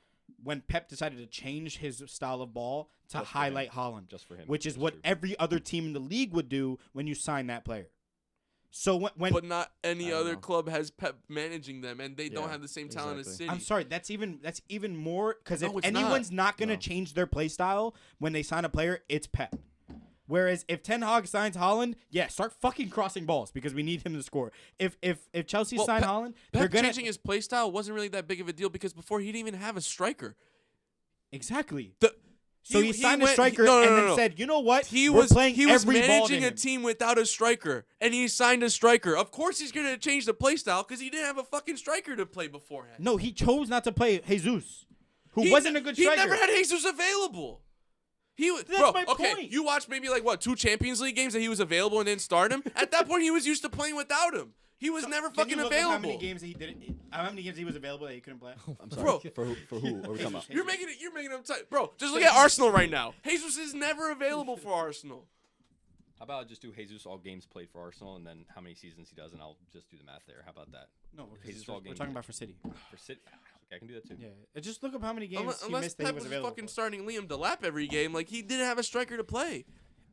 when Pep decided to change his style of ball to Just for highlight Haaland, just for him, which is that's what true. every other team in the league would do when you sign that player. So when But not any I don't other know. club has Pep managing them, and they don't Yeah, have the same talent as exactly. City. I'm sorry, that's even more because No, if it's anyone's not gonna No. change their play style when they sign a player, it's Pep. Whereas if Ten Hag signs Haaland, yeah, start fucking crossing balls because we need him to score. If Chelsea Well, sign Pep- Haaland, they're Pep gonna changing his play style wasn't really that big of a deal because before he didn't even have a striker. exactly. So he signed a striker and then said, "You know what? He We're was playing every ball to managing a him." team without a striker, and he signed a striker. Of course, he's gonna change the play style because he didn't have a fucking striker to play beforehand. No, he chose not to play Jesus, who He wasn't ne- a good He striker. never had Jesus available. He was, That's bro. my Okay, point. you watched maybe like what 2 Champions League games that he was available and didn't start him. At that point, he was used to playing without him. He was never Can fucking you look up available. How many games he didn't? How many games he was available that he couldn't play? I'm sorry. Bro. For who are we talking about? You're making him tight, bro. Just look at Arsenal right now. Jesus is never available for Arsenal. How about I just do Jesus all games played for Arsenal and then how many seasons he does, and I'll just do the math there. How about that? No, Jesus we're all games talking played. about for City. For City? Okay, I can do that too. Yeah, just look up how many games he Unless missed that he Pep was was available. fucking For. starting Liam Delap every game, like he didn't have a striker to play.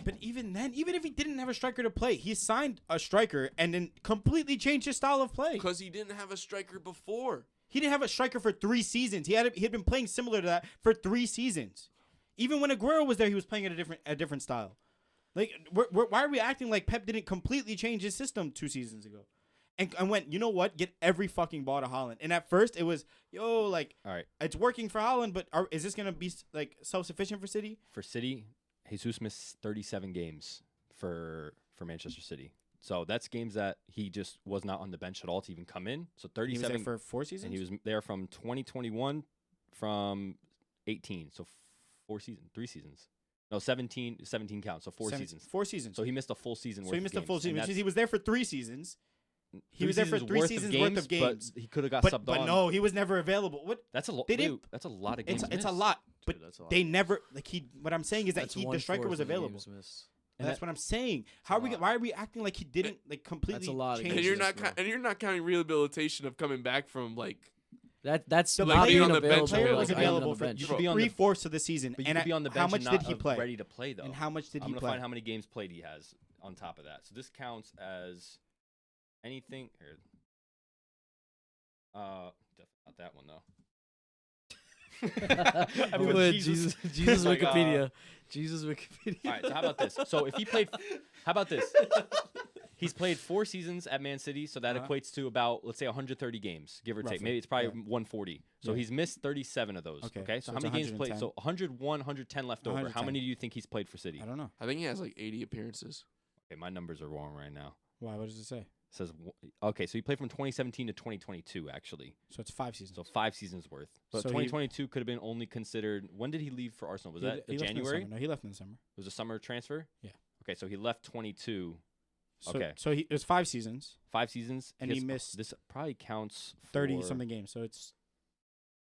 But even then, even if he didn't have a striker to play, he signed a striker and then completely changed his style of play. Because he didn't have a striker before. He didn't have a striker for 3 seasons. He had been playing similar to that for 3 seasons. Even when Aguero was there, he was playing at a different style. Like, why are we acting like Pep didn't completely change his system 2 seasons ago? And went, you know what? Get every fucking ball to Haaland. And at first, it was, like, All right. it's working for Haaland, but is this gonna be like self-sufficient for City? For City, Jesus missed 37 games for Manchester City. So that's games that he just was not on the bench at all to even come in. So He was 37 there for 4 seasons. and he was there from 2021 from 18. So 3 seasons. No, 17 counts. So 4 seasons. 4 seasons. So he missed a full season worth So he missed of a full games, season, and which means that's he was there for 3 seasons. He 3 was there for seasons 3 worth seasons of worth of games. But he could have got But subbed on. no, he was never available. What? That's a lot. They didn't- That's a lot of games. It's a missed. lot. But Dude, that's a lot. they never What I'm saying is that That's the striker 1/4 was of the available. games missed. And that's what I'm saying. a lot. Why are we acting like he didn't completely That's a lot of change? And games. you're Jesus, not bro. and you're not counting rehabilitation of coming back from like That's The not player being on the bench available. player was like, being on available the for bench. You could be on the- 3/4 of the season. But you and could be on the bench how much and did not he play? ready to play though. And how much did I'm he gonna play? find how many games played he has on top of that. So this counts as anything. Here. Definitely not that one though. Wait, Everyone- Jesus Like, Wikipedia. Jesus Wikipedia. All right, so how about this? So if he played, how about this? He's played 4 seasons at Man City, so that equates to about, let's say, 130 games, give or take. Roughly, Maybe it's probably yeah. 140. So Yeah. he's missed 37 of those. Okay, Okay, so so how it's many games played? 110. So 101, 110 left over. How 110. many do you think he's played for City? I don't know. I think he has like 80 appearances. Okay, my numbers are wrong right now. Why? What does it say? It says okay, so he played from 2017 to 2022 actually. So it's 5 seasons. So 5 seasons worth. But So he- 2022 could have been only considered. When did he leave for Arsenal? Was that he left in the January? summer. No, he left in the summer. It was a summer transfer. Yeah. Okay, so he left 22. So, Okay. So it was 5 seasons, 5 seasons, And he has- missed This probably counts 30 for- something games. So it's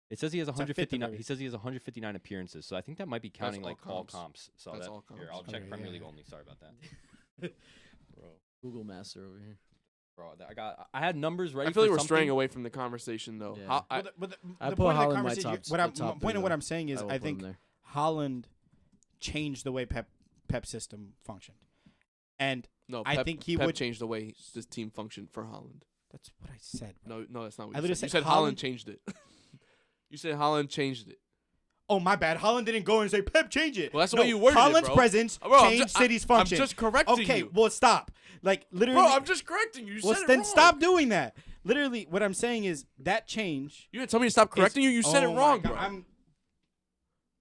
It says he has a fifth of 159. everything. He says he has 159 appearances. So I think that might be counting all like all comps. comps. So That's that, all here, comps. I'll check Okay, Premier yeah, League yeah. only. Sorry about that, Google Master over here. bro. I had numbers ready. I feel like for we're straying something. away from the conversation though. Yeah. How- I- but the I point put of the Haaland in my conversation. top- What I'm the top point three, of what though. I'm saying is I I won't put him think there. Haaland changed the way Pep system functioned, and no, I Pep, think he Pep would- change the way this team functioned for Holland. that's what I said. Bro. No, that's not what I you literally said. You said said Holland Haaland- changed it. You said Holland changed it. Oh my bad. Haaland didn't go and say Pep change it. Well, that's the way you worded it, Haaland's bro. presence Bro, I'm changed ju- City's I'm function. just correcting Okay, you. well stop. Like literally. Bro, I'm just correcting you. You well, said then it wrong. stop doing that. Literally, what I'm saying is that change. You didn't tell me to stop correcting you. You said Oh it my wrong, God, bro.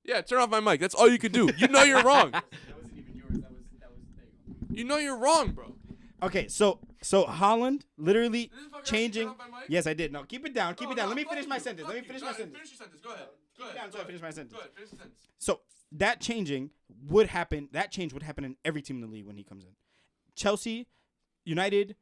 Yeah, turn off my mic. That's all you could do. You know you're wrong. That wasn't even yours. That was You know you're wrong, bro. Okay, so Haaland literally Did this fucker changing. turn off my mic? Yes, I did. No, keep it down. Keep No, it down. no, Let me fuck finish my you. sentence. Fuck Let me you. finish Go my ahead. sentence. Finish your sentence. Go ahead. Go Keep it ahead. down Go so I ahead. finish my sentence. Go ahead. Finish the sentence. So that changing would happen. That change would happen in every team in the league when he comes in. Chelsea, United,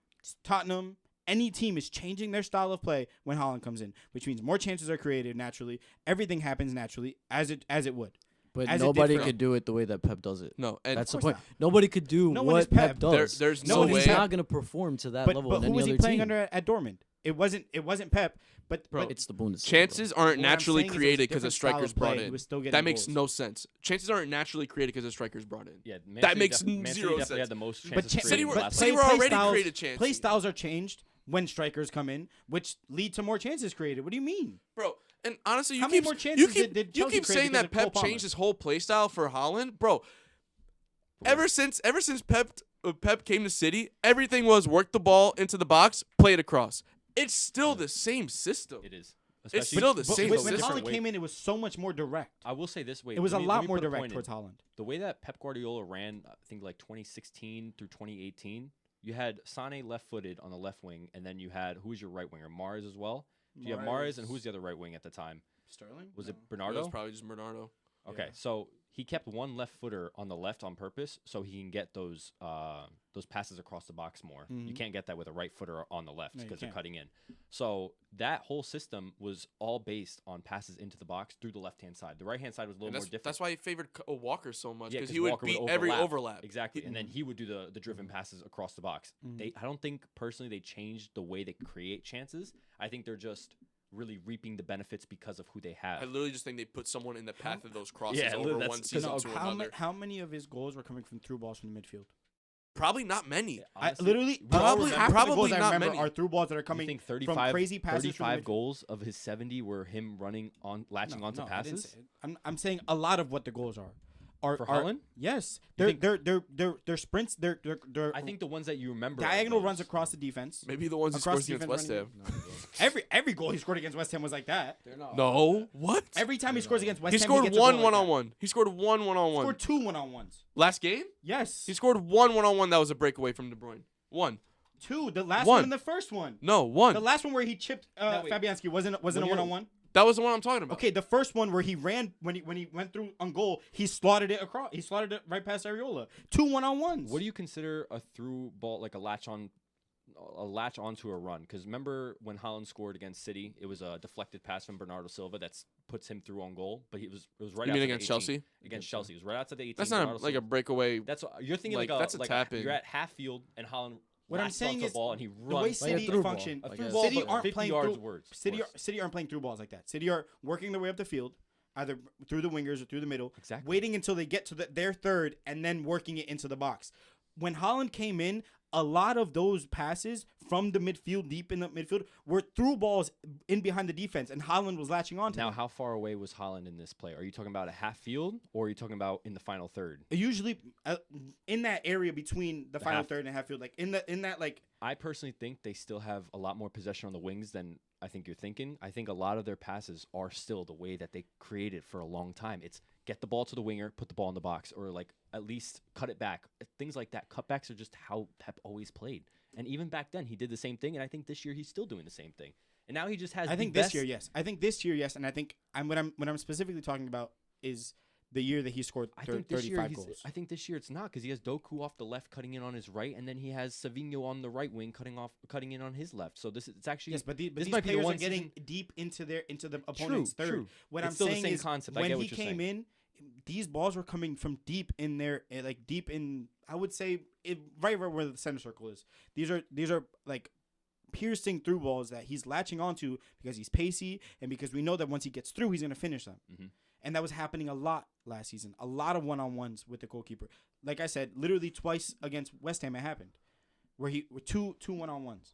Tottenham, any team is changing their style of play when Haaland comes in, which means more chances are created naturally. Everything happens naturally as it would. But as it nobody did for- could do it the way that Pep does it. No, and That's the course point. not. Nobody could do No one is what Pep Pep. does. There's so no one is he's way. Pep. not going to perform to that But level but in who any was he other playing team. under at Dortmund? It wasn't Pep. But Bro, It's the Bundesliga. chances What aren't I'm naturally saying is it was a created because a different style striker's of play. brought He in. was still getting That makes goals. no sense. Chances aren't naturally created because a striker's brought in. Yeah, Man That City makes Man City zero definitely sense. had the most But chances cha- created City in were- the last City five were years. already styles- created chances. Play styles are changed when strikers come in, which lead to more chances created. What do you mean? Bro, and honestly, How you many keep more chances you keep, did you Chelsea keep create saying because that of Cole Pep Palmer? changed his whole play style for Haaland, bro. Ever since Pep came to City, everything was work the ball into the box, play it across. It's still the same system. It is. It's Especially still the But same when system. Haaland came in, it was so much more direct. I will say this way. It was a let me lot more put a direct point in. towards Haaland. The way that Pep Guardiola ran, I think like 2016 through 2018, you had Sane left-footed on the left wing, and then you had, who was your right winger? Mars as well? So you have Mars, and who's the other right wing at the time? Sterling? Was it It Bernardo? was probably just Bernardo. Okay, Yeah. so he kept one left footer on the left on purpose so he can get those passes across the box more. You Mhm. can't get that with a right footer on the left No, you because they're can't. cutting in. So that whole system was all based on passes into the box through the left-hand side. The right-hand side was a little And more that's, different. that's why he favored Walker so much Yeah, because 'cause he would Walker would beat every overlap. overlap. Exactly, and then he would do the driven passes across the box. Mhm. I don't think personally they changed the way they create chances. I think they're just really reaping the benefits because of who they have. I literally just think they put someone in the path of those crosses Yeah, over that's- one 'cause season No, to how, another. how many of his goals were coming from through balls from the midfield? Probably not many. Honestly, Literally, Probably- half of the probably goals I not remember many. are through balls that are you coming think from 35, crazy passes from the 35 midfield. goals of his 70 were him running on, latching onto I didn't passes? say it. I'm saying a lot of what the goals are For Haaland? Yes, You they're sprints. They're I think the ones that you remember are diagonal those. runs across the defense. Maybe the ones he Across scores against defense West running Ham. Every goal he scored against West Ham was like that. No, what? Every time he scores against West He Ham, scored gets a one goal like that. one-on-one. He scored one one-on-one. Scored two one-on-ones. Last game, Yes, he scored one one-on-one that was a breakaway from De Bruyne. One. two. The last One. one and the first one. No, one. The last one where he chipped No, wait. Fabianski wasn't a When you're- one-on-one. That was the one I'm talking about. Okay, the first one where he ran when he went through on goal, he slotted it across. He slotted it right past Areola. Two one-on-ones. What do you consider a through ball, like a latch onto a run? Because remember when Haaland scored against City, it was a deflected pass from Bernardo Silva that puts him through on goal, but it was right. You outside mean the against 18. Chelsea? Against Chelsea, it was right outside the 18. That's not Bernardo like a Silva- breakaway. That's you're thinking like, like, that's a tap-in. You're at half field and Haaland. What I'm latches saying onto a is ball and he the runs way Like a City through ball. function. Like through a ball, City but aren't 50 playing yards through. worse. City aren't playing through balls like that. City are working their way up the field, either through the wingers or through the middle, Exactly. waiting until they get to their third and then working it into the box. When Haaland came in, a lot of those passes from the midfield, deep in the midfield, were through balls in behind the defense, and Haaland was latching on to Now, them. how far away was Haaland in this play? Are you talking about a half field, or are you talking about in the final third? Usually, in that area between the final half. third and half field, like in that like. I personally think they still have a lot more possession on the wings than I think you're thinking. I think a lot of their passes are still the way that they created for a long time. It's get the ball to the winger, put the ball in the box, or like at least cut it back. Things like that. Cutbacks are just how Pep always played. And even back then, he did the same thing, and I think this year he's still doing the same thing. And now he just has. I the think best this year, yes. I think this year, yes, and I think what I'm specifically talking about is the year that he scored I think this year 35 he's, goals. I think this year it's not because he has Doku off the left cutting in on his right, and then he has Savinho on the right wing cutting in on his left. So it's actually Yes, but this these might be the players are one getting deep into the opponent's third. True. What It's I'm still the saying same is concept. I when get he what you're came saying. in, these balls were coming from deep in there, like deep in. I would say right where the center circle is. These are like piercing through balls that he's latching onto because he's pacey and because we know that once he gets through, he's gonna finish them. Mhm. And that was happening a lot last season. A lot of one-on-ones with the goalkeeper. Like I said, literally twice against West Ham it happened, where were two one-on-ones.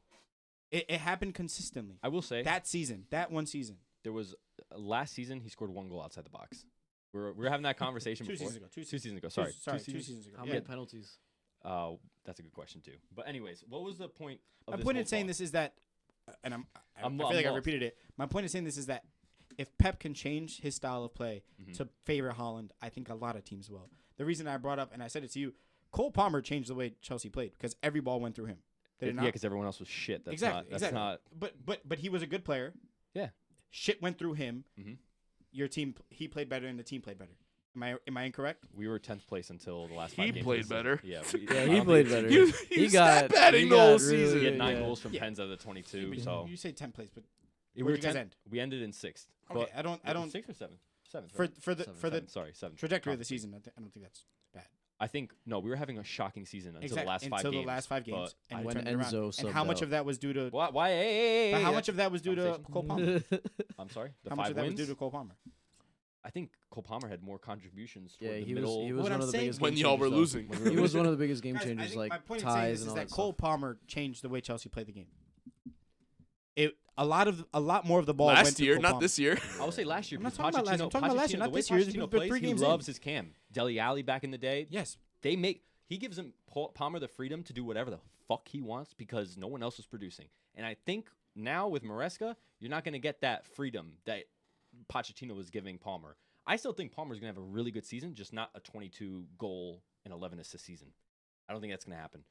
It happened consistently. I will say That one season. there was last season he scored one goal outside the box. We were having that conversation Two before. seasons ago. Two seasons ago. Sorry. Two seasons ago. How Yeah. many penalties? That's a good question too. But anyways, what was the point of My this point whole in saying talk? this is that, and I I'm feel like I lost. repeated it. My point in saying this is that if Pep can change his style of play Mhm. to favor Haaland, I think a lot of teams will. The reason I brought up, and I said it to you, Cole Palmer changed the way Chelsea played because every ball went through him. Did it Yeah, not? because everyone else was shit. That's Exactly, not. That's exactly. not. But he was a good player. Yeah. Shit went through him. Mhm. Your team, he played better, and the team played better. Am I incorrect? We were 10th place until the last He 5 games. of played the season. better. Yeah. Yeah, he played better. He He was got stat-padding he the whole got really season. He had good, 9 yeah. goals from Yeah. 10s out of the 22. But So you say 10th place, but we where'd were you guys 10th. end? We ended in 6th. Okay, I don't. 6th or 7th. Seventh. For Right? for the Seventh. for the Sorry, seventh. trajectory of the Conference season. I don't think that's bad. I think no, we were having a shocking season until Exactly. the last 5 Until games. the last 5 games, but and we when turned it around. Enzo And subbed how much out. of that was due to? why? Hey, But how yeah. much of that was due to Conversation. Cole Palmer? I'm sorry. The How 5 much of that was wins. due to Cole Palmer? I think Cole Palmer had more contributions toward Yeah, the he middle. was What one I'm of the saying- biggest When game y'all were changers, though. losing. He was one of the biggest game Guys, I changers, think like my point in saying ties this and is all that that Cole stuff. Palmer changed the way Chelsea played the game. A lot more of the ball went Last to year, Cole not Palmer. this year. I would say last year. I'm not because talking about last year. I'm talking about last year, Pochettino- not the way this year. It's Pochettino been plays, 3 games He in. loves his Cam. Dele Alli back in the day. Yes. He gives him Palmer the freedom to do whatever the fuck he wants because no one else is producing. And I think now with Maresca, you're not going to get that freedom that Pochettino was giving Palmer. I still think Palmer's going to have a really good season, just not a 22 goal and 11 assist season. I don't think that's going to happen.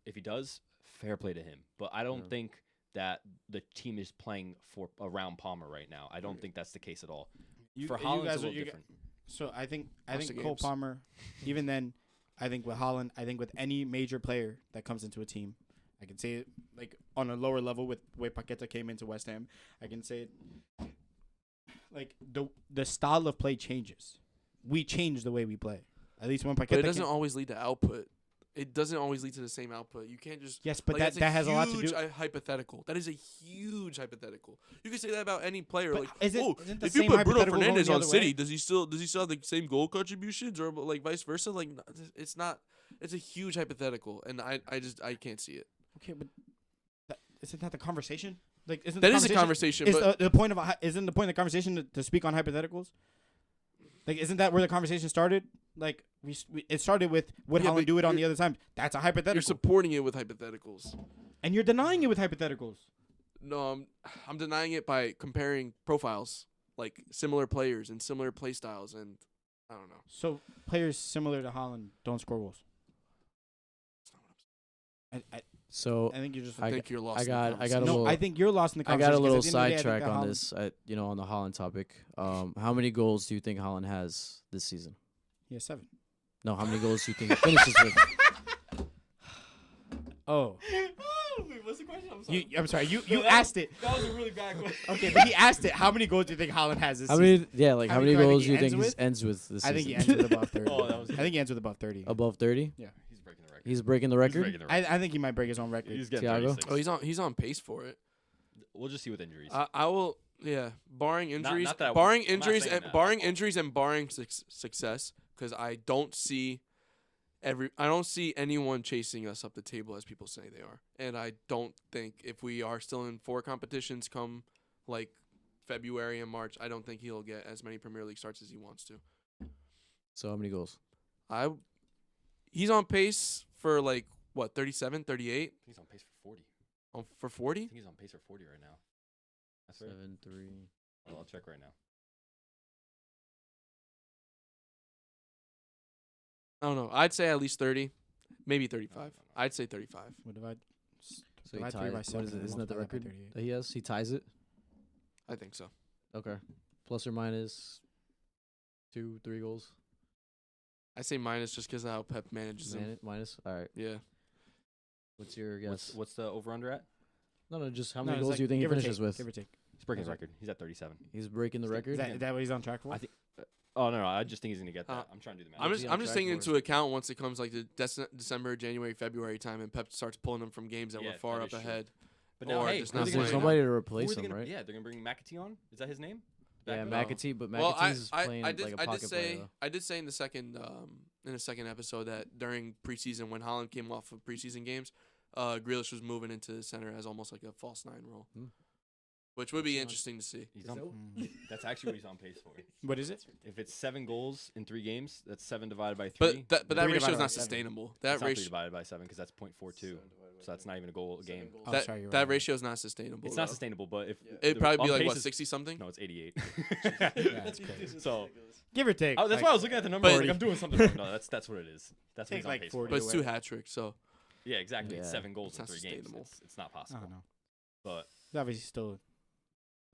If he does, fair play to him. But I don't think that the team is playing for around Palmer right now. I don't think that's the case at all. For Haaland, it's a little different. So I think Watch the Cole games. Palmer, even then, I think with Haaland, I think with any major player that comes into a team, I can say it like on a lower level with the way Paqueta came into West Ham. I can say it like the style of play changes. We change the way we play. At least when Paqueta. But it doesn't always lead to output. It doesn't always lead to the same output. You can't just. Yes, but like, that's that has a lot to huge do. hypothetical. That is a huge hypothetical. You can say that about any player. But Like, isn't the if you same put Bruno hypothetical going Fernandes the on other City, way? does he still have the same goal contributions or like vice versa? Like, it's not. It's a huge hypothetical, and I can't see it. Okay, but isn't that the conversation? Like, isn't That the is a conversation, Is but the point of isn't the point of the conversation to speak on hypotheticals? Like, isn't that where the conversation started? Like, it started with would Yeah, Haaland but do it on you're- the other time? That's a hypothetical, you're supporting it with hypotheticals. and you're denying it with hypotheticals. No, I'm denying it by comparing profiles, like similar players and similar play styles, and I don't know. So players similar to Haaland don't score goals. So I think you're just. I think you're lost. I in the got a conversation. no, little- I think you're lost in the I conversation. got a little 'cause at the end of the day, I think sidetrack that on Haaland- this. On the Haaland topic. How many goals do you think Haaland has this season? He has 7. No, how many goals do you think he finishes with? Oh, Wait, what's the question? I'm sorry. You asked it. That was a really bad question. Okay, but he asked it. How many goals do you think Haaland has this How season? many? Yeah, like How how many many do I think goals he do you think ends he with? ends with this I season? think he ends with above 30. Oh, that was I think he ends with above 30. Above 30. Yeah. He's breaking the record. He's breaking the He's record. breaking the record. I think he might break his own record. He's getting Tiago? 36. Oh, he's on pace for it. We'll just see with injuries. I will. Yeah, barring injuries, not that I want- barring I'm not injuries, saying and that. barring injuries and barring success, because I don't see anyone chasing us up the table as people say they are, and I don't think if we are still in 4 competitions come like February and March, I don't think he'll get as many Premier League starts as he wants to. So how many goals? He's on pace for like what 37, 38 I think he's on pace for 40. for I 40. think he's on pace for 40 right now. That's right. 7-3. I'll check right now. I don't know. I'd say at least 30, maybe 35. No. I'd say 35. What divide? So he divide 3 by ties. 7 What is it? and Isn't that the multiply by record 38. that he has? He ties it. I think so. Okay. Plus or minus 2-3 goals. I say minus just because of how Pep manages him. Minus. All right. Yeah. What's your guess? What's the over under at? No. Just how No, many it's goals like do you think he give or finishes take, with? Give or take. He's breaking his That's record. He's at 37. He's breaking the record. Is that what he's on track for? I think. Oh no, I just think he's gonna get that. Uh, I'm trying to do the math. I'm What's just he on I'm just track taking for? into account once it comes like the December, January, February time, and Pep starts pulling them from games that Yeah, were far that up is true. ahead. But now, or hey, just who are not they There's gonna playing. nobody to Who are replace they him, gonna- right? Yeah, they're gonna bring McAtee on. Is that his name? Yeah, Back up? McAtee, but Well, McAtee's playing I did like a pocket player. though. I did say in the second episode that during preseason when Haaland came off of preseason games, Grealish was moving into the center as almost like a false 9 role, which would be interesting to see. He's on, that's actually what he's on pace for. What is it? If it's 7 goals in 3 games, that's 7 divided by 3. But that 3 ratio divided is by not 7. sustainable. That's That not 3 ratio divided by 7 because that's 0.42. So that's not even a goal a game. Oh, that sorry, you're that right. ratio is not sustainable. It's not though. sustainable, but if It'd the probably be on like pace what is- 60 something. No, it's 88. Yeah, that's crazy. So Give or take. that's like, why I was looking at the number. I was But- like, I'm doing something wrong. No, that's what it is. That's what Take he's on like pace 40 for. But it's 2 away. hat tricks, so Yeah, exactly. It's Yeah. 7 goals It's in not 3 games. sustainable. It's not I possible. don't know. But He's obviously still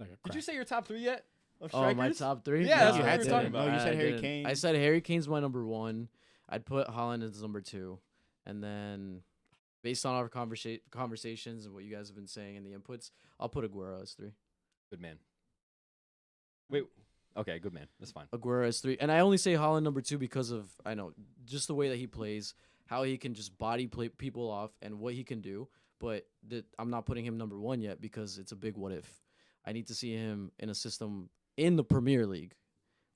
like a did crack. you say your top 3 yet? Of Oh, my strikers? top 3? Yeah, that's what we I were talking didn't. about. No, you said I Harry didn't. Kane. I said Harry Kane's my number 1. I'd put Haaland as number 2. And then, based on our conversations and what you guys have been saying and the inputs, I'll put Aguero as 3. Good man. Wait. Okay, good man. That's fine. Aguero as 3. And I only say Haaland number 2 because of, I know, just the way that he plays, how he can just body play people off and what he can do. But I'm not putting him number 1 yet because it's a big what if. I need to see him in a system in the Premier League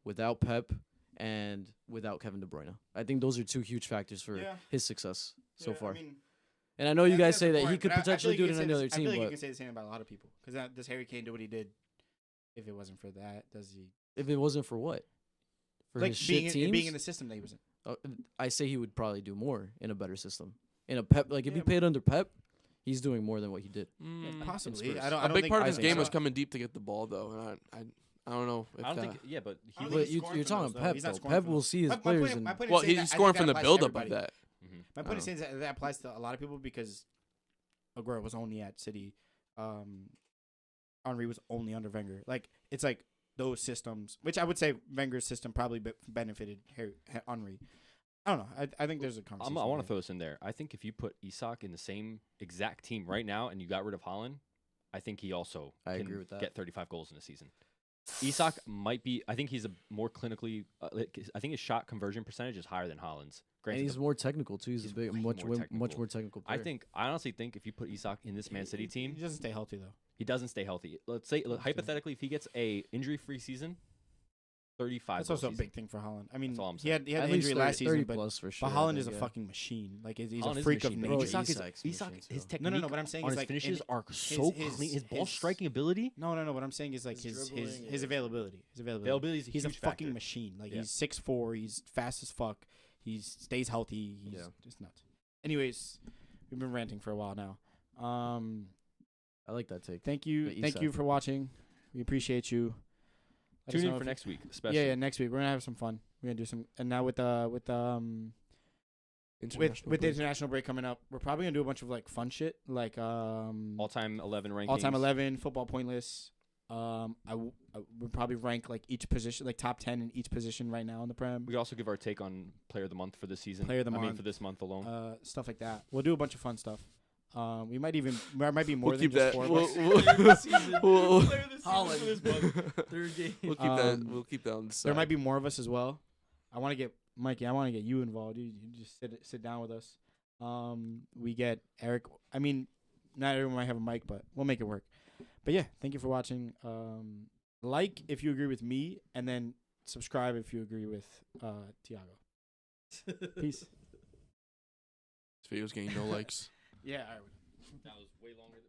without Pep and without Kevin De Bruyne. I think those are 2 huge factors for his success so far. I mean, and I know you guys say that he point, could but potentially do it in I another feel team, like you but can say the same about a lot of people. Because does Harry Kane do what he did? If it wasn't for that, does he? if it wasn't for what? For Like his shit teams? being in the system that he was in. I say he would probably do more in a better system. In a Pep, like if he played under Pep, he's doing more than what he did. Possibly. Spurs. I don't A big think part of I his think game so. was coming deep to get the ball, though. And I don't know. If I don't that, think. Yeah, but I don't he. think But he's scoring you're from talking those, though. Pep He's not though. scoring Pep from will those. see his My players point- and my point is well, saying he's that I scoring think from that the applies to buildup of everybody. that. My point is saying that applies to a lot of people because Aguero was only at City. Henry was only under Wenger. Like it's like those systems, which I would say Wenger's system probably benefited Henry. I don't know. I think there's a conversation. I want to there. throw this in there. I think if you put Isak in the same exact team right now and you got rid of Haaland, I think he also I can agree with that. get 35 goals in a season. Isak might be. I think he's a more clinically. I think his shot conversion percentage is higher than Haaland's. And Granted, he's more technical too. He's he's a big, way much more more technical player. I honestly think if you put Isak in this Man City team, He doesn't stay healthy though. he doesn't stay healthy. Let's say hypothetically, if he gets a injury-free season, 35. That's goal also a season. big thing for Haaland. I mean, That's all I'm he had At an least injury 30 last season, 30 but plus for sure. Haaland I is a think, fucking machine. Like he's Haaland a is freak of machine, nature. bro. Isak's Isak, machine, his too. technique. What I'm saying on is his like finishes in- are so his- clean. His ball his- striking ability. No. What I'm saying is like his dribbling his is- availability. His availability. Availability is a He's a huge fucking factor. machine. Like Yeah. he's 6'4". He's fast as fuck. He stays healthy. He's just nuts. Anyways, we've been ranting for a while now. I like that take. Thank you Isak. for watching. We appreciate you. Let us Tune know in for if- next week, especially. Yeah, next week we're gonna have some fun. We're gonna do some, and now with the International break. international break coming up, we're probably gonna do a bunch of like fun shit, like All-time 11 rankings. all-time 11 football pointless. I would probably rank like each position, like top 10 in each position right now in the Prem. We could also give our take on Player of the Month for this season. Player of the I mean, month. for this month alone. Stuff like that. We'll do a bunch of fun stuff. There might be more We'll than keep just that. 4 of We'll, us. we'll, Haaland. Third game. we'll keep that. We'll keep that on the side. There might be more of us as well. I want to get Mikey. I want to get you involved. You just sit down with us. We get Eric. I mean, not everyone might have a mic, but we'll make it work. But yeah, thank you for watching. Like if you agree with me, and then subscribe if you agree with Tiago. Peace. This video's getting no likes. Yeah. All right. That was way longer than